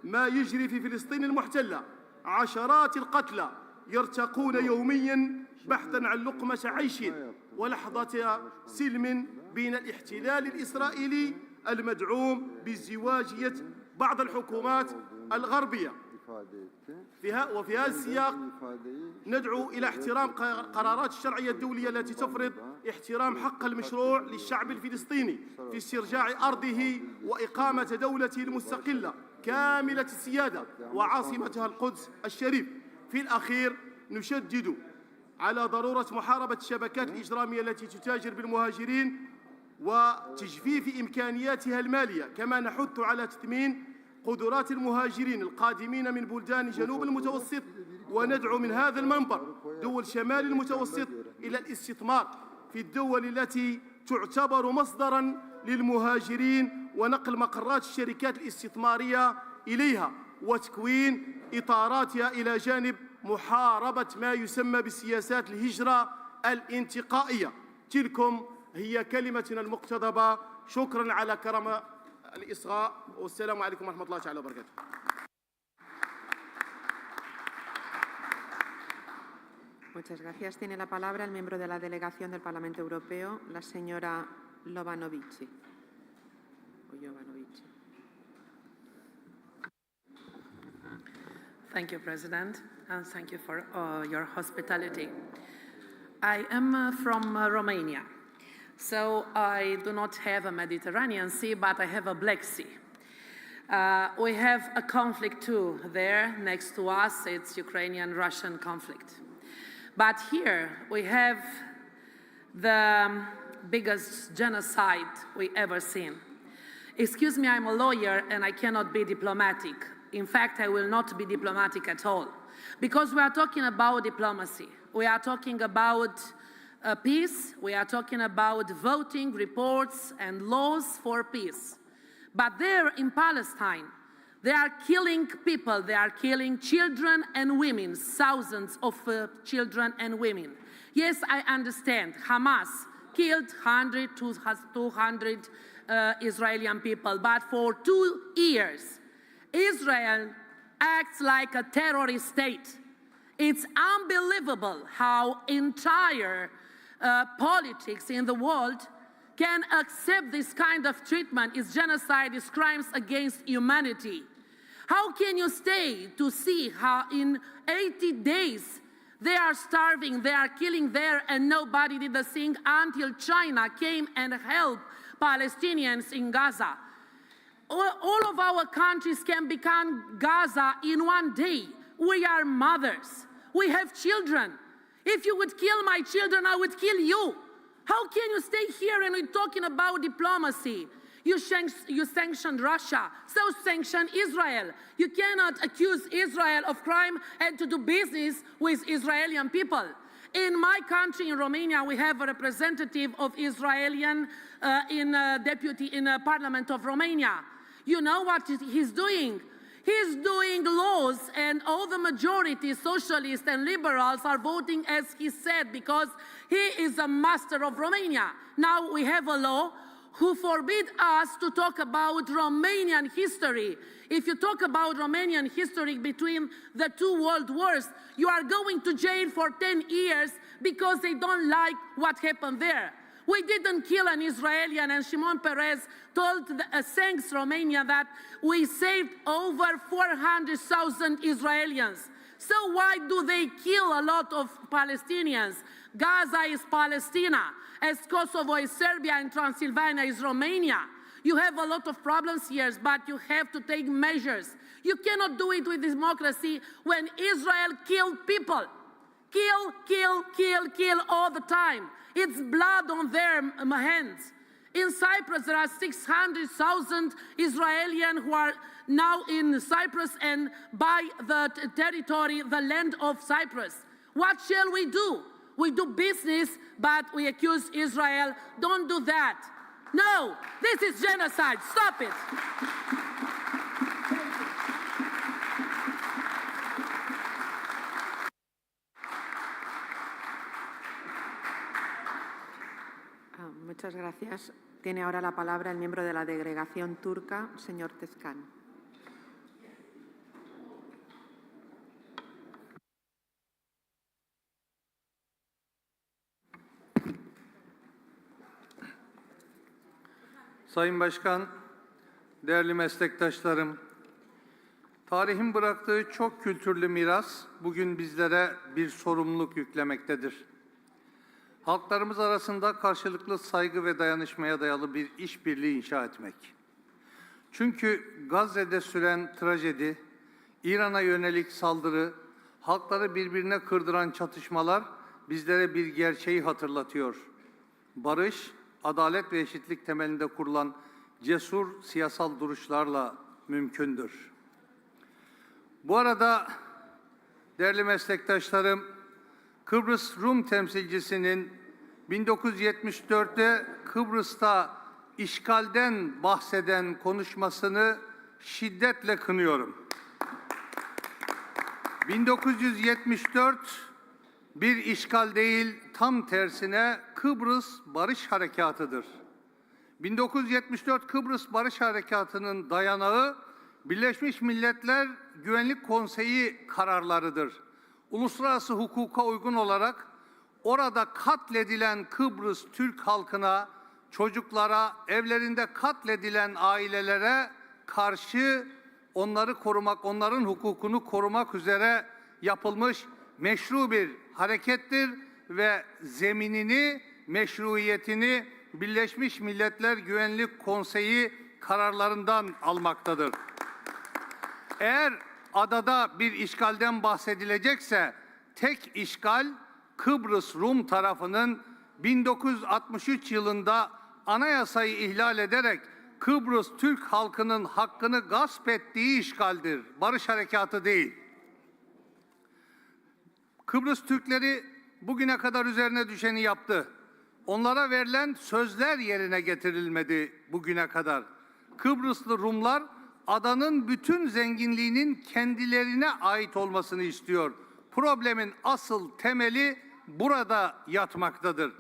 Speaker 11: ما يجري في فلسطين المحتلة: عشرات القتلى يرتقون يوميا بحثا عن لقمة عيش ولحظة سلم بين الاحتلال الإسرائيلي المدعوم بازدواجية بعض الحكومات الغربية. وفي هذا السياق ندعو إلى احترام قرارات الشرعية الدولية التي تفرض احترام حق المشروع للشعب الفلسطيني في استرجاع أرضه وإقامة دولته المستقلة كاملة السيادة وعاصمتها القدس الشريف. في الأخير نشدد على ضرورة محاربة الشبكات الإجرامية التي تتاجر بالمهاجرين وتجفيف إمكانياتها المالية، كما نحث على تثمين قدرات المهاجرين القادمين من بلدان جنوب المتوسط، وندعو من هذا المنبر دول شمال المتوسط إلى الاستثمار في الدول التي تعتبر مصدراً للمهاجرين ونقل مقرات الشركات الاستثمارية إليها وتكوين إطاراتها إلى جانب محاربة ما يسمى بسياسات الهجرة الانتقائية. تلكم هي كلمتنا المقتضبة. شكراً على كرم الإصغاء، والسلام عليكم ورحمة الله تعالى وبركاته.
Speaker 2: Muchas gracias. Tiene la palabra el miembro de la delegación del Parlamento Europeo, la señora Lovanovici.
Speaker 12: Thank you, President, and thank you for your hospitality. I am from Romania, so I do not have a Mediterranean Sea, but I have a Black Sea. We have a conflict too there next to us. It's Ukrainian-Russian conflict. But here we have the biggest genocide we ever seen. Excuse me, I'm a lawyer and I cannot be diplomatic. In fact, I will not be diplomatic at all, because we are talking about diplomacy. We are talking about peace. We are talking about voting reports and laws for peace. But there in Palestine, they are killing people. They are killing children and women, thousands of children and women. Yes, I understand. Hamas killed 100 to 200 Israeli people, but for 2 years, Israel acts like a terrorist state. It's unbelievable how entire politics in the world can accept this kind of treatment. It's genocide, it's crimes against humanity. How can you stay to see how in 80 days they are starving, they are killing there, and nobody did a thing until China came and helped Palestinians in Gaza? All of our countries can become Gaza in one day. We are mothers. We have children. If you would kill my children, I would kill you. How can you stay here and we're talking about diplomacy? You sanctioned Russia, so sanction Israel. You cannot accuse Israel of crime and to do business with Israeli people. In my country, in Romania, we have a representative of Israeli deputy in the Parliament of Romania. You know what he's doing? He's doing laws, and all the majority, socialists and liberals, are voting as he said, because he is a master of Romania. Now we have a law who forbid us to talk about Romanian history. If you talk about Romanian history between the 2 world wars, you are going to jail for 10 years because they don't like what happened there. We didn't kill an Israeli, and Shimon Peres told thanks Romania that we saved over 400,000 Israelis. So why do they kill a lot of Palestinians? Gaza is Palestina, as Kosovo is Serbia and Transylvania is Romania. You have a lot of problems here, but you have to take measures. You cannot do it with democracy when Israel killed people. Kill all the time. It's blood on their hands. In Cyprus, there are 600,000 Israelis who are now in Cyprus and by the territory, the land of Cyprus. What shall we do? We do business, but we accuse Israel. Don't do that. No, this is genocide. Stop it.
Speaker 2: Muchas gracias. Tiene ahora la palabra el miembro de la delegación turca, señor Tezcan.
Speaker 13: Sayın Başkan, değerli meslektaşlarım, tarihin bıraktığı çok kültürlü miras bugün bizlere bir sorumluluk yüklemektedir. Halklarımız arasında karşılıklı saygı ve dayanışmaya dayalı bir işbirliği inşa etmek. Çünkü Gazze'de süren trajedi, İran'a yönelik saldırı, halkları birbirine kırdıran çatışmalar bizlere bir gerçeği hatırlatıyor. Barış, adalet ve eşitlik temelinde kurulan cesur siyasal duruşlarla mümkündür. Bu arada değerli meslektaşlarım, Kıbrıs Rum temsilcisinin 1974'te Kıbrıs'ta işgalden bahseden konuşmasını şiddetle kınıyorum. 1974 bir işgal değil, tam tersine Kıbrıs Barış Harekatı'dır. 1974 Kıbrıs Barış Harekatı'nın dayanağı Birleşmiş Milletler Güvenlik Konseyi kararlarıdır. Uluslararası hukuka uygun olarak orada katledilen Kıbrıs Türk halkına, çocuklara, evlerinde katledilen ailelere karşı onları korumak, onların hukukunu korumak üzere yapılmış meşru bir harekettir ve zeminini, meşruiyetini Birleşmiş Milletler Güvenlik Konseyi kararlarından almaktadır. Eğer adada bir işgalden bahsedilecekse tek işgal Kıbrıs Rum tarafının 1963 yılında anayasayı ihlal ederek Kıbrıs Türk halkının hakkını gasp ettiği işgaldir. Barış harekatı değil. Kıbrıs Türkleri bugüne kadar üzerine düşeni yaptı. Onlara verilen sözler yerine getirilmedi bugüne kadar. Kıbrıslı Rumlar adanın bütün zenginliğinin kendilerine ait olmasını istiyor. Problemin asıl temeli burada yatmaktadır.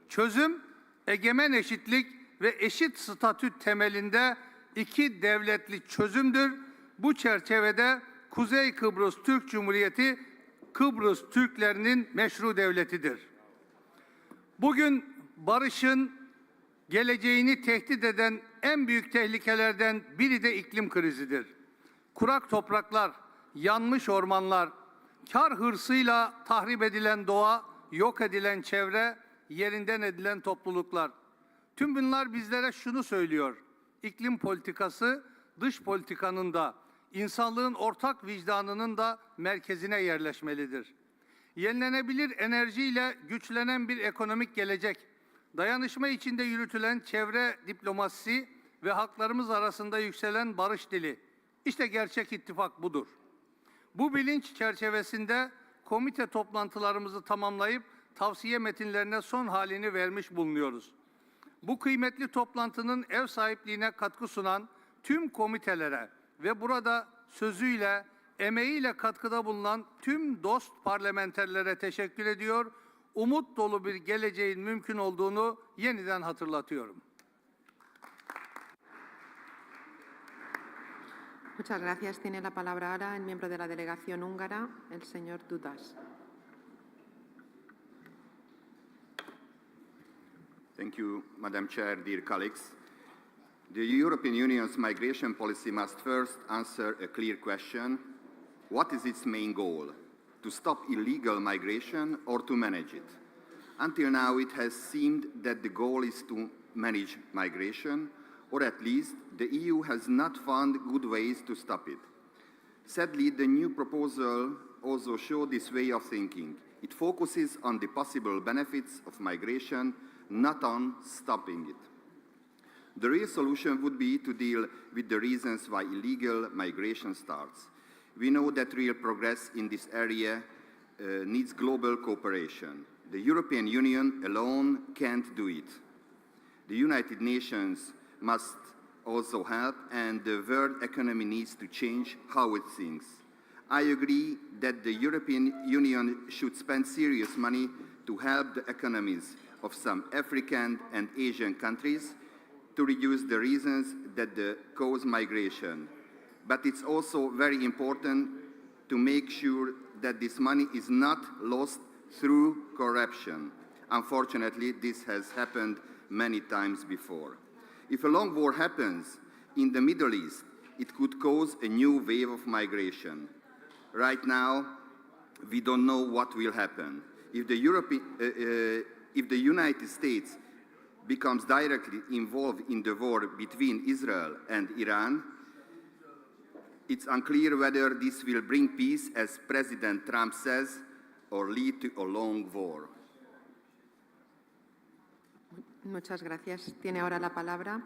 Speaker 13: Çözüm, egemen eşitlik ve eşit statü temelinde iki devletli çözümdür. Bu çerçevede Kuzey Kıbrıs Türk Cumhuriyeti, Kıbrıs Türklerinin meşru devletidir. Bugün barışın geleceğini tehdit eden en büyük tehlikelerden biri de iklim krizidir. Kurak topraklar, yanmış ormanlar, kar hırsıyla tahrip edilen doğa, yok edilen çevre, yerinden edilen topluluklar. Tüm bunlar bizlere şunu söylüyor: İklim politikası, dış politikanın da, insanlığın ortak vicdanının da merkezine yerleşmelidir. Yenilenebilir enerjiyle güçlenen bir ekonomik gelecek, dayanışma içinde yürütülen çevre diplomasisi ve halklarımız arasında yükselen barış dili. İşte gerçek ittifak budur. Bu bilinç çerçevesinde komite toplantılarımızı tamamlayıp tavsiye metinlerine son halini vermiş bulunuyoruz. Bu kıymetli toplantının ev sahipliğine katkı sunan tüm komitelere ve burada sözüyle, emeğiyle katkıda bulunan tüm dost parlamenterlere teşekkür ediyor. Umut dolu bir geleceğin mümkün olduğunu yeniden hatırlatıyorum.
Speaker 2: Muchas gracias. Tiene la palabra ahora el miembro de la delegación húngara, el señor Dudas.
Speaker 14: Thank you, Madam Chair, dear colleagues. The European Union's migration policy must first answer a clear question: What is its main goal? To stop illegal migration or to manage it? Until now, it has seemed that the goal is to manage migration, or at least the EU has not found good ways to stop it. Sadly, the new proposal also shows this way of thinking. It focuses on the possible benefits of migration, not on stopping it. The real solution would be to deal with the reasons why illegal migration starts. We know that real progress in this area needs global cooperation. The European Union alone can't do it. The United Nations must also help, and the world economy needs to change how it thinks. I agree that the European Union should spend serious money to help the economies of some African and Asian countries to reduce the reasons that cause migration. But it's also very important to make sure that this money is not lost through corruption. Unfortunately, this has happened many times before. If a long war happens in the Middle East, it could cause a new wave of migration. Right now, we don't know what will happen. If the United States becomes directly involved in the war between Israel and Iran, it's unclear whether this will bring peace, as President Trump says, or lead to a long war.
Speaker 2: Muchas gracias. Tiene ahora la palabra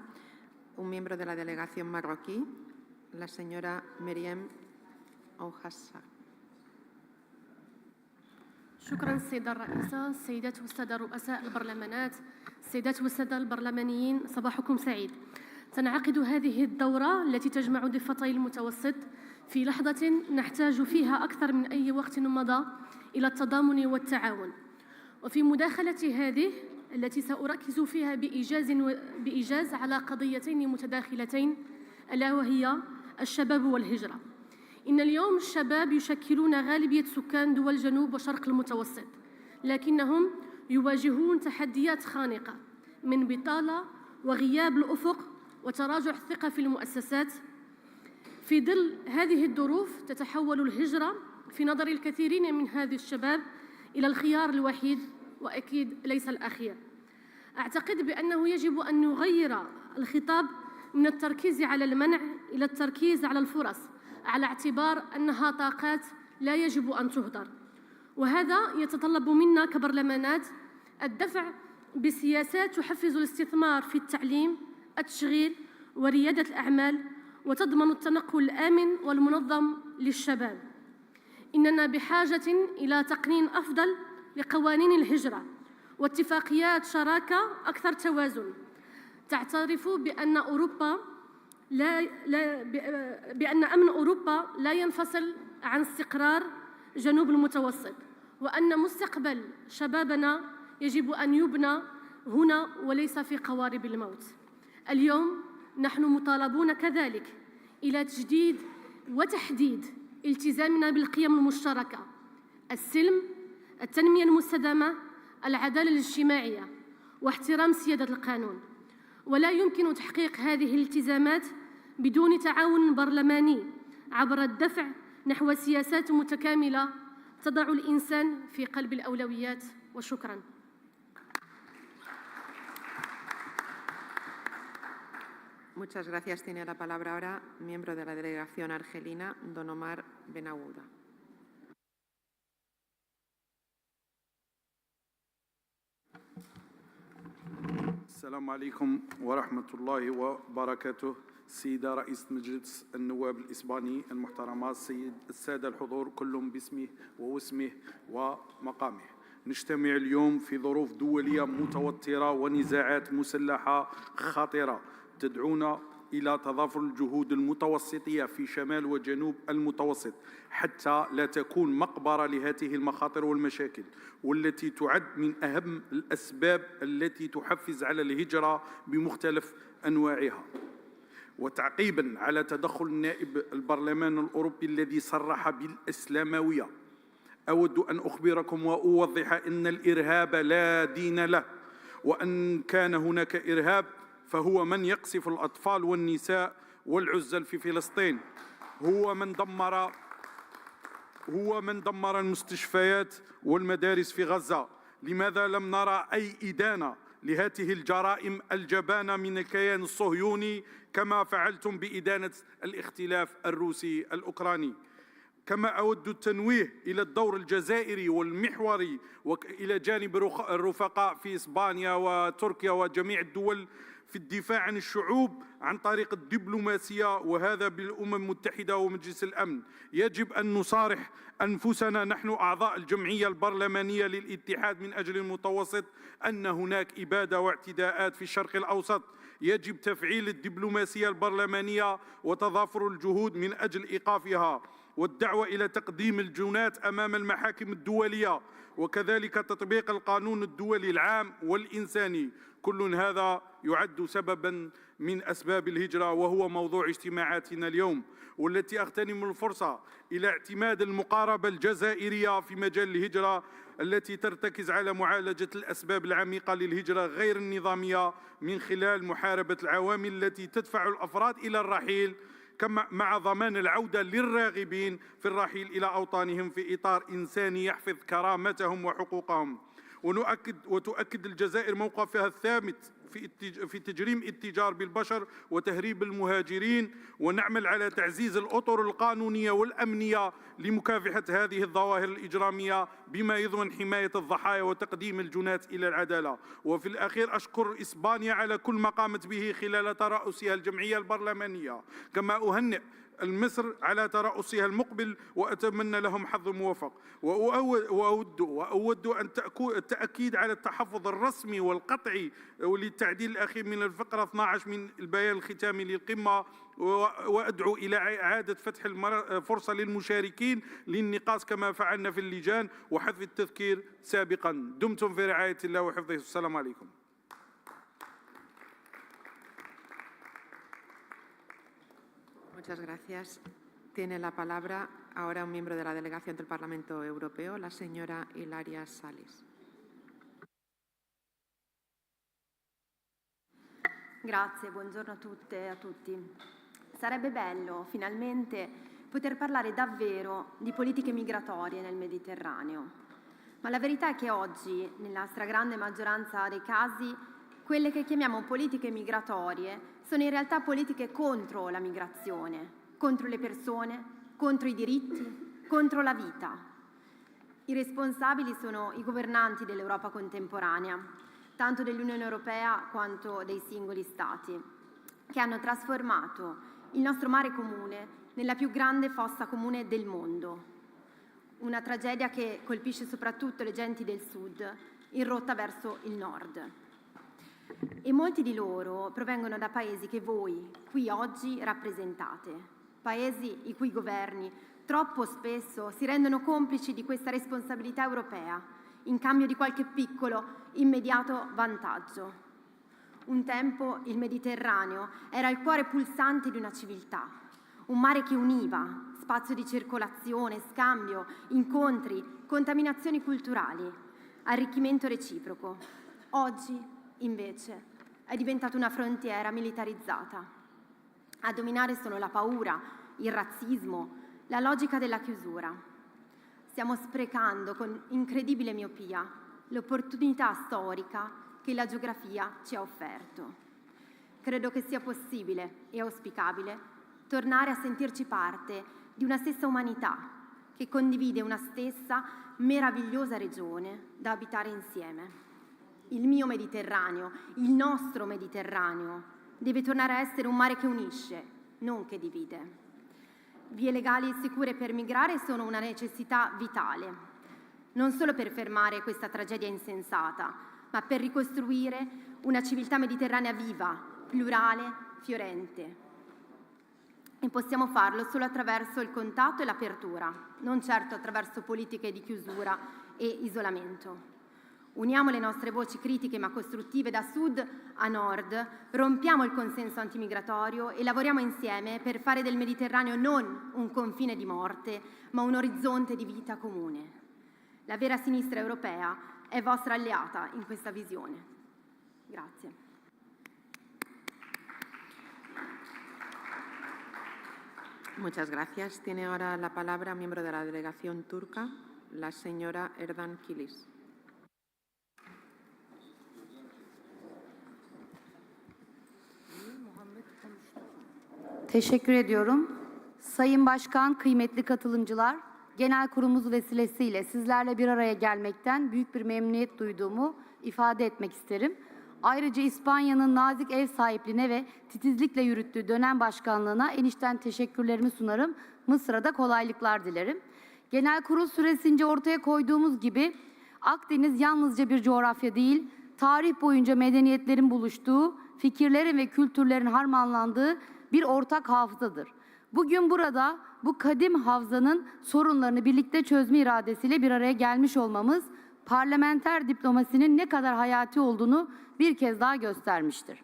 Speaker 2: un miembro de la delegación marroquí, la señora Meriem Ouhassa.
Speaker 15: شكرا السيدة الرئيسة، السيدات والسادة رؤساء البرلمانات، السيدات والسادة البرلمانيين، صباحكم سعيد. تنعقد هذه الدورة التي تجمع ضفتي المتوسط في لحظة نحتاج فيها أكثر من أي وقت مضى إلى التضامن والتعاون. وفي مداخلة هذه التي سأركز فيها بإيجاز على قضيتين متداخلتين، ألا وهي الشباب والهجرة. إن اليوم الشباب يشكلون غالبية سكان دول جنوب وشرق المتوسط، لكنهم يواجهون تحديات خانقة من بطالة وغياب الأفق وتراجع الثقة في المؤسسات. في ظل هذه الظروف تتحول الهجرة في نظر الكثيرين من هذه الشباب إلى الخيار الوحيد، وأكيد ليس الأخير. أعتقد بأنه يجب أن نغير الخطاب من التركيز على المنع إلى التركيز على الفرص، على اعتبار أنها طاقات لا يجب أن تهدر. وهذا يتطلب منا كبرلمانات الدفع بسياسات تحفز الاستثمار في التعليم، التشغيل وريادة الأعمال، وتضمن التنقل الآمن والمنظم للشباب. إننا بحاجة إلى تقنين أفضل لقوانين الهجرة واتفاقيات شراكة أكثر توازن، تعترف بأن بأن أمن أوروبا لا ينفصل عن استقرار جنوب المتوسط، وأن مستقبل شبابنا يجب أن يبنى هنا وليس في قوارب الموت. اليوم نحن مطالبون كذلك إلى تجديد وتحديد التزامنا بالقيم المشتركة: السلم، التنمية المستدامة، العدالة الاجتماعية، واحترام سيادة القانون. ولا يمكن تحقيق هذه الالتزامات بدون تعاون برلماني عبر الدفع نحو سياسات متكاملة تضع الإنسان في قلب الأولويات. وشكراً.
Speaker 2: Muchas gracias. Tiene la palabra ahora miembro de la delegación argelina, don Omar Benawouda.
Speaker 16: السلام عليكم ورحمة الله وبركاته. سيدة رئيس مجلس النواب الإسباني المحترمة، السادة الحضور كلهم باسمه واسمه ومقامه. نجتمع اليوم في ظروف دولية متوترة ونزاعات مسلحة خطيرة تدعونا إلى تضافر الجهود المتوسطية في شمال وجنوب المتوسط حتى لا تكون مقبرة لهذه المخاطر والمشاكل، والتي تعد من أهم الأسباب التي تحفز على الهجرة بمختلف أنواعها. وتعقيباً على تدخل نائب البرلمان الأوروبي الذي صرح بالإسلاموية، أود أن أخبركم وأوضح أن الإرهاب لا دين له، وأن كان هناك إرهاب فهو من يقصف الأطفال والنساء والعزل في فلسطين، هو من دمر هو من دمر المستشفيات والمدارس في غزة؟ لماذا لم نرى أي إدانة لهذه الجرائم الجبانة من الكيان الصهيوني كما فعلتم بإدانة الاختلاف الروسي الأوكراني؟ كما أود التنويه إلى الدور الجزائري والمحوري وإلى جانب الرفقاء في إسبانيا وتركيا وجميع الدول في الدفاع عن الشعوب عن طريق الدبلوماسية، وهذا بالأمم المتحدة ومجلس الأمن. يجب أن نصارح أنفسنا نحن أعضاء الجمعية البرلمانية للاتحاد من أجل المتوسط أن هناك إبادة واعتداءات في الشرق الأوسط. يجب تفعيل الدبلوماسية البرلمانية وتضافر الجهود من أجل إيقافها، والدعوة إلى تقديم الجنات أمام المحاكم الدولية، وكذلك تطبيق القانون الدولي العام والإنساني. كل هذا يعد سببا من أسباب الهجرة، وهو موضوع اجتماعاتنا اليوم، والتي أغتنم الفرصة إلى اعتماد المقاربة الجزائرية في مجال الهجرة التي ترتكز على معالجة الأسباب العميقة للهجرة غير النظامية من خلال محاربة العوامل التي تدفع الأفراد إلى الرحيل، كما مع ضمان العودة للراغبين في الرحيل إلى أوطانهم في إطار إنساني يحفظ كرامتهم وحقوقهم. وتؤكد الجزائر موقفها الثابت في تجريم التجار بالبشر وتهريب المهاجرين، ونعمل على تعزيز الأطر القانونية والأمنية لمكافحة هذه الظواهر الإجرامية بما يضمن حماية الضحايا وتقديم الجنات إلى العدالة. وفي الأخير أشكر إسبانيا على كل ما قامت به خلال ترأسها الجمعية البرلمانية، كما أهنئ مصر على ترأسها المقبل وأتمنى لهم حظ موفق. وأود أن التأكيد على التحفظ الرسمي والقطعي وللتعديل الأخير من الفقرة 12 من البيان الختامي للقمة، وأدعو إلى إعادة فتح الفرصة للمشاركين للنقاش كما فعلنا في اللجان وحذف التذكير سابقا. دمتم في رعاية الله وحفظه. السلام عليكم.
Speaker 2: Muchas gracias. Tiene la palabra ahora un miembro de la delegación del Parlamento Europeo, la señora Ilaria Salis.
Speaker 17: Grazie, buongiorno a tutte e a tutti. Sarebbe bello, finalmente, poter parlare davvero di politiche migratorie nel Mediterraneo. Ma la verità è che oggi, nella stragrande maggioranza dei casi, quelle che chiamiamo politiche migratorie sono in realtà politiche contro la migrazione, contro le persone, contro i diritti, contro la vita. I responsabili sono i governanti dell'Europa contemporanea, tanto dell'Unione Europea quanto dei singoli Stati, che hanno trasformato il nostro mare comune nella più grande fossa comune del mondo. Una tragedia che colpisce soprattutto le genti del sud in rotta verso il nord. E molti di loro provengono da paesi che voi qui oggi rappresentate, paesi i cui governi troppo spesso si rendono complici di questa responsabilità europea in cambio di qualche piccolo, immediato vantaggio. Un tempo il Mediterraneo era il cuore pulsante di una civiltà, un mare che univa, spazio di circolazione, scambio, incontri, contaminazioni culturali, arricchimento reciproco. Oggi invece è diventata una frontiera militarizzata. A dominare sono la paura, il razzismo, la logica della chiusura. Stiamo sprecando con incredibile miopia l'opportunità storica che la geografia ci ha offerto. Credo che sia possibile e auspicabile tornare a sentirci parte di una stessa umanità che condivide una stessa meravigliosa regione da abitare insieme. Il mio Mediterraneo, il nostro Mediterraneo, deve tornare a essere un mare che unisce, non che divide. Vie legali e sicure per migrare sono una necessità vitale, non solo per fermare questa tragedia insensata, ma per ricostruire una civiltà mediterranea viva, plurale, fiorente. E possiamo farlo solo attraverso il contatto e l'apertura, non certo attraverso politiche di chiusura e isolamento. Uniamo le nostre voci critiche ma costruttive da sud a nord, rompiamo il consenso antimigratorio e lavoriamo insieme per fare del Mediterraneo non un confine di morte, ma un orizzonte di vita comune. La vera sinistra europea è vostra alleata in questa visione. Grazie.
Speaker 2: Muchas gracias. Tiene ahora la palabra miembro de la delegación turca, la señora Erdan Kilis.
Speaker 18: Teşekkür ediyorum. Sayın Başkan, kıymetli katılımcılar, genel kurumumuz vesilesiyle sizlerle bir araya gelmekten büyük bir memnuniyet duyduğumu ifade etmek isterim. Ayrıca İspanya'nın nazik ev sahipliğine ve titizlikle yürüttüğü dönem başkanlığına en içten teşekkürlerimi sunarım. Mısır'a da kolaylıklar dilerim. Genel kurul süresince ortaya koyduğumuz gibi Akdeniz yalnızca bir coğrafya değil, tarih boyunca medeniyetlerin buluştuğu, fikirlerin ve kültürlerin harmanlandığı bir ortak hafızadır. Bugün burada bu kadim havzanın sorunlarını birlikte çözme iradesiyle bir araya gelmiş olmamız, parlamenter diplomasinin ne kadar hayati olduğunu bir kez daha göstermiştir.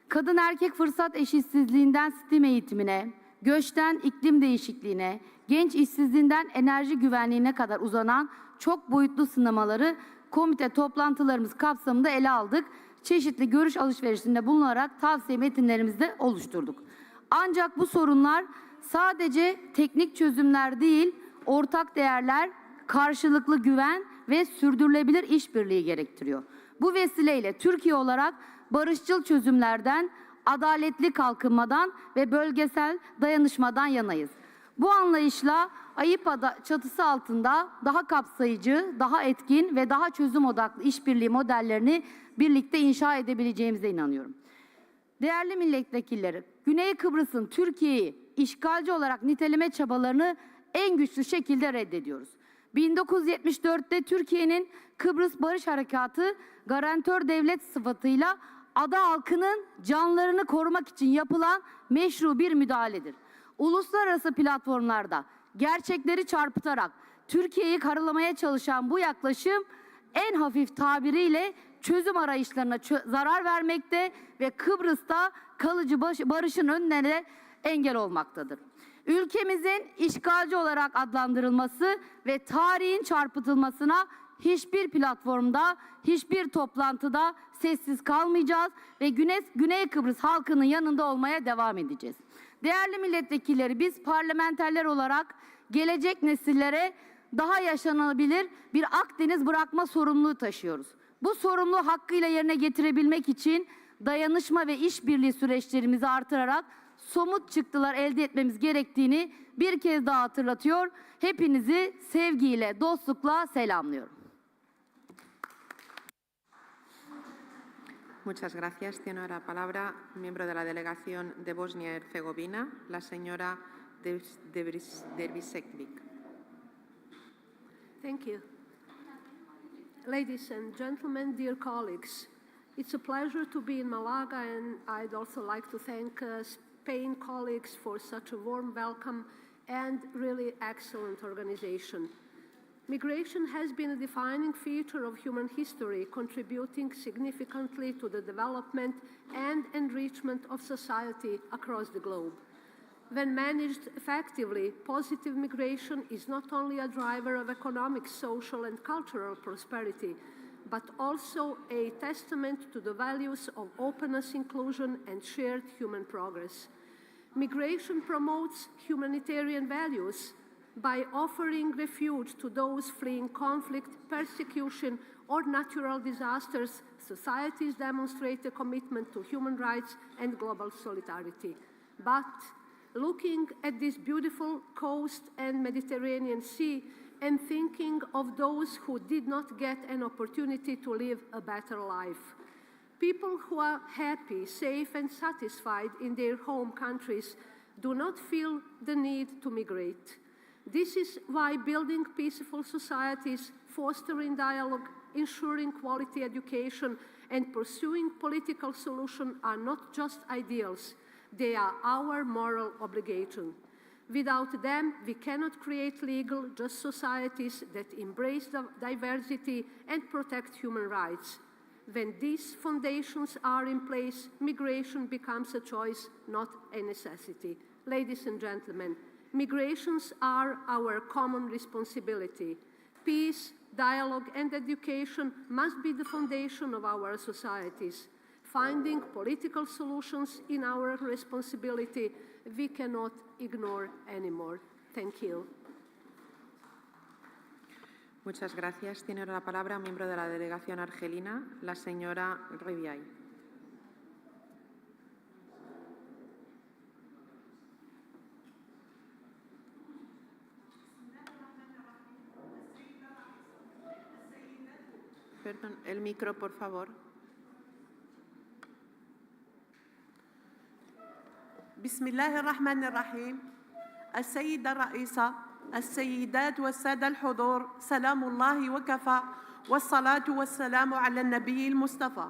Speaker 18: Kadın erkek fırsat eşitsizliğinden STEM eğitimine, göçten iklim değişikliğine, genç işsizliğinden enerji güvenliğine kadar uzanan çok boyutlu sınamaları komite toplantılarımız kapsamında ele aldık. Çeşitli görüş alışverişinde bulunarak tavsiye metinlerimizi de oluşturduk. Ancak bu sorunlar sadece teknik çözümler değil, ortak değerler, karşılıklı güven ve sürdürülebilir işbirliği gerektiriyor. Bu vesileyle Türkiye olarak barışçıl çözümlerden, adaletli kalkınmadan ve bölgesel dayanışmadan yanayız. Bu anlayışla AİPA çatısı altında daha kapsayıcı, daha etkin ve daha çözüm odaklı işbirliği modellerini birlikte inşa edebileceğimize inanıyorum. Değerli milletvekilleri, Güney Kıbrıs'ın Türkiye'yi işgalci olarak niteleme çabalarını en güçlü şekilde reddediyoruz. 1974'te Türkiye'nin Kıbrıs Barış Harekatı garantör devlet sıfatıyla ada halkının canlarını korumak için yapılan meşru bir müdahaledir. Uluslararası platformlarda gerçekleri çarpıtarak Türkiye'yi karalamaya çalışan bu yaklaşım en hafif tabiriyle çözüm arayışlarına zarar vermekte ve Kıbrıs'ta kalıcı barışın önüne engel olmaktadır. Ülkemizin işgalci olarak adlandırılması ve tarihin çarpıtılmasına hiçbir platformda, hiçbir toplantıda sessiz kalmayacağız ve Güney Kıbrıs halkının yanında olmaya devam edeceğiz. Değerli milletvekilleri, biz parlamenterler olarak gelecek nesillere daha yaşanabilir bir Akdeniz bırakma sorumluluğu taşıyoruz. Bu sorumluluğu hakkıyla yerine getirebilmek için dayanışma ve işbirliği süreçlerimizi artırarak somut çıktılar elde etmemiz gerektiğini bir kez daha hatırlatıyor. Hepinizi sevgiyle, dostlukla selamlıyorum.
Speaker 2: Muchas gracias. Tiene ahora palabra miembro de la delegación de Bosnia-Herzegovina, la señora Dervisekvik.
Speaker 19: Thank you. Ladies and gentlemen, dear colleagues, it's a pleasure to be in Malaga, and I'd also like to thank Spain colleagues for such a warm welcome and really excellent organization. Migration has been a defining feature of human history, contributing significantly to the development and enrichment of society across the globe. When managed effectively, positive migration is not only a driver of economic, social, and cultural prosperity, but also a testament to the values of openness, inclusion, and shared human progress. Migration promotes humanitarian values by offering refuge to those fleeing conflict, persecution, or natural disasters. Societies demonstrate a commitment to human rights and global solidarity. But looking at this beautiful coast and Mediterranean Sea and thinking of those who did not get an opportunity to live a better life. People who are happy, safe, and satisfied in their home countries do not feel the need to migrate. This is why building peaceful societies, fostering dialogue, ensuring quality education, and pursuing political solutions are not just ideals. They are our moral obligation. Without them, we cannot create legal, just societies that embrace diversity and protect human rights. When these foundations are in place, migration becomes a choice, not a necessity. Ladies and gentlemen, migrations are our common responsibility. Peace, dialogue, and education must be the foundation of our societies. finding political solutions in our responsibility we cannot ignore anymore. Thank you.
Speaker 2: Muchas gracias. Tiene ahora la palabra un miembro de la delegación argelina, la señora Riviay. Perdón, el micro, por favor.
Speaker 20: بسم الله الرحمن الرحيم. السيدة الرئيسة، السيدات والسادة الحضور، سلام الله وكفى، والصلاة والسلام على النبي المصطفى.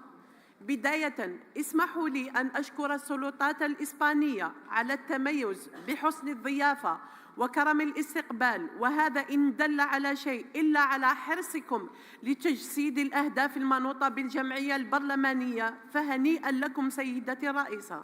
Speaker 20: بداية اسمحوا لي أن أشكر السلطات الإسبانية على التميز بحسن الضيافة وكرم الاستقبال، وهذا إن دل على شيء إلا على حرصكم لتجسيد الأهداف المنوطة بالجمعية البرلمانية، فهنيئا لكم سيدتي الرئيسة.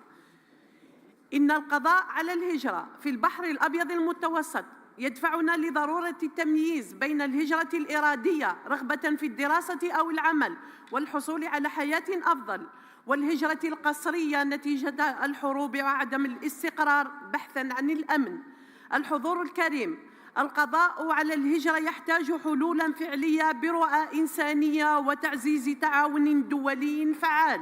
Speaker 20: إن القضاء على الهجرة في البحر الأبيض المتوسط يدفعنا لضرورة التمييز بين الهجرة الإرادية رغبة في الدراسة أو العمل والحصول على حياة أفضل، والهجرة القسرية نتيجة الحروب وعدم الاستقرار بحثاً عن الأمن. الحضور الكريم، القضاء على الهجرة يحتاج حلولاً فعلية برؤى إنسانية وتعزيز تعاون دولي فعال.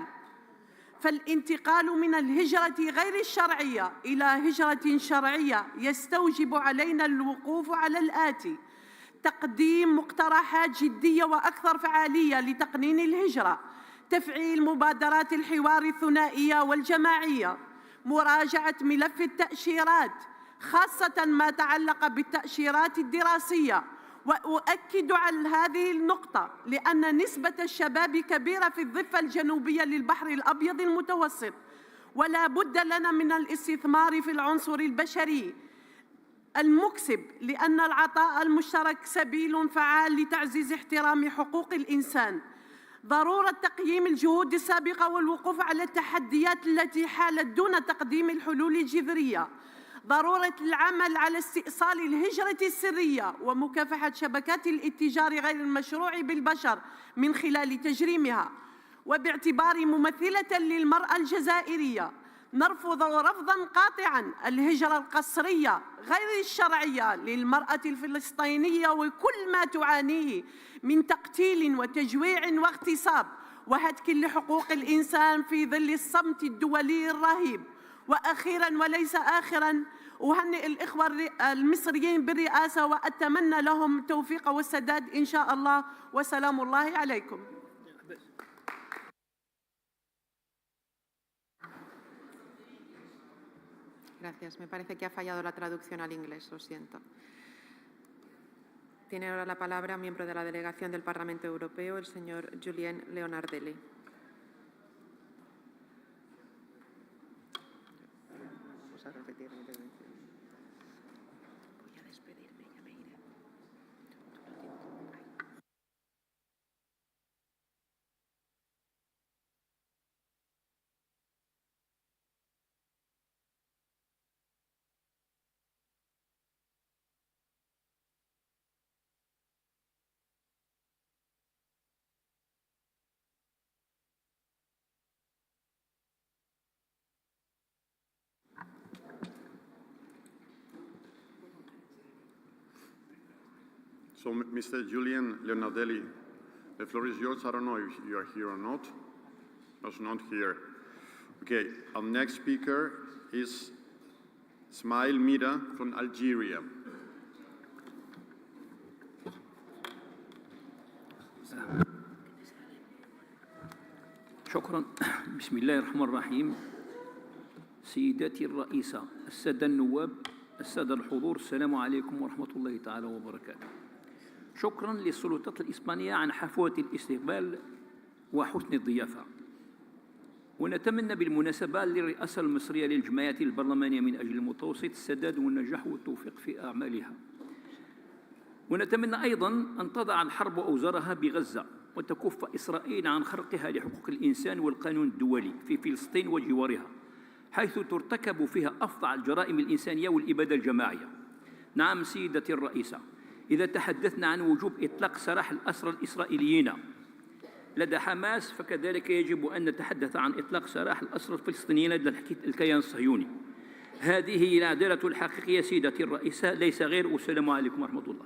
Speaker 20: فالانتقال من الهجرة غير الشرعية إلى هجرة شرعية يستوجب علينا الوقوف على الآتي: تقديم مقترحات جدية وأكثر فعالية لتقنين الهجرة، تفعيل مبادرات الحوار الثنائية والجماعية، مراجعة ملف التأشيرات خاصة ما تعلق بالتأشيرات الدراسية. وأؤكد على هذه النقطة لأن نسبة الشباب كبيرة في الضفة الجنوبية للبحر الأبيض المتوسط، ولا بد لنا من الاستثمار في العنصر البشري المكسب، لأن العطاء المشترك سبيل فعال لتعزيز احترام حقوق الإنسان. ضرورة تقييم الجهود السابقة والوقوف على التحديات التي حالت دون تقديم الحلول الجذرية. ضرورة العمل على استئصال الهجرة السرية ومكافحة شبكات الاتجار غير المشروع بالبشر من خلال تجريمها. وباعتباري ممثلة للمرأة الجزائرية، نرفض رفضاً قاطعاً الهجرة القسرية غير الشرعية للمرأة الفلسطينية وكل ما تعانيه من تقتيل وتجويع واغتصاب وهتك لحقوق الإنسان في ظل الصمت الدولي الرهيب. وأخيراً وليس آخراً، أهنئ الإخوة المصريين بالرئاسة وأتمنى لهم التوفيق والسداد إن شاء الله، وسلام الله عليكم.
Speaker 2: Gracias. Me parece que ha fallado la traducción al inglés, lo siento. Tiene ahora la palabra un miembro de la delegación del Parlamento Europeo, el señor Julien Leonardelli. Vamos a repetir la intervención. Voy a despedirme, ya me iré.
Speaker 21: So, Mr. Julien Leonardelli, the floor is yours. I don't know if you are here or not. Was not here. Okay, our next speaker is Ismail Mira from Algeria.
Speaker 22: شكرا. بسم الله الرحمن الرحيم. سيداتي الرئيسة، السادة النواب، السادة الحضور، السلام عليكم ورحمة الله تعالى وبركاته. شكرا للسلطات الإسبانية عن حفوة الاستقبال وحسن الضيافة. ونتمنى بالمناسبة للرئاسة المصرية للجمعيات البرلمانية من أجل المتوسط السداد والنجاح والتوفيق في أعمالها. ونتمنى أيضا أن تضع الحرب أوزارها بغزة وتكف إسرائيل عن خرقها لحقوق الإنسان والقانون الدولي في فلسطين وجوارها، حيث ترتكب فيها أفظع الجرائم الإنسانية والإبادة الجماعية. نعم سيدتي الرئيسة، إذا تحدثنا عن وجوب إطلاق سراح الأسرى الإسرائيليين لدى حماس فكذلك يجب أن نتحدث عن إطلاق سراح الأسرى الفلسطينيين لدى الكيان الصهيوني. هذه هي العدالة الحقيقية سيدتي الرئيسة، ليس غير. والسلام عليكم ورحمة الله.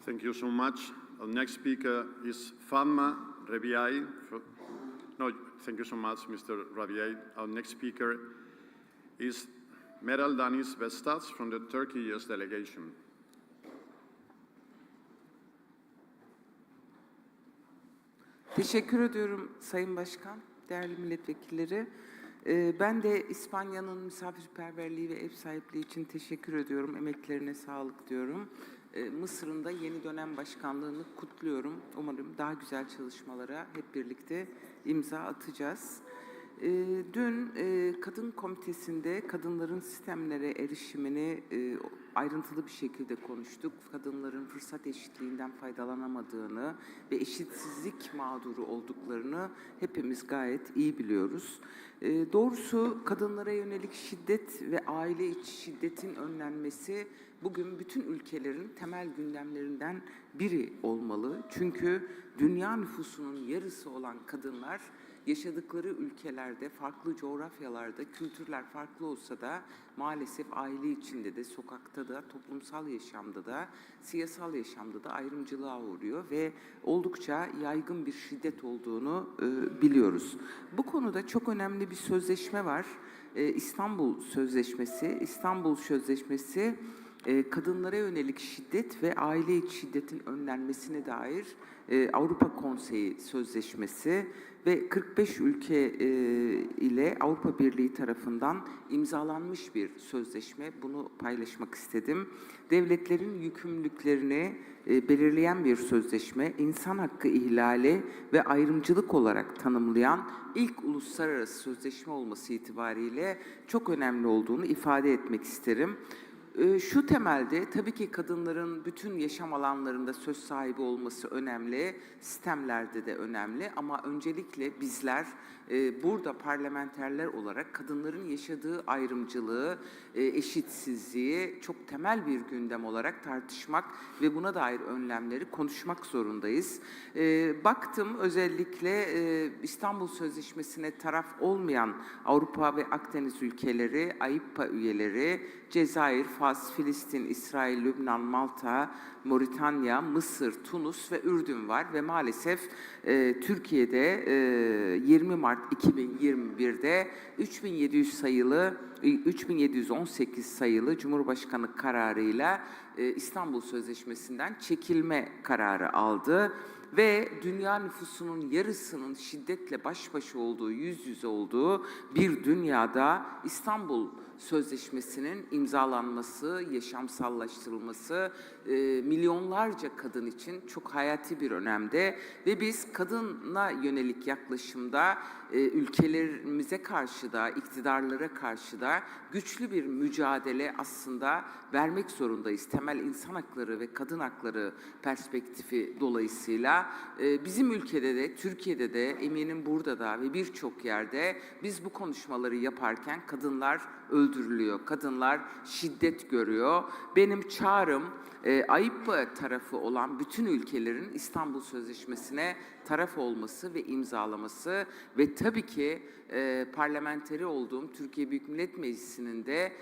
Speaker 21: Thank you so much. Our next speaker is Fatma Rebiai. No, thank you so much, Mr. Rabiai. Our next speaker is Meral Danis Vestas from the Turkey-US delegation.
Speaker 1: Teşekkür ediyorum Sayın Başkan, değerli milletvekilleri. Ben de İspanya'nın misafirperverliği ve ev sahipliği için teşekkür ediyorum. Emeklerine sağlık diyorum. Mısır'ın da yeni dönem başkanlığını kutluyorum. Umarım daha güzel çalışmalara hep birlikte imza atacağız. Dün Kadın Komitesi'nde kadınların sistemlere erişimini ayrıntılı bir şekilde konuştuk. Kadınların fırsat eşitliğinden faydalanamadığını ve eşitsizlik mağduru olduklarını hepimiz gayet iyi biliyoruz. Doğrusu kadınlara yönelik şiddet ve aile içi şiddetin önlenmesi bugün bütün ülkelerin temel gündemlerinden biri olmalı. Çünkü dünya nüfusunun yarısı olan kadınlar yaşadıkları ülkelerde, farklı coğrafyalarda, kültürler farklı olsa da maalesef aile içinde de, sokakta da, toplumsal yaşamda da, siyasal yaşamda da ayrımcılığa uğruyor ve oldukça yaygın bir şiddet olduğunu biliyoruz. Bu konuda çok önemli bir sözleşme var. İstanbul Sözleşmesi. İstanbul Sözleşmesi kadınlara yönelik şiddet ve aile içi şiddetin önlenmesine dair Avrupa Konseyi Sözleşmesi ve 45 ülke ile Avrupa Birliği tarafından imzalanmış bir sözleşme. Bunu paylaşmak istedim. Devletlerin yükümlülüklerini belirleyen bir sözleşme, insan hakkı ihlali ve ayrımcılık olarak tanımlayan ilk uluslararası sözleşme olması itibariyle çok önemli olduğunu ifade etmek isterim. Şu temelde tabii ki kadınların bütün yaşam alanlarında söz sahibi olması önemli, sistemlerde de önemli ama öncelikle bizler burada parlamenterler olarak kadınların yaşadığı ayrımcılığı, eşitsizliği çok temel bir gündem olarak tartışmak ve buna dair önlemleri konuşmak zorundayız. Baktım özellikle İstanbul Sözleşmesi'ne taraf olmayan Avrupa ve Akdeniz ülkeleri, AİPA üyeleri, Cezayir, Fas, Filistin, İsrail, Lübnan, Malta, Moritanya, Mısır, Tunus ve Ürdün var ve maalesef Türkiye'de 20 Mart 2021'de 3718 sayılı Cumhurbaşkanı kararıyla İstanbul Sözleşmesi'nden çekilme kararı aldı ve dünya nüfusunun yarısının şiddetle baş başa olduğu, yüz yüze olduğu bir dünyada İstanbul Sözleşmesi'nin imzalanması, yaşamsallaştırılması milyonlarca kadın için çok hayati bir önemde ve biz kadına yönelik yaklaşımda ülkelerimize karşı da, iktidarlara karşı da güçlü bir mücadele aslında vermek zorundayız. Temel insan hakları ve kadın hakları perspektifi dolayısıyla bizim ülkede de, Türkiye'de de, eminim burada da ve birçok yerde biz bu konuşmaları yaparken kadınlar öldürülüyor, kadınlar şiddet görüyor. Benim çağrım AİPA tarafı olan bütün ülkelerin İstanbul Sözleşmesi'ne taraf olması ve imzalaması ve tabii ki parlamenteri olduğum Türkiye Büyük Millet Meclisi'nin de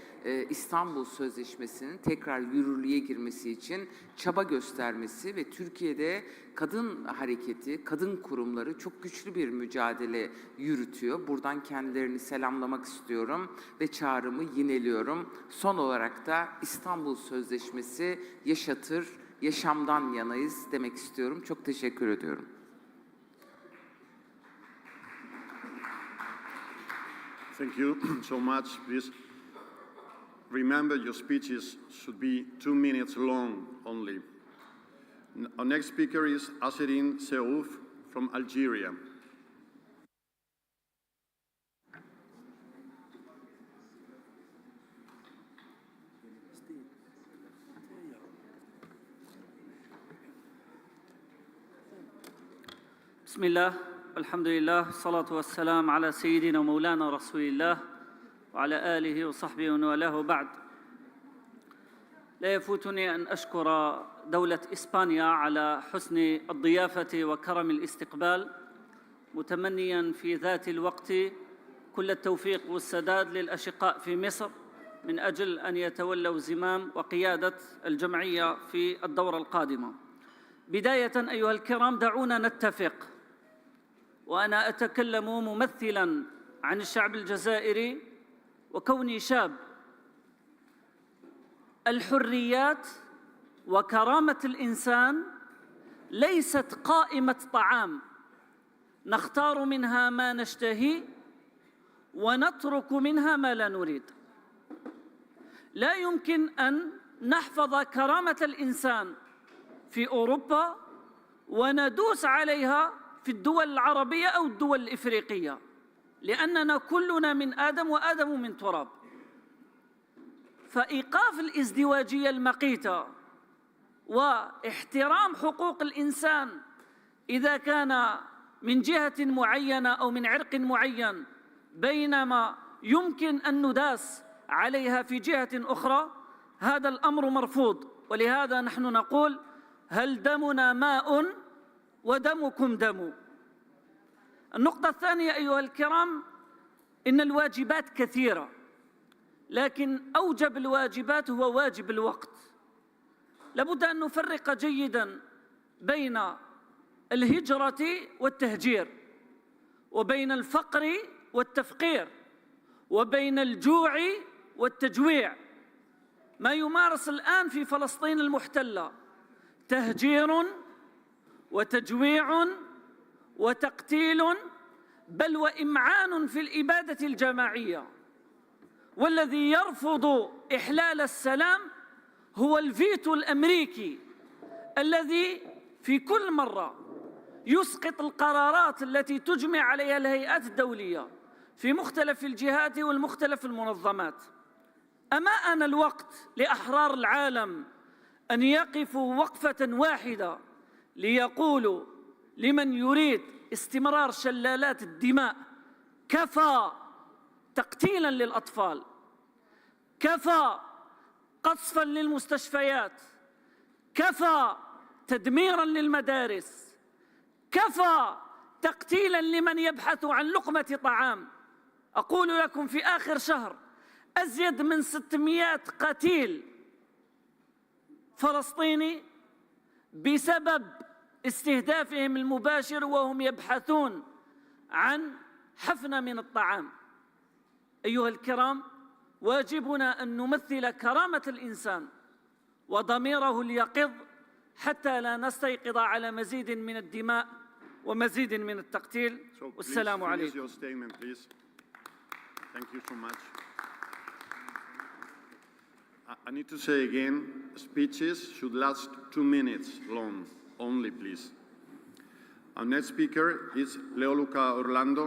Speaker 1: İstanbul Sözleşmesi'nin tekrar yürürlüğe girmesi için çaba göstermesi ve Türkiye'de kadın hareketi, kadın kurumları çok güçlü bir mücadele yürütüyor. Buradan kendilerini selamlamak istiyorum ve çağrımı yineliyorum. Son olarak da İstanbul Sözleşmesi yaşatır, yaşamdan yanayız demek istiyorum. Çok teşekkür ediyorum.
Speaker 21: Thank you so much. Please remember your speeches should be 2 minutes long only. Our next speaker is Aserin Seouf from Algeria.
Speaker 3: بسم الله والحمد لله والصلاة والسلام على سيدنا ومولانا رسول الله وعلى آله وصحبه ومن والاه بعد. لا يفوتني أن أشكر دولة إسبانيا على حسن الضيافة وكرم الاستقبال، متمنياً في ذات الوقت كل التوفيق والسداد للأشقاء في مصر من أجل أن يتولوا زمام وقيادة الجمعية في الدورة القادمة. بداية أيها الكرام، دعونا نتفق، وأنا أتكلم ممثلاً عن الشعب الجزائري وكوني شاب. الحريات وكرامة الإنسان ليست قائمة طعام نختار منها ما نشتهي ونترك منها ما لا نريد. لا يمكن أن نحفظ كرامة الإنسان في أوروبا وندوس عليها في الدول العربية أو الدول الإفريقية، لأننا كلنا من آدم وآدم من تراب. فإيقاف الازدواجية المقيتة واحترام حقوق الإنسان إذا كان من جهة معينة أو من عرق معين، بينما يمكن أن نداس عليها في جهة أخرى، هذا الأمر مرفوض. ولهذا نحن نقول: هل دمنا ماء ودمكم دم. النقطة الثانية أيها الكرام، إن الواجبات كثيرة، لكن أوجب الواجبات هو واجب الوقت. لابد أن نفرق جيداً بين الهجرة والتهجير، وبين الفقر والتفقير، وبين الجوع والتجويع. ما يمارس الآن في فلسطين المحتلة تهجير وتجويع وتقتيل، بل وإمعان في الإبادة الجماعية. والذي يرفض إحلال السلام هو الفيتو الأمريكي الذي في كل مرة يسقط القرارات التي تجمع عليها الهيئات الدولية في مختلف الجهات والمختلف المنظمات. أما آن الوقت لأحرار العالم أن يقفوا وقفة واحدة ليقولوا لمن يريد استمرار شلالات الدماء: كفى تقتيلاً للأطفال، كفى قصفاً للمستشفيات، كفى تدميراً للمدارس، كفى تقتيلاً لمن يبحث عن لقمة طعام. أقول لكم في آخر شهر أزيد من 600 قتيل فلسطيني بسبب استهدافهم المباشر وهم يبحثون عن حفنة من الطعام. أيها الكرام، واجبنا أن نمثل كرامة الإنسان وضميره اليقظ حتى لا نستيقظ على مزيد من الدماء ومزيد من التقتيل. والسلام عليكم.
Speaker 21: Thank you so much. I need to say again, speeches should last 2 minutes long, only please. Our next speaker is Leoluca Orlando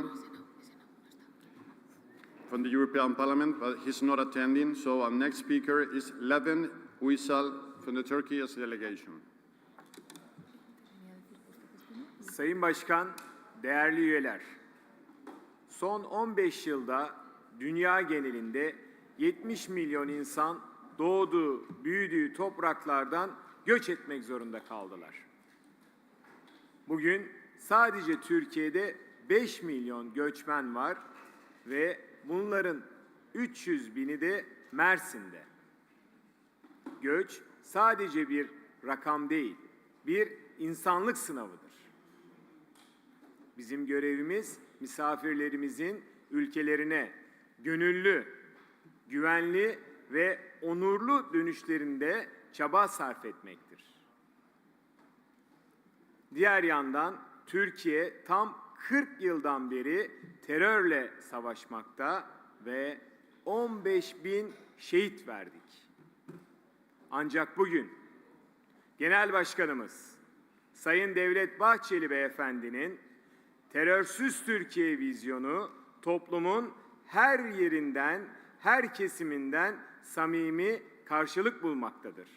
Speaker 21: from the European Parliament, but he's not attending. So our next speaker is Levin Uysal from the Turkish delegation.
Speaker 4: Sayın Başkan, değerli üyeler, son 15 yılda dünya genelinde 70 milyon insan doğduğu, büyüdüğü topraklardan göç etmek zorunda kaldılar. Bugün sadece Türkiye'de 5 milyon göçmen var ve bunların 300 bini de Mersin'de. Göç sadece bir rakam değil, bir insanlık sınavıdır. Bizim görevimiz misafirlerimizin ülkelerine gönüllü, güvenli ve onurlu dönüşlerinde çaba sarf etmektir. Diğer yandan Türkiye tam 40 yıldan beri terörle savaşmakta ve 15.000 şehit verdik. Ancak bugün Genel Başkanımız Sayın Devlet Bahçeli Beyefendi'nin terörsüz Türkiye vizyonu toplumun her yerinden, her kesiminden samimi karşılık bulmaktadır.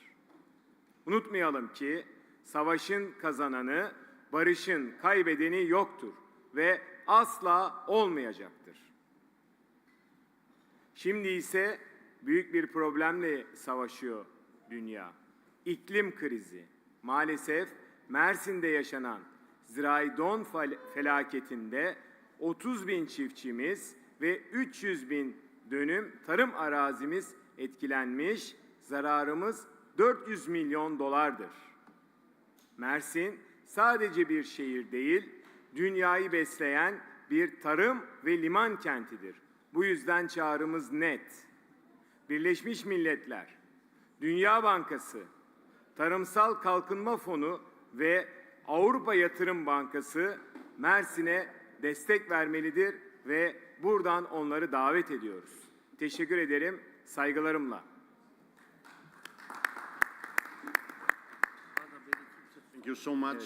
Speaker 4: Unutmayalım ki savaşın kazananı, barışın kaybedeni yoktur ve asla olmayacaktır. Şimdi ise büyük bir problemle savaşıyor dünya. İklim krizi. Maalesef Mersin'de yaşanan zirai don felaketinde 30 bin çiftçimiz ve 300 bin dönüm tarım arazimiz etkilenmiş, zararımız 400 milyon dolardır. Mersin sadece bir şehir değil, dünyayı besleyen bir tarım ve liman kentidir. Bu yüzden çağrımız net. Birleşmiş Milletler, Dünya Bankası, Tarımsal Kalkınma Fonu ve Avrupa Yatırım Bankası Mersin'e destek vermelidir ve buradan onları davet ediyoruz. Teşekkür ederim, saygılarımla.
Speaker 21: Thank you so much.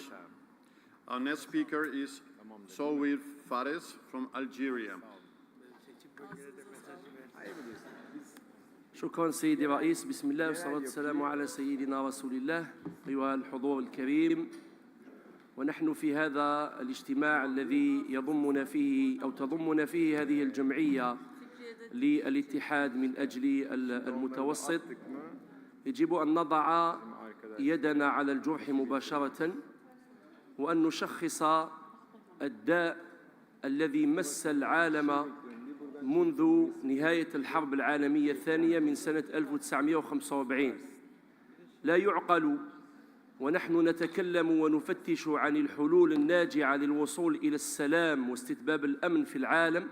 Speaker 21: Our next speaker is Souwir Fares from Algeria.
Speaker 5: شكرا سيدي الرئيس. بسم الله والصلاة والسلام على سيدنا رسول الله. أيها الحضور الكريم، ونحن في هذا الاجتماع الذي يضمنا فيه أو تضمنا فيه هذه الجمعية للاتحاد من أجل المتوسط، يجب أن نضع يدنا على الجرح مباشرة وأن نشخص الداء الذي مس العالم منذ نهاية الحرب العالمية الثانية من سنة 1945. لا يعقل ونحن نتكلم ونفتش عن الحلول الناجعة للوصول إلى السلام واستتباب الأمن في العالم،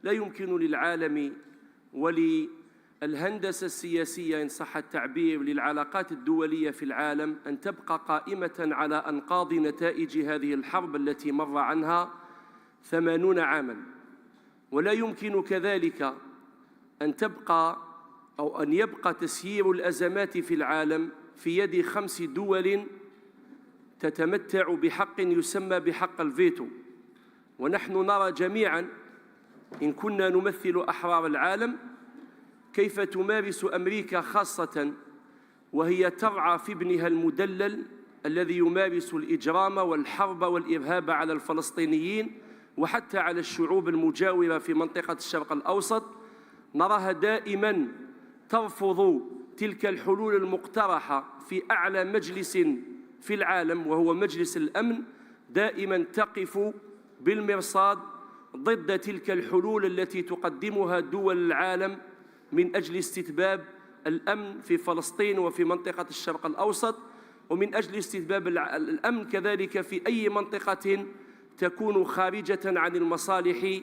Speaker 5: لا يمكن للعالم وللهندسة السياسية إن صح التعبير للعلاقات الدولية في العالم أن تبقى قائمة على أنقاض نتائج هذه الحرب التي مر عنها 80 عاماً. ولا يمكن كذلك أن تبقى أو أن يبقى تسيير الأزمات في العالم في يد 5 دول تتمتع بحق يسمى بحق الفيتو. ونحن نرى جميعاً إن كنا نمثل أحرار العالم كيف تمارس أمريكا خاصة وهي ترعى في ابنها المدلل الذي يمارس الإجرام والحرب والإرهاب على الفلسطينيين وحتى على الشعوب المجاورة في منطقة الشرق الأوسط. نراها دائماً ترفض تلك الحلول المقترحة في أعلى مجلس في العالم وهو مجلس الأمن، دائماً تقف بالمرصاد ضد تلك الحلول التي تقدمها دول العالم من أجل استتباب الأمن في فلسطين وفي منطقة الشرق الأوسط، ومن أجل استتباب الأمن كذلك في أي منطقة تكون خارجة عن المصالح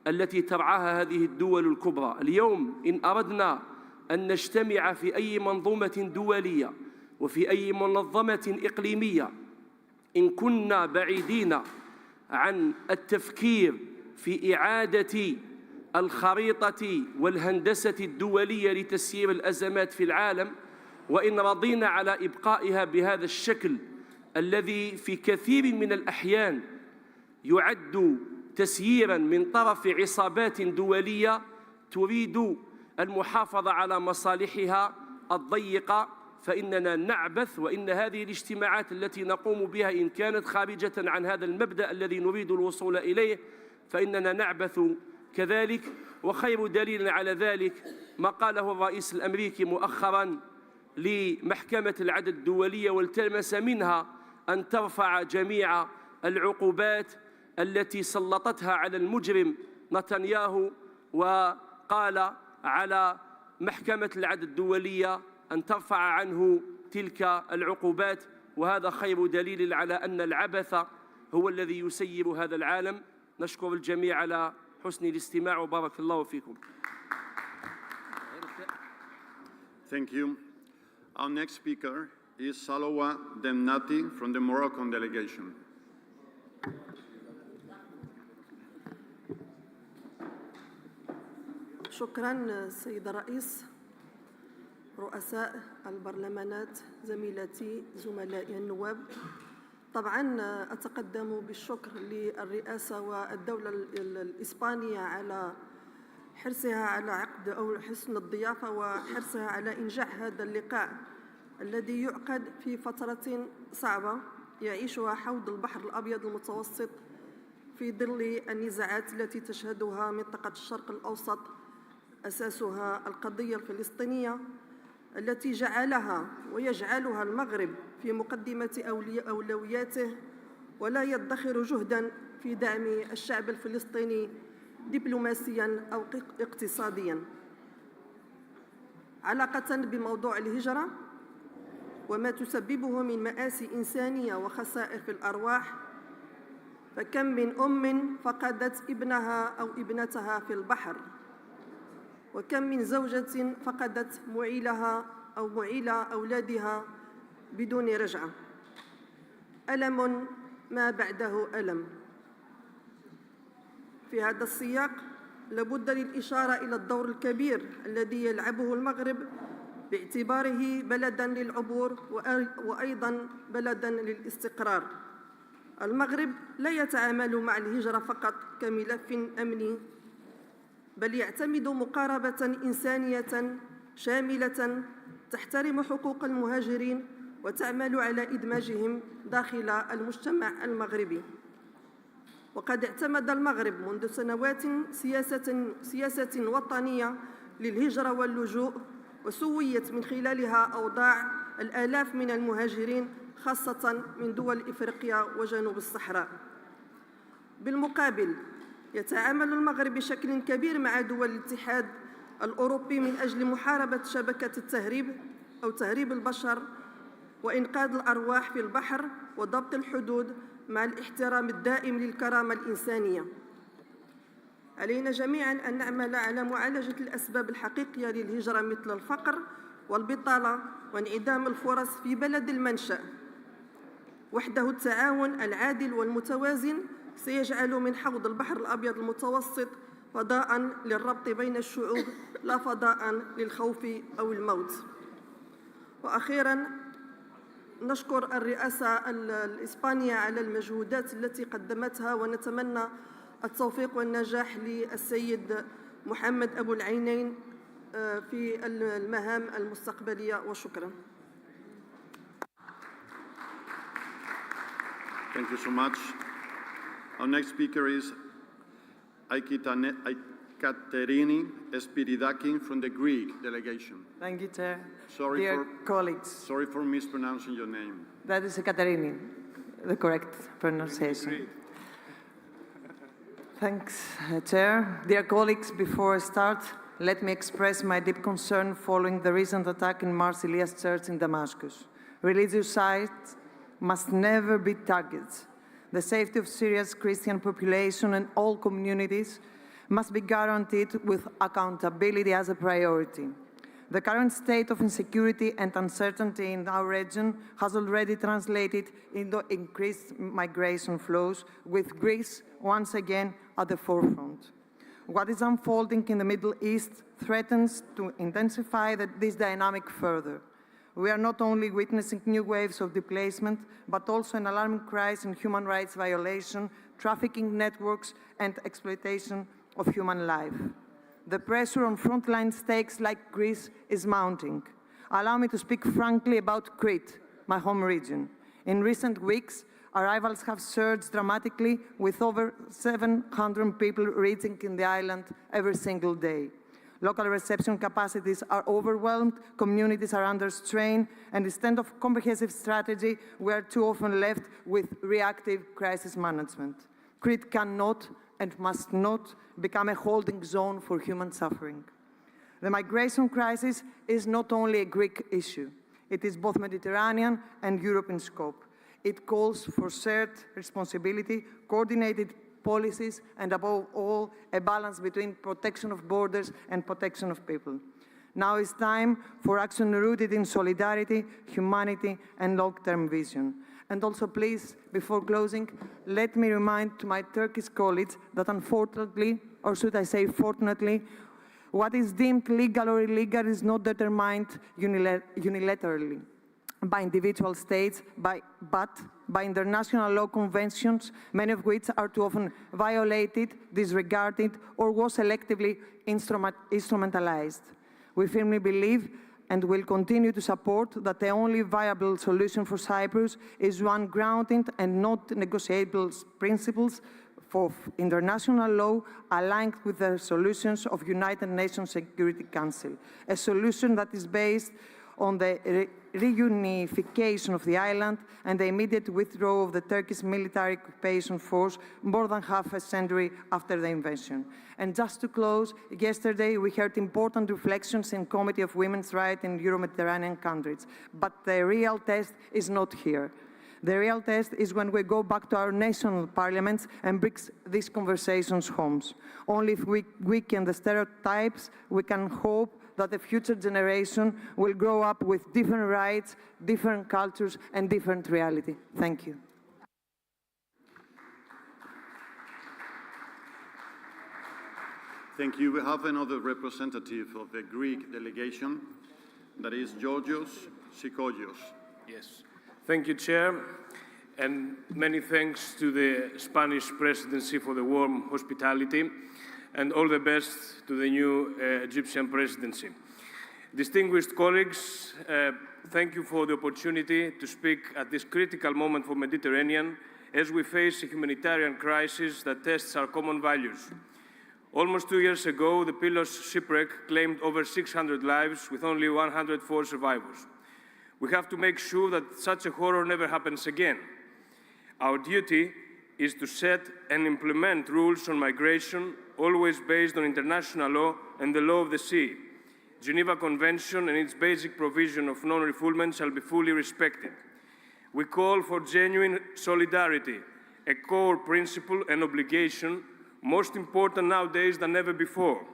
Speaker 5: التي ترعاها هذه الدول الكبرى. اليوم إن أردنا أن نجتمع في أي منظومة دولية وفي أي منظمة إقليمية، إن كنا بعيدين عن التفكير في إعادة الخريطة والهندسة الدولية لتسيير الأزمات في العالم، وإن رضينا على إبقائها بهذا الشكل الذي في كثير من الأحيان يعد تسييراً من طرف عصابات دولية تريد المحافظة على مصالحها الضيقة، فإننا نعبث. وإن هذه الاجتماعات التي نقوم بها إن كانت خارجة عن هذا المبدأ الذي نريد الوصول إليه فإننا نعبث كذلك. وخير دليل على ذلك ما قاله الرئيس الأمريكي مؤخراً لمحكمة العدل الدولية، والتمس منها أن ترفع جميع العقوبات التي سلطتها على المجرم نتنياهو، وقال على محكمة العدل الدولية أن ترفع عنه تلك العقوبات. وهذا خير دليل على أن العبث هو الذي يسير هذا العالم. نشكر الجميع على حسن الاستماع وبارك الله فيكم.
Speaker 21: Thank you. Our next speaker is Salowa Demnati from the Moroccan delegation.
Speaker 6: شكرا سيد الرئيس، رؤساء البرلمانات، زميلاتي زملائي النواب. طبعا أتقدم بالشكر للرئاسة والدولة الإسبانية على حرصها على عقد أو حسن الضيافة وحرصها على إنجاح هذا اللقاء الذي يعقد في فترة صعبة يعيشها حوض البحر الأبيض المتوسط في ظل النزاعات التي تشهدها منطقة الشرق الأوسط أساسها القضية الفلسطينية التي جعلها ويجعلها المغرب في مقدمة أولوياته، ولا يدخر جهداً في دعم الشعب الفلسطيني دبلوماسياً أو اقتصادياً. علاقة بموضوع الهجرة وما تسببه من مآسي إنسانية وخسائر في الأرواح، فكم من أم فقدت ابنها أو ابنتها في البحر، وكم من زوجة فقدت معيلها أو معيل أولادها بدون رجعة. ألم ما بعده ألم. في هذا السياق لابد للإشارة إلى الدور الكبير الذي يلعبه المغرب باعتباره بلداً للعبور وأيضاً بلداً للاستقرار. المغرب لا يتعامل مع الهجرة فقط كملف أمني، بل يعتمد مقاربة إنسانية شاملة تحترم حقوق المهاجرين وتعمل على إدماجهم داخل المجتمع المغربي. وقد اعتمد المغرب منذ سنوات سياسة وطنية للهجرة واللجوء، وسويت من خلالها أوضاع الآلاف من المهاجرين خاصة من دول إفريقيا وجنوب الصحراء. بالمقابل يتعامل المغرب بشكل كبير مع دول الاتحاد الأوروبي من أجل محاربة شبكة التهريب أو تهريب البشر وإنقاذ الأرواح في البحر وضبط الحدود مع الاحترام الدائم للكرامة الإنسانية. علينا جميعاً أن نعمل على معالجة الأسباب الحقيقية للهجرة مثل الفقر والبطالة وانعدام الفرص في بلد المنشأ. وحده التعاون العادل والمتوازن سيجعل من حوض البحر الأبيض المتوسط فضاءً للربط بين الشعوب لا فضاءً للخوف أو الموت. وأخيراً نشكر الرئاسة الإسبانية على المجهودات التي قدمتها، ونتمنى التوفيق والنجاح للسيد محمد أبو العينين في المهام المستقبلية، وشكراً.
Speaker 21: Thank you so much. Our next speaker is Katerini Spiridaki from the Greek delegation.
Speaker 7: Thank you, Chair.
Speaker 21: Sorry
Speaker 7: Dear colleagues.
Speaker 21: Sorry for mispronouncing your name.
Speaker 7: That is Katerini, the correct pronunciation. Thanks, Chair. Dear colleagues, before I start, let me express my deep concern following the recent attack in Marsilia's church in Damascus. Religious sites must never be targets. The safety of Syria's Christian population and all communities must be guaranteed with accountability as a priority. The current state of insecurity and uncertainty in our region has already translated into increased migration flows, with Greece once again at the forefront. What is unfolding in the Middle East threatens to intensify this dynamic further. We are not only witnessing new waves of displacement, but also an alarming rise in human rights violation, trafficking networks, and exploitation of human life. The pressure on frontline states like Greece is mounting. Allow me to speak frankly about Crete, my home region. In recent weeks, arrivals have surged dramatically, with over 700 people reaching in the island every single day. Local reception capacities are overwhelmed, communities are under strain, and instead of comprehensive strategy, we are too often left with reactive crisis management. Crete cannot and must not become a holding zone for human suffering. The migration crisis is not only a Greek issue. It is both Mediterranean and European scope. It calls for shared responsibility, coordinated policies, and above all, a balance between protection of borders and protection of people. Now is time for action rooted in solidarity, humanity, and long-term vision. And also, please, before closing, let me remind to my Turkish colleagues that unfortunately, or should I say fortunately, what is deemed legal or illegal is not determined unilaterally by individual states, but by international law conventions, many of which are too often violated, disregarded, or was selectively instrumentalized. We firmly believe and will continue to support that the only viable solution for Cyprus is one grounded and not negotiable principles of international law aligned with the solutions of United Nations Security Council, a solution that is based on the reunification of the island and the immediate withdrawal of the Turkish military occupation force more than half a century after the invasion. And just to close, yesterday we heard important reflections in Committee of Women's Rights in Euro-Mediterranean countries, but the real test is not here. The real test is when we go back to our national parliaments and bring these conversations home. Only if we weaken the stereotypes, we can hope that the future generation will grow up with different rights, different cultures, and different reality. Thank you.
Speaker 21: Thank you. We have another representative of the Greek delegation, that is Georgios Sikogios.
Speaker 8: Yes. Thank you, Chair, and many thanks to the Spanish Presidency for the warm hospitality, and all the best to the new Egyptian Presidency. Distinguished colleagues, thank you for the opportunity to speak at this critical moment for Mediterranean as we face a humanitarian crisis that tests our common values. Almost 2 years ago, the Pylos shipwreck claimed over 600 lives with only 104 survivors. We have to make sure that such a horror never happens again. Our duty is to set and implement rules on migration, always based on international law and the law of the sea. Geneva Convention and its basic provision of non-refoulement shall be fully respected. We call for genuine solidarity, a core principle and obligation, most important nowadays than ever before.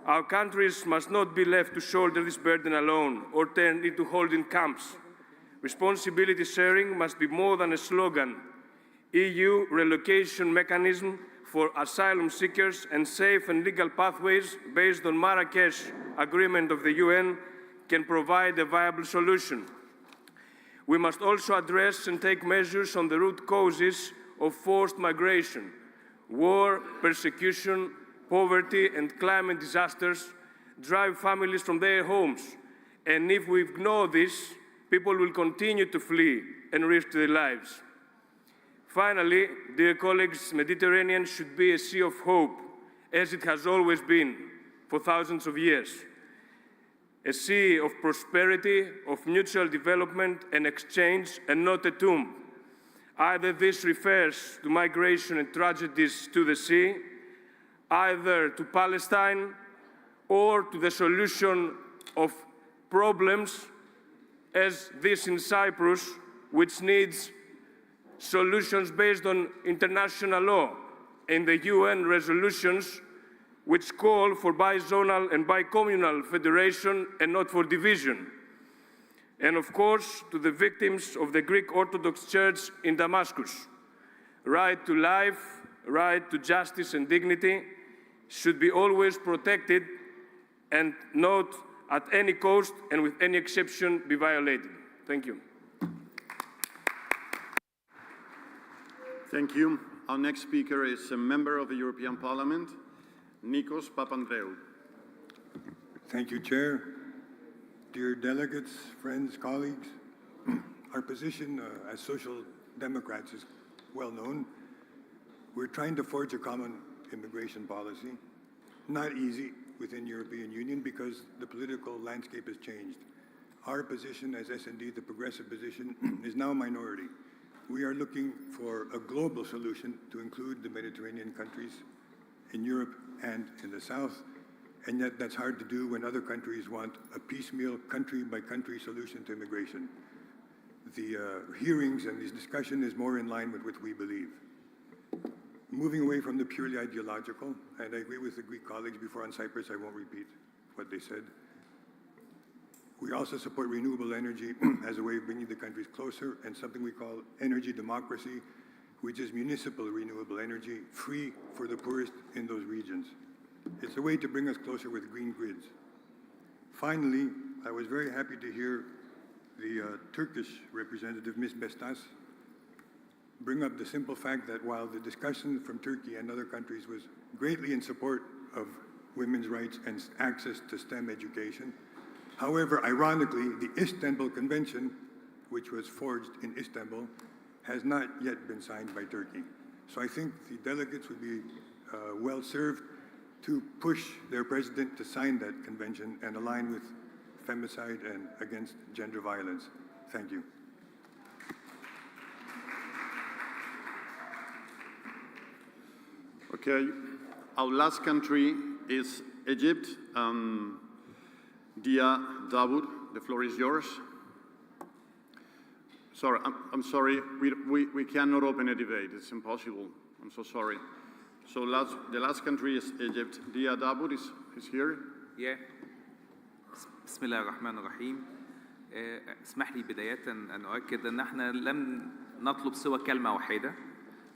Speaker 8: Our countries must not be left to shoulder this burden alone or turned into holding camps. Responsibility sharing must be more than a slogan. EU relocation mechanism for asylum seekers and safe and legal pathways based on Marrakesh Agreement of the UN can provide a viable solution. We must also address and take measures on the root causes of forced migration. War, persecution, poverty and climate disasters drive families from their homes. And if we ignore this, people will continue to flee and risk their lives. Finally, dear colleagues, Mediterranean should be a sea of hope, as it has always been for thousands of years. A sea of prosperity, of mutual development and exchange, and not a tomb. Either this refers to migration and tragedies to the sea, either to Palestine, or to the solution of problems as this in Cyprus, which needs solutions based on international law and the UN resolutions which call for bizonal and bicommunal federation and not for division. And of course, to the victims of the Greek Orthodox Church in Damascus. Right to life, right to justice and dignity should be always protected and not at any cost and with any exception be violated. Thank you.
Speaker 21: Thank you. Our next speaker is a member of the European Parliament, Nikos Papandreou.
Speaker 9: Thank you, Chair. Dear delegates, friends, colleagues, our position as Social Democrats is well known. We're trying to forge a common immigration policy. Not easy within European Union because the political landscape has changed. Our position as S&D, the progressive position, is now a minority. We are looking for a global solution to include the Mediterranean countries in Europe and in the South, and yet that's hard to do when other countries want a piecemeal, country-by-country solution to immigration. The hearings and this discussion is more in line with what we believe. Moving away from the purely ideological, and I agree with the Greek colleagues before on Cyprus, I won't repeat what they said. We also support renewable energy as a way of bringing the countries closer, and something we call energy democracy, which is municipal renewable energy, free for the poorest in those regions. It's a way to bring us closer with green grids. Finally, I was very happy to hear the Turkish representative, Ms. Bestas, bring up the simple fact that while the discussion from Turkey and other countries was greatly in support of women's rights and access to STEM education, However, ironically, the Istanbul Convention, which was forged in Istanbul, has not yet been signed by Turkey. So I think the delegates would be well served to push their president to sign that convention and align with femicide and against gender violence. Thank you.
Speaker 21: Okay, our last country is Egypt. Dia Dawood, the floor is yours. Sorry, I'm sorry, we cannot open a debate. It's impossible. I'm so sorry. So the last country is Egypt. Dia Dawood is here.
Speaker 10: Yeah. بسم الله الرحمن الرحيم. اسمح لي بداية أن أؤكد أن احنا لم نطلب سوى كلمة واحدة،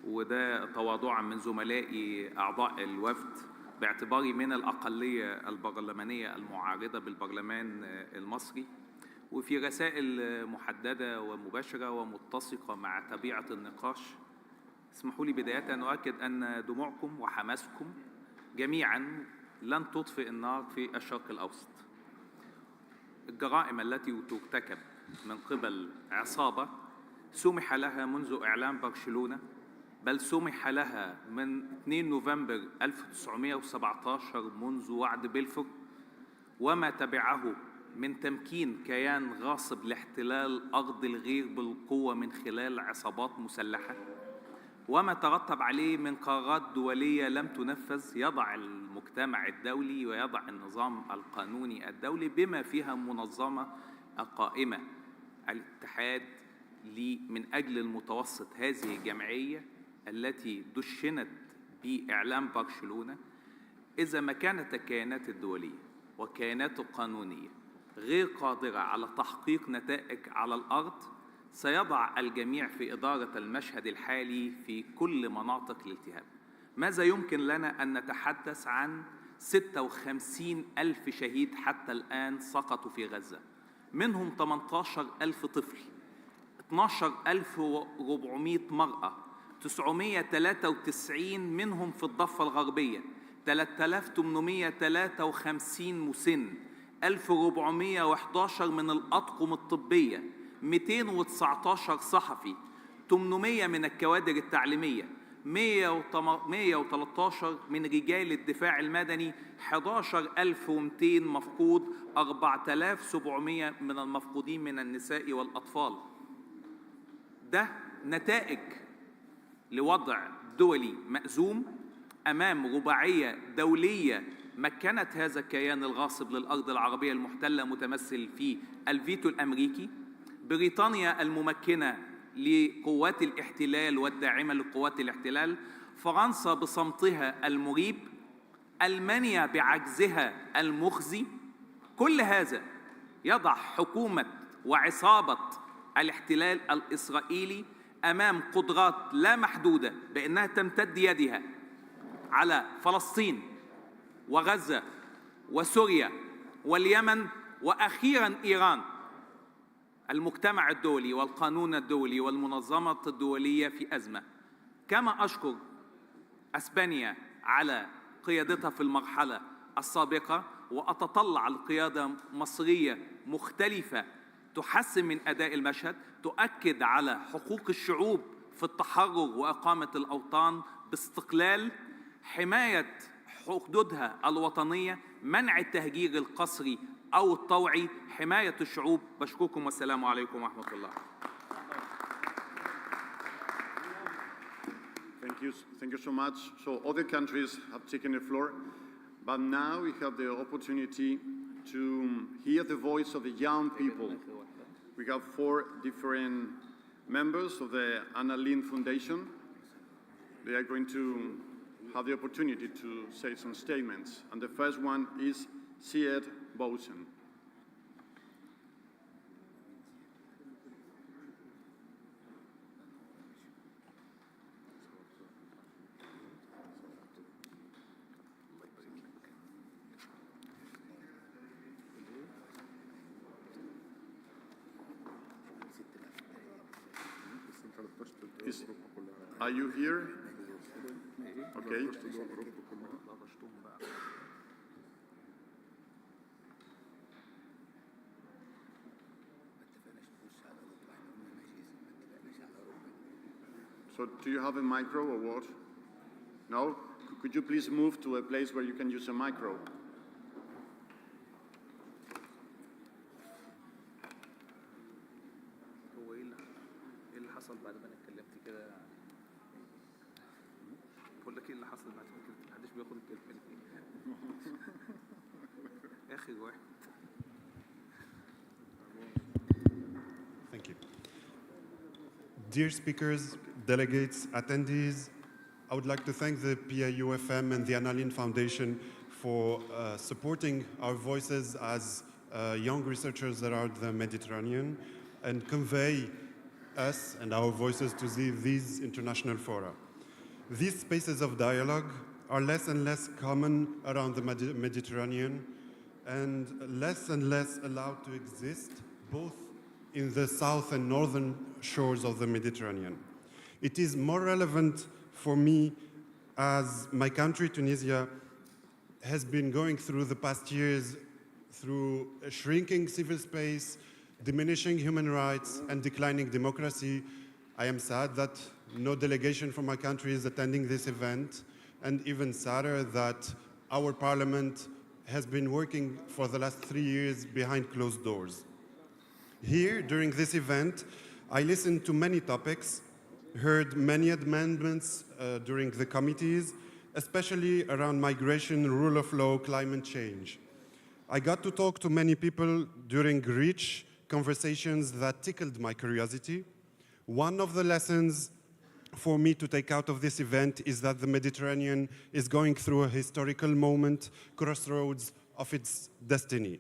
Speaker 10: وده تواضعا من زملائي أعضاء الوفد باعتباري من الأقلية البرلمانية المعارضة بالبرلمان المصري، وفي رسائل محددة ومباشرة ومتسقة مع طبيعة النقاش. اسمحوا لي بداية أن أؤكد أن دموعكم وحماسكم جميعا لن تطفئ النار في الشرق الأوسط. الجرائم التي ترتكب من قبل عصابة سمح لها منذ إعلان برشلونة، بل سمح لها من 2 نوفمبر 1917 منذ وعد بلفور، وما تبعه من تمكين كيان غاصب لاحتلال أرض الغير بالقوة من خلال عصابات مسلحة، وما ترتب عليه من قرارات دولية لم تنفذ يضع المجتمع الدولي ويضع النظام القانوني الدولي بما فيها منظمة القائمة الاتحاد من أجل المتوسط، هذه الجمعية التي دشنت بإعلام برشلونة. إذا ما كانت الكيانات الدولية وكيانات القانونية غير قادرة على تحقيق نتائج على الأرض، سيضع الجميع في إدارة المشهد الحالي في كل مناطق الالتهاب. ماذا يمكن لنا أن نتحدث عن 56,000 شهيد حتى الآن سقطوا في غزة، منهم 18,000 طفل، 12,400 مرأة، 993 منهم في الضفة الغربية، 3,853 مسن، 1,411 من الأطقم الطبية، 219 صحفي، 800 من الكوادر التعليمية، 113 من رجال الدفاع المدني، 11,200 مفقود، 4,700 من المفقودين من النساء والأطفال. ده نتائج لوضع دولي مأزوم أمام رباعية دولية مكنت هذا الكيان الغاصب للأرض العربية المحتلة، متمثل في الفيتو الأمريكي، بريطانيا الممكنة لقوات الاحتلال والداعمة لقوات الاحتلال، فرنسا بصمتها المريب، ألمانيا بعجزها المخزي. كل هذا يضع حكومة وعصابة الاحتلال الإسرائيلي أمام قدرات لا محدودة بأنها تمتد يدها على فلسطين وغزة وسوريا واليمن وأخيراً إيران. المجتمع الدولي والقانون الدولي والمنظمة الدولية في أزمة. كما أشكر أسبانيا على قيادتها في المرحلة السابقة، وأتطلع لقيادة مصرية مختلفة تحسن من أداء المشهد، تؤكد على حقوق الشعوب في التحرر وإقامة الأوطان باستقلال، حماية حدودها الوطنية، منع التهجير القسري أو الطوعي، حماية الشعوب. بشكركم والسلام عليكم ورحمة الله.
Speaker 21: Thank you so much. So other countries have taken the floor, but now we have the opportunity to hear the voice of the young people. We have 4 different members of the Anna Lindh Foundation. They are going to have the opportunity to say some statements. And the first one is Syed Bowsen. Are you here? Okay. So do you have a micro or what? No? Could you please move to a place where you can use a micro?
Speaker 10: هو ايه اللي حصل بعد ما انا اتكلمت كده؟ بقول لك ايه اللي حصل بعد ما اتكلمت؟ محدش بياخد الكلمه اخر واحد.
Speaker 11: Thank you. Dear speakers, delegates, attendees, I would like to thank the PIUFM and the Annalyn Foundation for supporting our voices as young researchers around the Mediterranean and convey us and our voices to these international fora. These spaces of dialogue are less and less common around the Mediterranean and less allowed to exist both in the south and northern shores of the Mediterranean. It is more relevant for me as my country, Tunisia, has been going through the past years through a shrinking civil space, diminishing human rights, and declining democracy. I am sad that no delegation from my country is attending this event, and even sadder that our parliament has been working for the last 3 years behind closed doors. Here, during this event, I listened to many topics, heard many amendments during the committees, especially around migration, rule of law, climate change. I got to talk to many people during rich conversations that tickled my curiosity. One of the lessons for me to take out of this event is that the Mediterranean is going through a historical moment, crossroads of its destiny.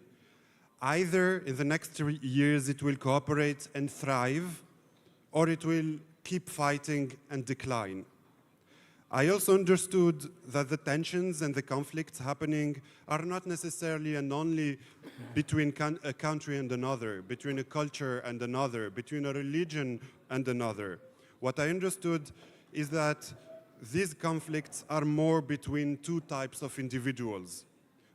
Speaker 11: Either in the next 3 years it will cooperate and thrive, or it will keep fighting and decline. I also understood that the tensions and the conflicts happening are not necessarily and only between a country and another, between a culture and another, between a religion and another. What I understood is that these conflicts are more between two types of individuals.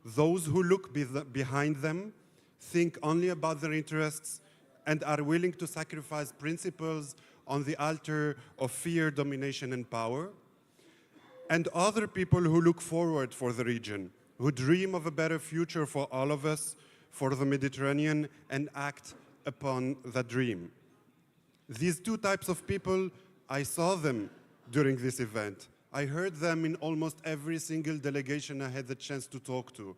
Speaker 11: Those who look behind them, think only about their interests, and are willing to sacrifice principles on the altar of fear, domination, and power. And other people who look forward for the region, who dream of a better future for all of us, for the Mediterranean, and act upon that dream. These two types of people, I saw them during this event. I heard them in almost every single delegation I had the chance to talk to.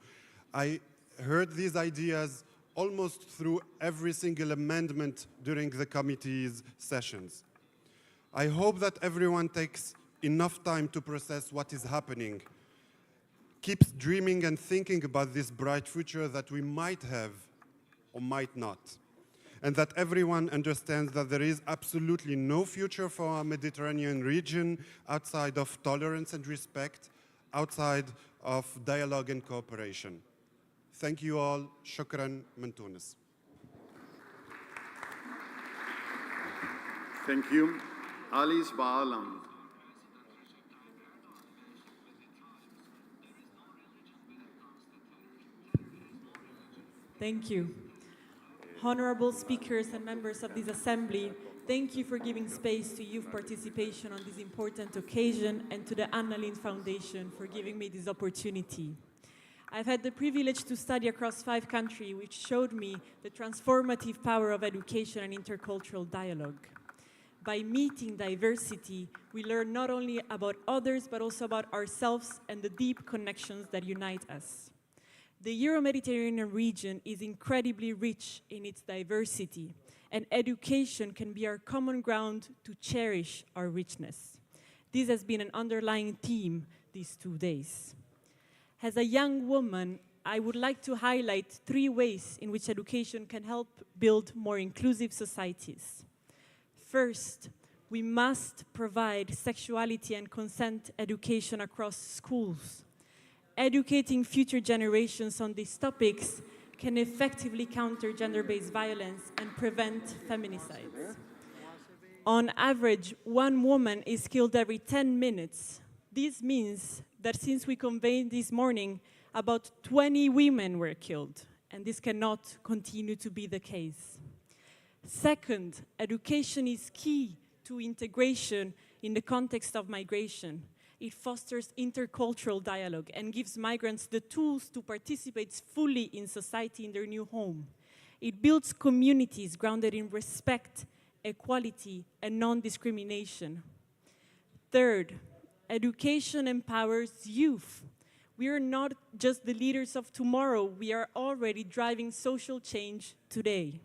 Speaker 11: I heard these ideas almost through every single amendment during the committee's sessions. I hope that everyone takes enough time to process what is happening, keeps dreaming and thinking about this bright future that we might have or might not, and that everyone understands that there is absolutely no future for our Mediterranean region outside of tolerance and respect, outside of dialogue and cooperation. Thank you all. Shukran min Tunis.
Speaker 21: Thank you. Alice Baalam.
Speaker 12: Thank you. Honorable speakers and members of this assembly, thank you for giving space to youth participation on this important occasion, and to the Annalyn Foundation for giving me this opportunity. I've had the privilege to study across 5 countries, which showed me the transformative power of education and intercultural dialogue. By meeting diversity, we learn not only about others, but also about ourselves and the deep connections that unite us. The Euro-Mediterranean region is incredibly rich in its diversity, and education can be our common ground to cherish our richness. This has been an underlying theme these 2 days. As a young woman, I would like to highlight 3 ways in which education can help build more inclusive societies. First, we must provide sexuality and consent education across schools. Educating future generations on these topics can effectively counter gender-based violence and prevent feminicides. On average, 1 woman is killed every 10 minutes. This means that since we convened this morning, about 20 women were killed, and this cannot continue to be the case. Second, education is key to integration in the context of migration. It fosters intercultural dialogue and gives migrants the tools to participate fully in society in their new home. It builds communities grounded in respect, equality, and non-discrimination. Third, education empowers youth. We are not just the leaders of tomorrow, we are already driving social change today.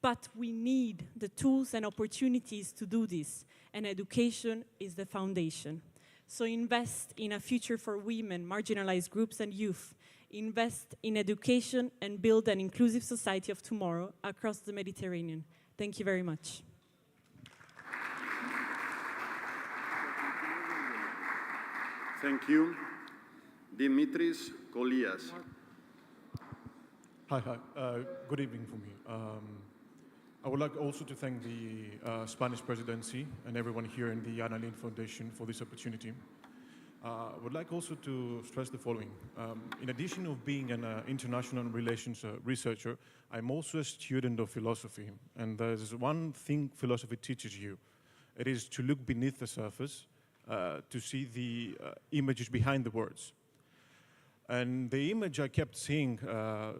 Speaker 12: But we need the tools and opportunities to do this, and education is the foundation. So invest in a future for women, marginalized groups, and youth. Invest in education and build an inclusive society of tomorrow across the Mediterranean. Thank you very much.
Speaker 21: Thank you. Dimitris Kolias.
Speaker 13: Hi. Good evening for me. I would like also to thank the Spanish presidency and everyone here in the Anna Lindh Foundation for this opportunity. I would like also to stress the following. In addition of being an international relations researcher, I'm also a student of philosophy. And there's one thing philosophy teaches you. It is to look beneath the surface, to see the images behind the words. And the image I kept seeing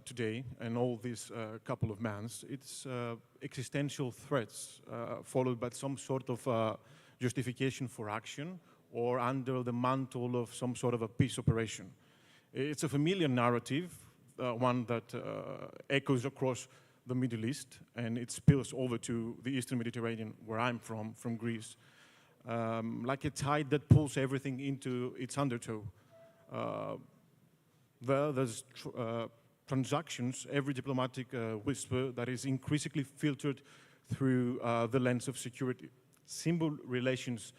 Speaker 13: today, and all these couple of months, it's existential threats followed by some sort of justification for action or under the mantle of some sort of a peace operation. It's a familiar narrative, one that echoes across the Middle East, and it spills over to the Eastern Mediterranean, where I'm from Greece, like a tide that pulls everything into its undertow. There's transactions, every diplomatic whisper that is increasingly filtered through the lens of security. Simple relations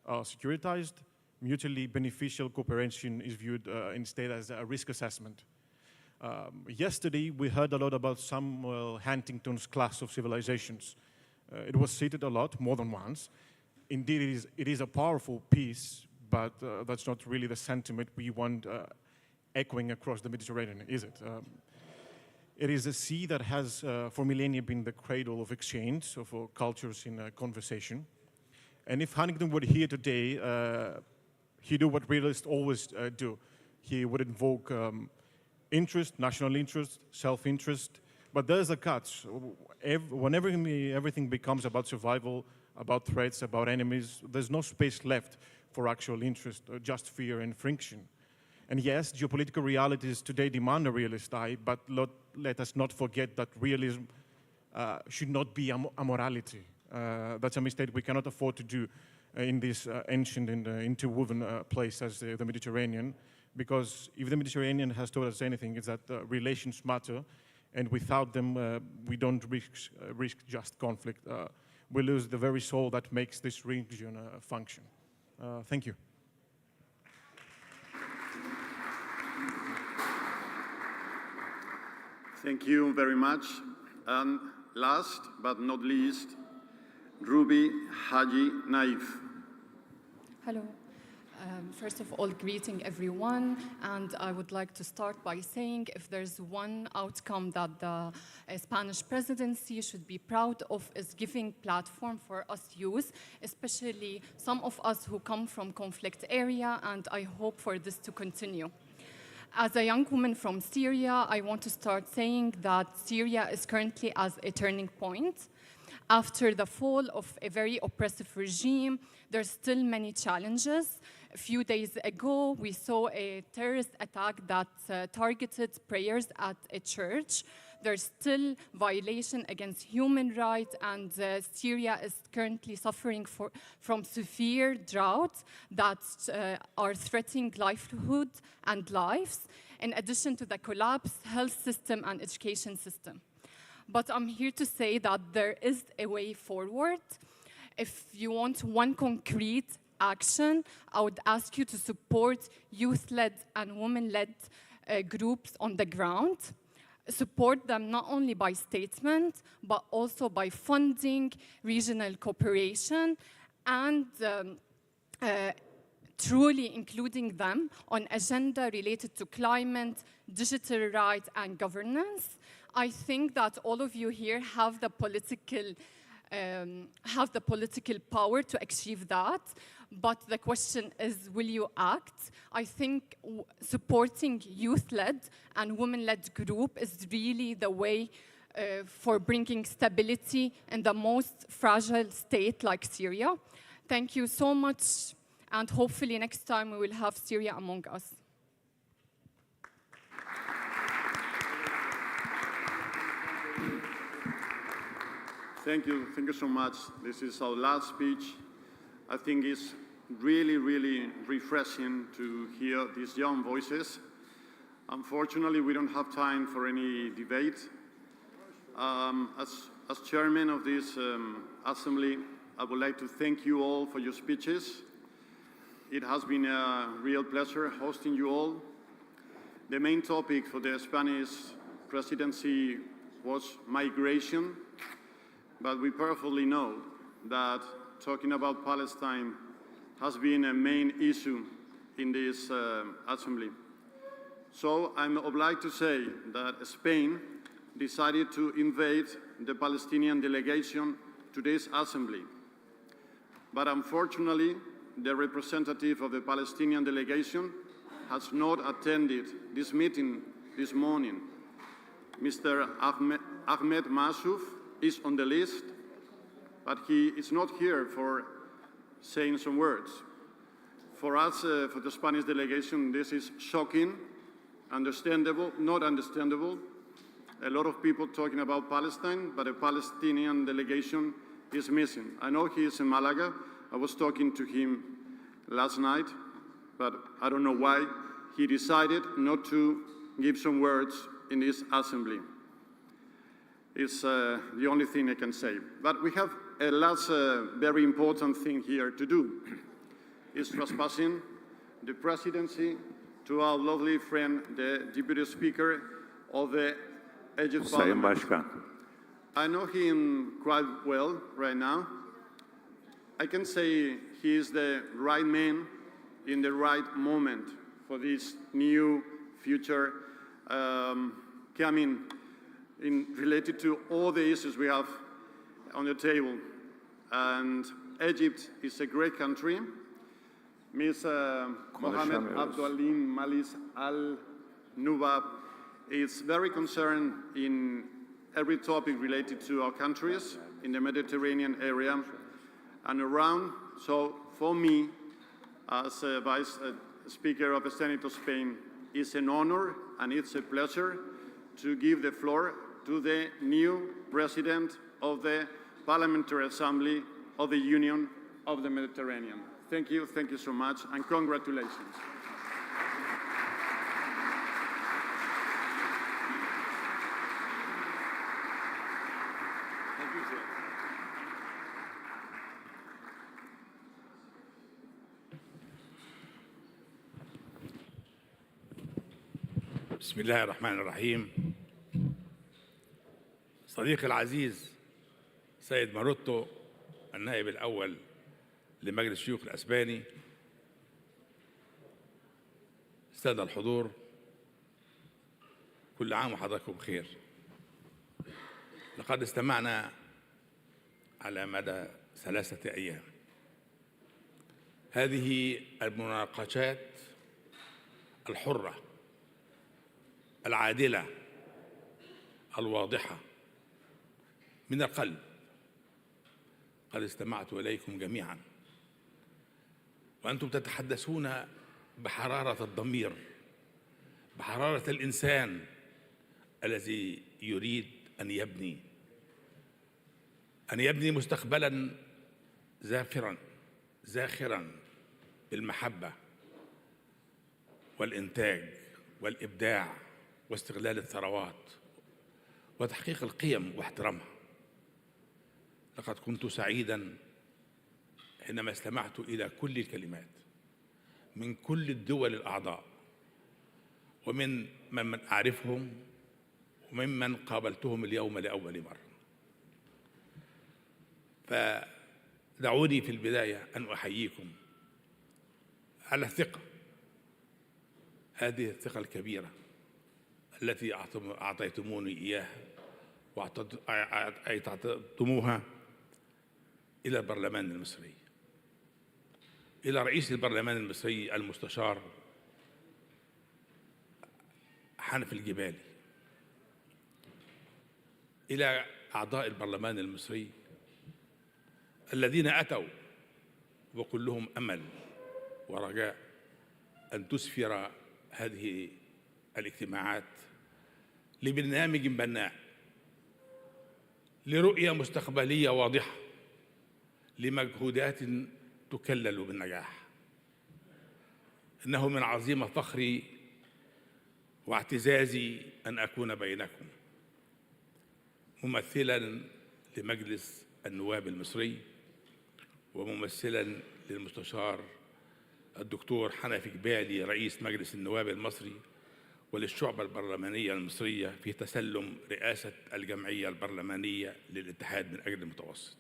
Speaker 13: are securitized, mutually beneficial cooperation is viewed instead as a risk assessment. Yesterday, we heard a lot about Samuel Huntington's Clash of Civilizations. It was cited a lot, more than once. Indeed, it is a powerful piece, but that's not really the sentiment we want echoing across the Mediterranean, is it? It is a sea that has, for millennia, been the cradle of exchange, of cultures in conversation. And if Huntington were here today, he'd do what realists always do. He would invoke interest, national interest, self-interest, but there's a catch. Whenever everything becomes about survival, about threats, about enemies, there's no space left for actual interest, just fear and friction. And yes, geopolitical realities today demand a realist eye, but let us not forget that realism should not be a morality. That's a mistake we cannot afford to do in this ancient and interwoven place as the Mediterranean, because if the Mediterranean has taught us anything, it's that relations matter, and without them, we don't risk just conflict. We lose the very soul that makes this region function. Thank you.
Speaker 21: Thank you very much. And last but not least, Ruby Haji Naif.
Speaker 14: Hello. First of all, greeting everyone, and I would like to start by saying if there's one outcome that the Spanish presidency should be proud of is giving platform for us youth, especially some of us who come from conflict area, and I hope for this to continue. As a young woman from Syria, I want to start saying that Syria is currently at a turning point. After the fall of a very oppressive regime, there's still many challenges. A few days ago, we saw a terrorist attack that targeted prayers at a church. There's still violation against human rights, and Syria is currently suffering from severe droughts that are threatening livelihood and lives, in addition to the collapsed health system and education system. But I'm here to say that there is a way forward. If you want one concrete action, I would ask you to support youth-led and women-led groups on the ground. Support them not only by statement, but also by funding regional cooperation and truly including them on agenda related to climate, digital rights, and governance. I think that all of you here have the political have the political power to achieve that. But the question is, will you act? I think supporting youth-led and women-led group is really the way for bringing stability in the most fragile state like Syria. Thank you so much, and hopefully next time we will have Syria among us.
Speaker 21: Thank you so much. This is our last speech. I think it's really, really refreshing to hear these young voices. Unfortunately, we don't have time for any debate. As chairman of this assembly, I would like to thank you all for your speeches. It has been a real pleasure hosting you all. The main topic for the Spanish presidency was migration, but we perfectly know that talking about Palestine has been a main issue in this assembly. So I'm obliged to say that Spain decided to invade the Palestinian delegation to this assembly. But unfortunately, the representative of the Palestinian delegation has not attended this meeting this morning. Mr. Ahmed Massouf is on the list, but he is not here for saying some words. For us, for the Spanish delegation, this is shocking, understandable, not understandable. A lot of people talking about Palestine, but a Palestinian delegation is missing. I know he is in Malaga. I was talking to him last night, but I don't know why he decided not to give some words in this assembly. It's the only thing I can say. But we have a last very important thing here to do. It's trespassing the presidency to our lovely friend, the Deputy Speaker of the Egypt
Speaker 15: Sayın
Speaker 21: Parliament.
Speaker 15: Başkan.
Speaker 21: I know him quite well right now. I can say he is the right man in the right moment for this new future coming related to all the issues we have on the table. And Egypt is a great country. Ms. Mohammed Abdulalim Malis Al-Nubab is very concerned in every topic related to our countries in the Mediterranean area and around. So for me, as Vice Speaker of the Senate of Spain, it's an honor and it's a pleasure to give the floor to the new President of the Parliamentary Assembly of the Union of the Mediterranean. Thank you so much, and congratulations. Thank you, Chair.
Speaker 16: بسم الله الرحمن الرحيم. صديقي العزيز سيد ماروتو النائب الأول لمجلس الشيوخ الأسباني، السادة الحضور، كل عام وحضراتكم بخير. لقد استمعنا على مدى 3 أيام هذه المناقشات الحرة العادلة الواضحة من القلب. قد استمعت إليكم جميعا وأنتم تتحدثون بحرارة الضمير، بحرارة الإنسان الذي يريد أن يبني مستقبلا زاخرا بالمحبة والإنتاج والإبداع واستغلال الثروات وتحقيق القيم واحترامها. لقد كنت سعيدا حينما استمعت إلى كل الكلمات من كل الدول الأعضاء ومن من أعرفهم وممن قابلتهم اليوم لأول مرة. فدعوني في البداية أن أحييكم على الثقة، هذه الثقة الكبيرة التي أعطيتموني إياها وأعطيتموها إلى البرلمان المصري، إلى رئيس البرلمان المصري المستشار حنفي الجبالي، إلى أعضاء البرلمان المصري الذين أتوا وكلهم أمل ورجاء أن تسفر هذه الاجتماعات لبرنامج بناء، لرؤية مستقبلية واضحة، لمجهودات تكلل بالنجاح. إنه من عظيم فخري واعتزازي أن أكون بينكم ممثلا لمجلس النواب المصري وممثلا للمستشار الدكتور حنفي جبالي رئيس مجلس النواب المصري وللشعبة البرلمانية المصرية في تسلم رئاسة الجمعية البرلمانية للاتحاد من أجل المتوسط.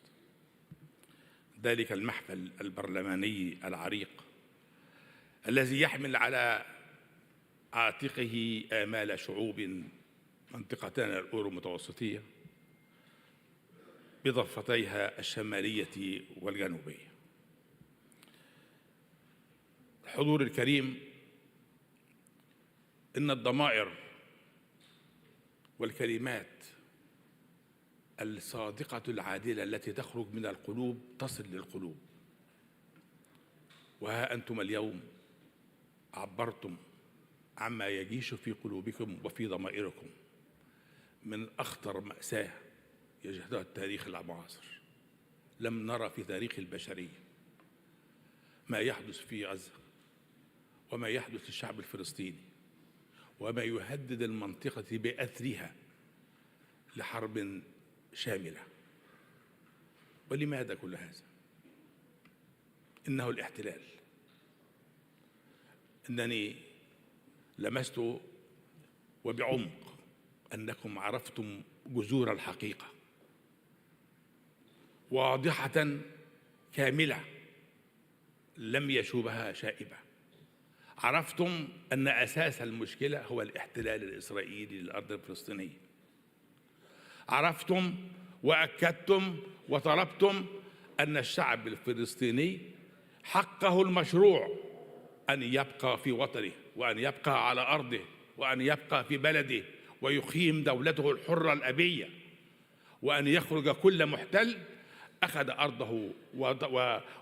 Speaker 16: ذلك المحفل البرلماني العريق الذي يحمل على عاتقه آمال شعوب منطقتنا الأورو متوسطية بضفتيها الشمالية والجنوبية. الحضور الكريم، إن الضمائر والكلمات الصادقة العادلة التي تخرج من القلوب تصل للقلوب. وها أنتم اليوم عبرتم عما يجيش في قلوبكم وفي ضمائركم من أخطر مأساة يشهدها التاريخ المعاصر. لم نرى في تاريخ البشرية ما يحدث في غزة وما يحدث للشعب الفلسطيني وما يهدد المنطقة بأثرها لحرب شاملة. ولماذا كل هذا؟ إنه الاحتلال. إنني لمست وبعمق أنكم عرفتم جذور الحقيقة واضحة كاملة لم يشوبها شائبة. عرفتم أن أساس المشكلة هو الاحتلال الإسرائيلي للأرض الفلسطينية. عرفتم وأكدتم وطلبتم أن الشعب الفلسطيني حقه المشروع أن يبقى في وطنه وأن يبقى على أرضه وأن يبقى في بلده ويقيم دولته الحرة الأبية، وأن يخرج كل محتل أخذ أرضه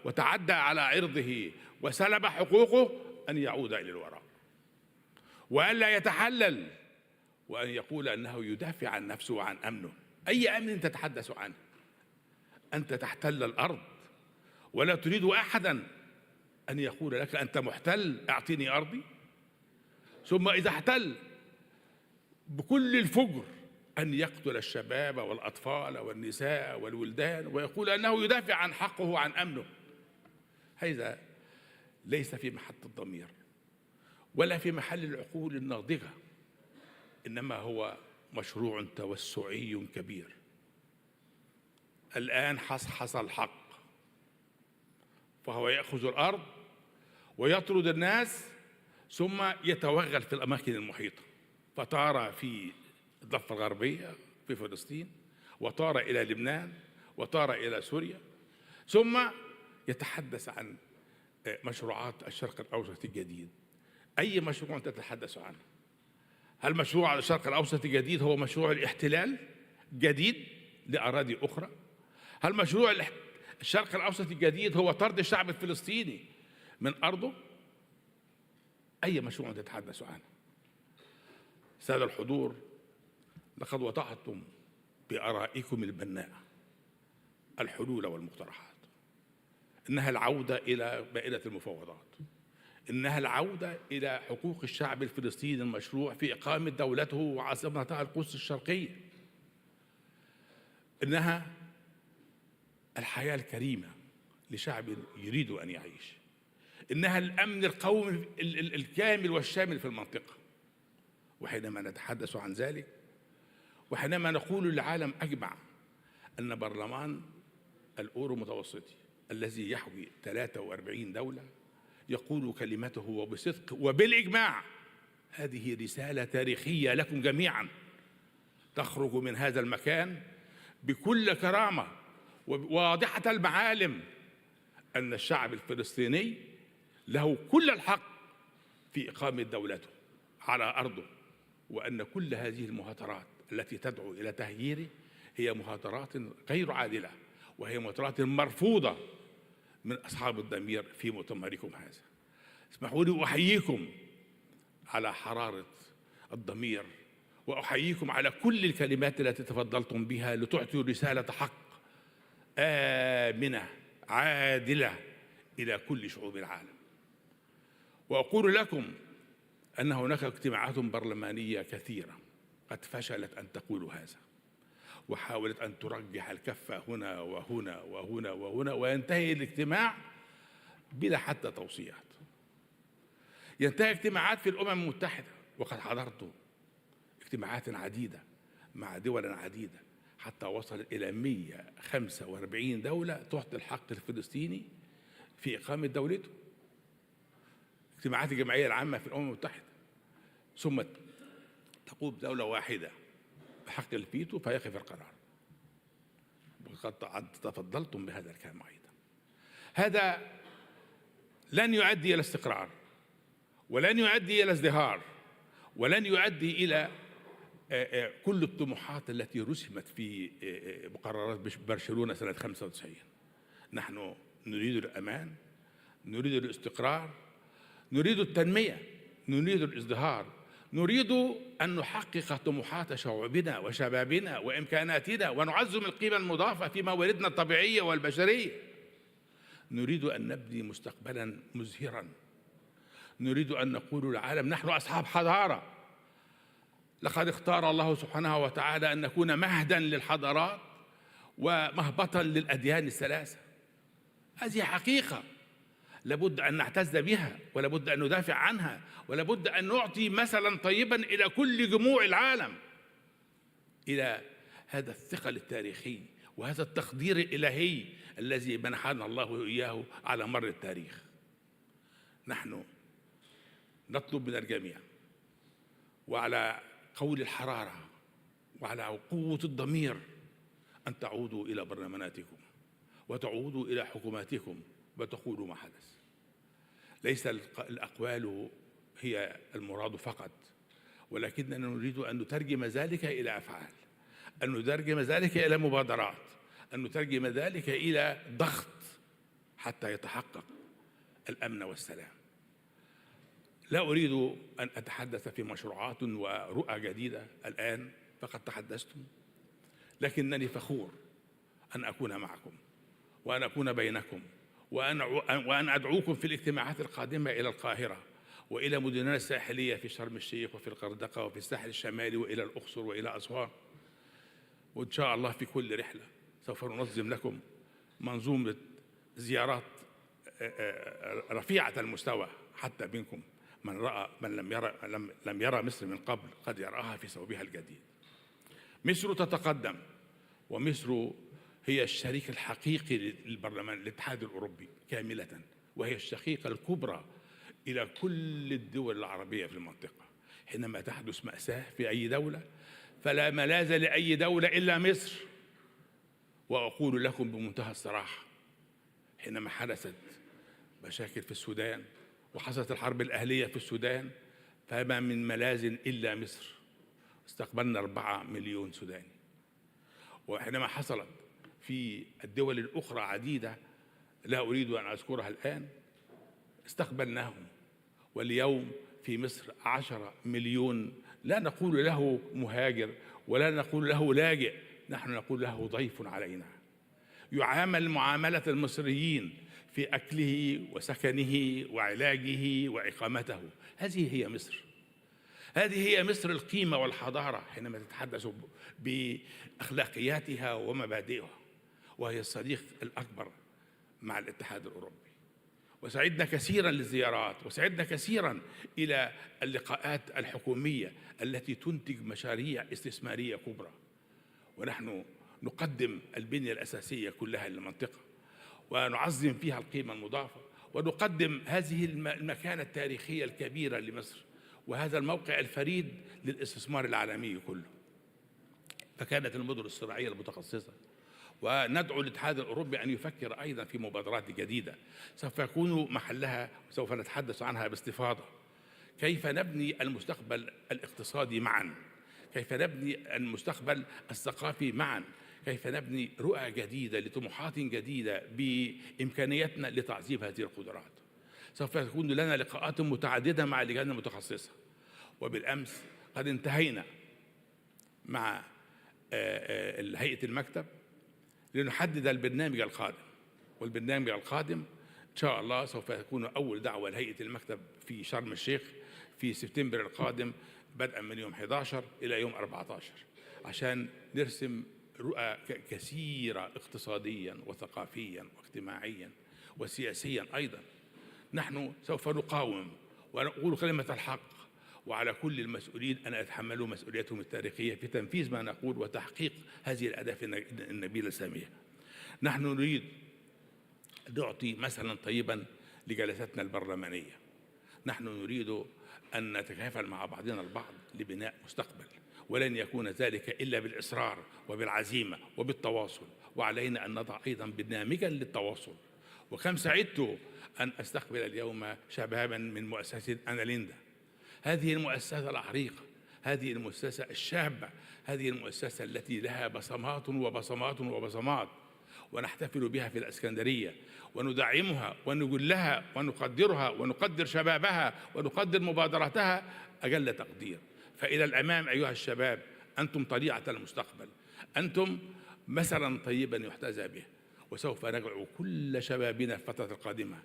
Speaker 16: وتعدى على عرضه وسلب حقوقه أن يعود إلى الوراء، وألا يتحلل وأن يقول أنه يدافع عن نفسه وعن أمنه. أي أمن تتحدث عنه؟ أنت تحتل الأرض ولا تريد أحدا أن يقول لك أنت محتل أعطيني أرضي. ثم إذا احتل بكل الفجر أن يقتل الشباب والأطفال والنساء والولدان ويقول أنه يدافع عن حقه وعن أمنه. هذا ليس في محل الضمير ولا في محل العقول الناضجة، إنما هو مشروع توسعي كبير. الآن حصل الحق، فهو يأخذ الأرض ويطرد الناس ثم يتوغل في الأماكن المحيطة، فطار في الضفة الغربية في فلسطين، وطار إلى لبنان، وطار إلى سوريا، ثم يتحدث عن مشروعات الشرق الأوسط الجديد. أي مشروع تتحدث عنه؟ هل مشروع الشرق الأوسط الجديد هو مشروع الاحتلال جديد لأراضي أخرى؟ هل مشروع الشرق الأوسط الجديد هو طرد الشعب الفلسطيني من أرضه؟ أي مشروع تتحدث عنه؟ سادة الحضور، لقد وضعتم بآرائكم البناءة الحلول والمقترحات. إنها العودة إلى مائدة المفاوضات، إنها العودة إلى حقوق الشعب الفلسطيني المشروع في إقامة دولته وعاصمتها القدس الشرقية، إنها الحياة الكريمة لشعب يريد أن يعيش، إنها الأمن القومي الكامل والشامل في المنطقة. وحينما نتحدث عن ذلك وحينما نقول للعالم أجمع أن برلمان الأورو متوسطي الذي يحوي 43 دولة يقول كلمته وبصدق وبالإجماع، هذه رسالة تاريخية لكم جميعا تخرج من هذا المكان بكل كرامة وواضحة المعالم أن الشعب الفلسطيني له كل الحق في إقامة دولته على أرضه، وأن كل هذه المهاترات التي تدعو إلى تهجيره هي مهاترات غير عادلة، وهي مهاترات مرفوضة من أصحاب الضمير في مؤتمركم هذا. اسمحوا لي أحييكم على حرارة الضمير، وأحييكم على كل الكلمات التي تفضلتم بها لتعطوا رسالة حق آمنة عادلة إلى كل شعوب العالم. وأقول لكم أن هناك اجتماعات برلمانية كثيرة قد فشلت أن تقول هذا، وحاولت أن ترجح الكفة هنا وهنا وهنا وهنا، وينتهي الاجتماع بلا حتى توصيات. ينتهي اجتماعات في الأمم المتحدة، وقد حضرت اجتماعات عديدة مع دول عديدة حتى وصل إلى 145 دولة تعطي الحق الفلسطيني في إقامة دولته. اجتماعات الجمعية العامة في الأمم المتحدة، ثم تقوم دولة واحدة بحق الفيتو فيقف القرار. وقد تفضلتم بهذا الكلام أيضا. هذا لن يؤدي إلى استقرار، ولن يؤدي إلى ازدهار، ولن يؤدي إلى كل الطموحات التي رسمت في مقررات برشلونة سنة 95. نحن نريد الأمان، نريد الاستقرار، نريد التنمية، نريد الازدهار، نريد أن نحقق طموحات شعوبنا وشبابنا وإمكاناتنا، ونعزم القيمة المضافة في مواردنا الطبيعية والبشرية. نريد أن نبني مستقبلا مزهرا، نريد أن نقول للعالم نحن أصحاب حضارة. لقد اختار الله سبحانه وتعالى أن نكون مهدا للحضارات ومهبطا للأديان الثلاثة. هذه حقيقة لابد أن نعتز بها، ولابد أن ندافع عنها، ولابد أن نعطي مثلا طيبا إلى كل جموع العالم، إلى هذا الثقل التاريخي وهذا التقدير الإلهي الذي منحنا الله إياه على مر التاريخ. نحن نطلب من الجميع، وعلى قول الحرارة وعلى قوة الضمير، أن تعودوا إلى برلماناتكم وتعودوا إلى حكوماتكم وتقولوا ما حدث. ليس الأقوال هي المراد فقط، ولكننا نريد أن نترجم ذلك إلى أفعال، أن نترجم ذلك إلى مبادرات، أن نترجم ذلك إلى ضغط حتى يتحقق الأمن والسلام. لا أريد أن أتحدث في مشروعات ورؤى جديدة الآن، فقد تحدثتم، لكنني فخور أن أكون معكم وأن أكون بينكم، وأن أدعوكم في الاجتماعات القادمة إلى القاهرة وإلى مدننا الساحلية في شرم الشيخ وفي الغردقة وفي الساحل الشمالي وإلى الأقصر وإلى أسوان. وإن شاء الله في كل رحلة سوف ننظم لكم منظومة زيارات رفيعة المستوى، حتى منكم من لم يرى مصر من قبل قد يراها في ثوبها الجديد. مصر تتقدم، ومصر هي الشريك الحقيقي للبرلمان الاتحاد الأوروبي كاملة، وهي الشقيقة الكبرى إلى كل الدول العربية في المنطقة. حينما تحدث مأساة في أي دولة فلا ملاذ لأي دولة إلا مصر. وأقول لكم بمنتهى الصراحة، حينما حدثت مشاكل في السودان وحصلت الحرب الأهلية في السودان فما من ملاذ إلا مصر. استقبلنا 4 مليون سوداني. وحينما حصلت في الدول الأخرى عديدة لا أريد أن أذكرها الآن استقبلناهم. واليوم في مصر 10 مليون، لا نقول له مهاجر ولا نقول له لاجئ، نحن نقول له ضيف علينا، يعامل معاملة المصريين في أكله وسكنه وعلاجه وإقامته. هذه هي مصر، هذه هي مصر القيمة والحضارة حينما تتحدث بأخلاقياتها ومبادئها، وهي الصديق الأكبر مع الاتحاد الأوروبي. وسعدنا كثيرا للزيارات، وسعدنا كثيرا إلى اللقاءات الحكومية التي تنتج مشاريع استثمارية كبرى، ونحن نقدم البنية الأساسية كلها للمنطقة ونعظم فيها القيمة المضافة، ونقدم هذه المكانة التاريخية الكبيرة لمصر وهذا الموقع الفريد للاستثمار العالمي كله. فكانت المدن الصناعية المتخصصة وندعو الاتحاد الأوروبي أن يفكر أيضا في مبادرات جديدة سوف يكون محلها وسوف نتحدث عنها باستفاضة. كيف نبني المستقبل الاقتصادي معا، كيف نبني المستقبل الثقافي معا، كيف نبني رؤى جديدة لطموحات جديدة بإمكانياتنا لتعزيز هذه القدرات. سوف يكون لنا لقاءات متعددة مع اللجان المتخصصة، وبالأمس قد انتهينا مع هيئة المكتب لنحدد البرنامج القادم، والبرنامج القادم إن شاء الله سوف يكون أول دعوة لهيئة المكتب في شرم الشيخ في سبتمبر القادم بدءا من يوم 11 إلى يوم 14 عشان نرسم رؤى كثيرة اقتصاديا وثقافيا واجتماعيا وسياسيا أيضا. نحن سوف نقاوم ونقول كلمة الحق، وعلى كل المسؤولين أن يتحملوا مسؤوليتهم التاريخية في تنفيذ ما نقول وتحقيق هذه الأهداف النبيلة السامية. نحن نريد نعطي مثلا طيبا لجلساتنا البرلمانية. نحن نريد أن نتكافل مع بعضنا البعض لبناء مستقبل، ولن يكون ذلك إلا بالإصرار وبالعزيمة وبالتواصل، وعلينا أن نضع أيضا برنامجا للتواصل. وكم سعدت أن أستقبل اليوم شبابا من مؤسسة أنا ليندا، هذه المؤسسة العريقة، هذه المؤسسة الشابة، هذه المؤسسة التي لها بصمات وبصمات وبصمات، ونحتفل بها في الإسكندرية وندعمها ونقول لها ونقدرها ونقدر شبابها ونقدر مبادراتها أجل تقدير. فإلى الأمام أيها الشباب، أنتم طليعة المستقبل، أنتم مثلا طيبا يحتذى به، وسوف ندعو كل شبابنا في الفترة القادمة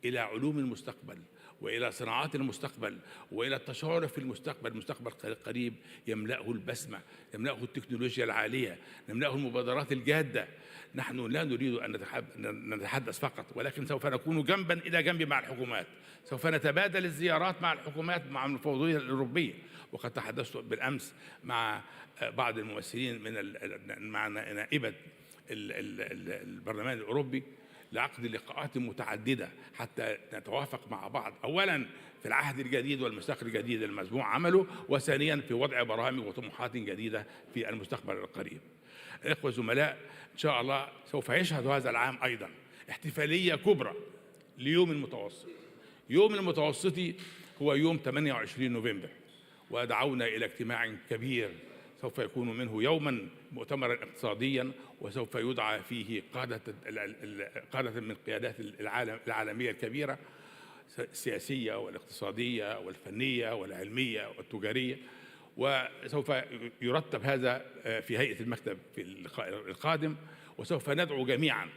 Speaker 16: إلى علوم المستقبل وإلى صناعات المستقبل وإلى التشارف في المستقبل. المستقبل قريب يملأه البسمة، يملأه التكنولوجيا العالية، يملأه المبادرات الجادة. نحن لا نريد أن نتحدث فقط، ولكن سوف نكون جنبا إلى جنب مع الحكومات، سوف نتبادل الزيارات مع الحكومات مع المفوضية الأوروبية. وقد تحدثت بالأمس مع بعض الممثلين مع نائبة البرلمان الأوروبي لعقد لقاءات متعددة حتى نتوافق مع بعض، أولا في العهد الجديد والمستقبل الجديد المزموع عمله، وثانيا في وضع برامج وطموحات جديدة في المستقبل القريب. الإخوة الزملاء، إن شاء الله سوف يشهد هذا العام أيضا احتفالية كبرى ليوم المتوسط. يوم المتوسطي هو يوم 28 نوفمبر، ودعونا إلى اجتماع كبير سوف يكون منه يوما مؤتمرا اقتصاديا، وسوف يدعى فيه قادة من قيادات العالمية الكبيرة، السياسية والاقتصادية والفنية والعلمية والتجارية. وسوف يرتب هذا في هيئة المكتب في اللقاء القادم، وسوف ندعو جميعا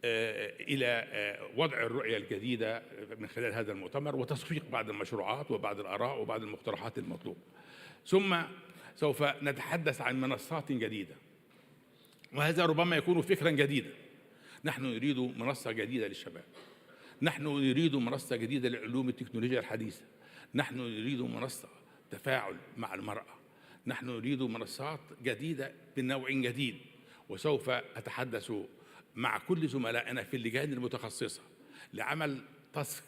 Speaker 16: إلى وضع الرؤية الجديدة من خلال هذا المؤتمر وتصفيق بعض المشروعات وبعض الآراء وبعض المقترحات المطلوبة. ثم سوف نتحدث عن منصات جديدة، وهذا ربما يكون فكرا جديدا. نحن نريد منصة جديدة للشباب، نحن نريد منصة جديدة لعلوم التكنولوجيا الحديثة، نحن نريد منصة تفاعل مع المرأة، نحن نريد منصات جديدة من نوع جديد. وسوف أتحدث مع كل زملائنا في اللجان المتخصصة لعمل تاسك،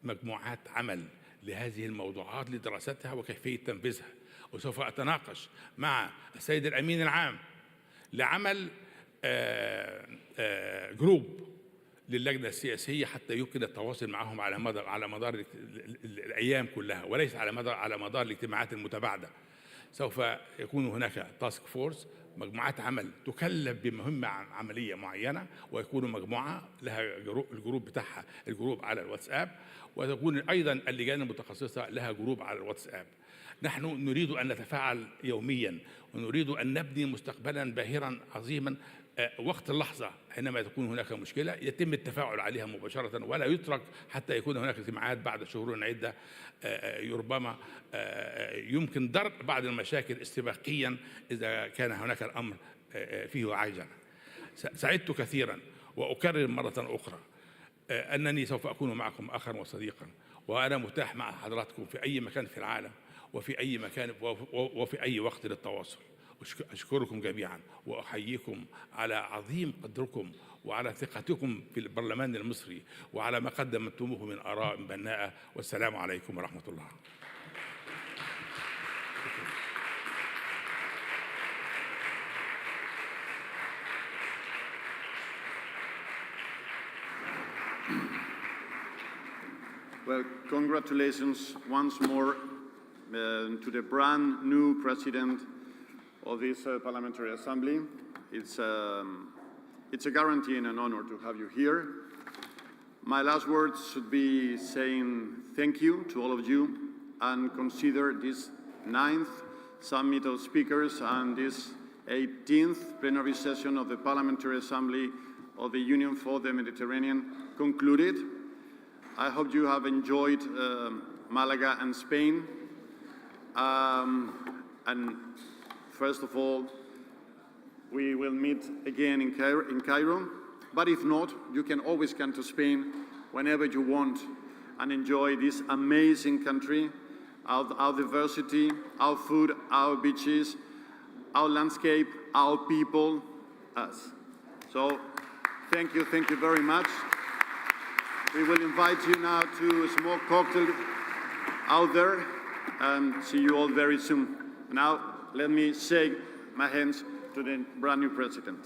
Speaker 16: مجموعات عمل لهذه الموضوعات لدراستها وكيفية تنفيذها. وسوف أتناقش مع السيد الأمين العام لعمل جروب للجنة السياسية حتى يمكن التواصل معهم على مدار الأيام كلها، وليس على مدار الاجتماعات المتباعدة. سوف يكون هناك تاسك فورس، مجموعات عمل تكلف بمهمة عملية معينة، ويكون مجموعة لها الجروب بتاعها، الجروب على الواتساب، وتكون أيضا اللجان المتخصصة لها جروب على الواتساب. نحن نريد أن نتفاعل يوميا، ونريد أن نبني مستقبلا باهرا عظيما. وقت اللحظة حينما تكون هناك مشكلة يتم التفاعل عليها مباشرة، ولا يترك حتى يكون هناك اجتماعات بعد شهور عدة ربما يمكن درء بعض المشاكل استباقيا إذا كان هناك الأمر فيه عاجلا. سعدت كثيرا وأكرر مرة أخرى أنني سوف أكون معكم أخا وصديقا، وأنا متاح مع حضراتكم في أي مكان في العالم وفي أي مكان وفي أي وقت للتواصل. أشكركم جميعا وأحييكم على عظيم قدركم وعلى ثقتكم في البرلمان المصري وعلى ما قدمتموه من آراء بناءة، والسلام عليكم ورحمة الله.
Speaker 21: Well, congratulations once more to the brand new president of this Parliamentary Assembly. It's a guarantee and an honor to have you here. My last words should be saying thank you to all of you, and consider this 9th Summit of Speakers and this 18th plenary session of the Parliamentary Assembly of the Union for the Mediterranean concluded. I hope you have enjoyed Malaga and Spain. And first of all, we will meet again in Cairo. But if not, you can always come to Spain whenever you want and enjoy this amazing country, our diversity, our food, our beaches, our landscape, our people, us. So thank you very much. We will invite you now to a small cocktail out there and see you all very soon. Now, let me shake my hands to the brand new president.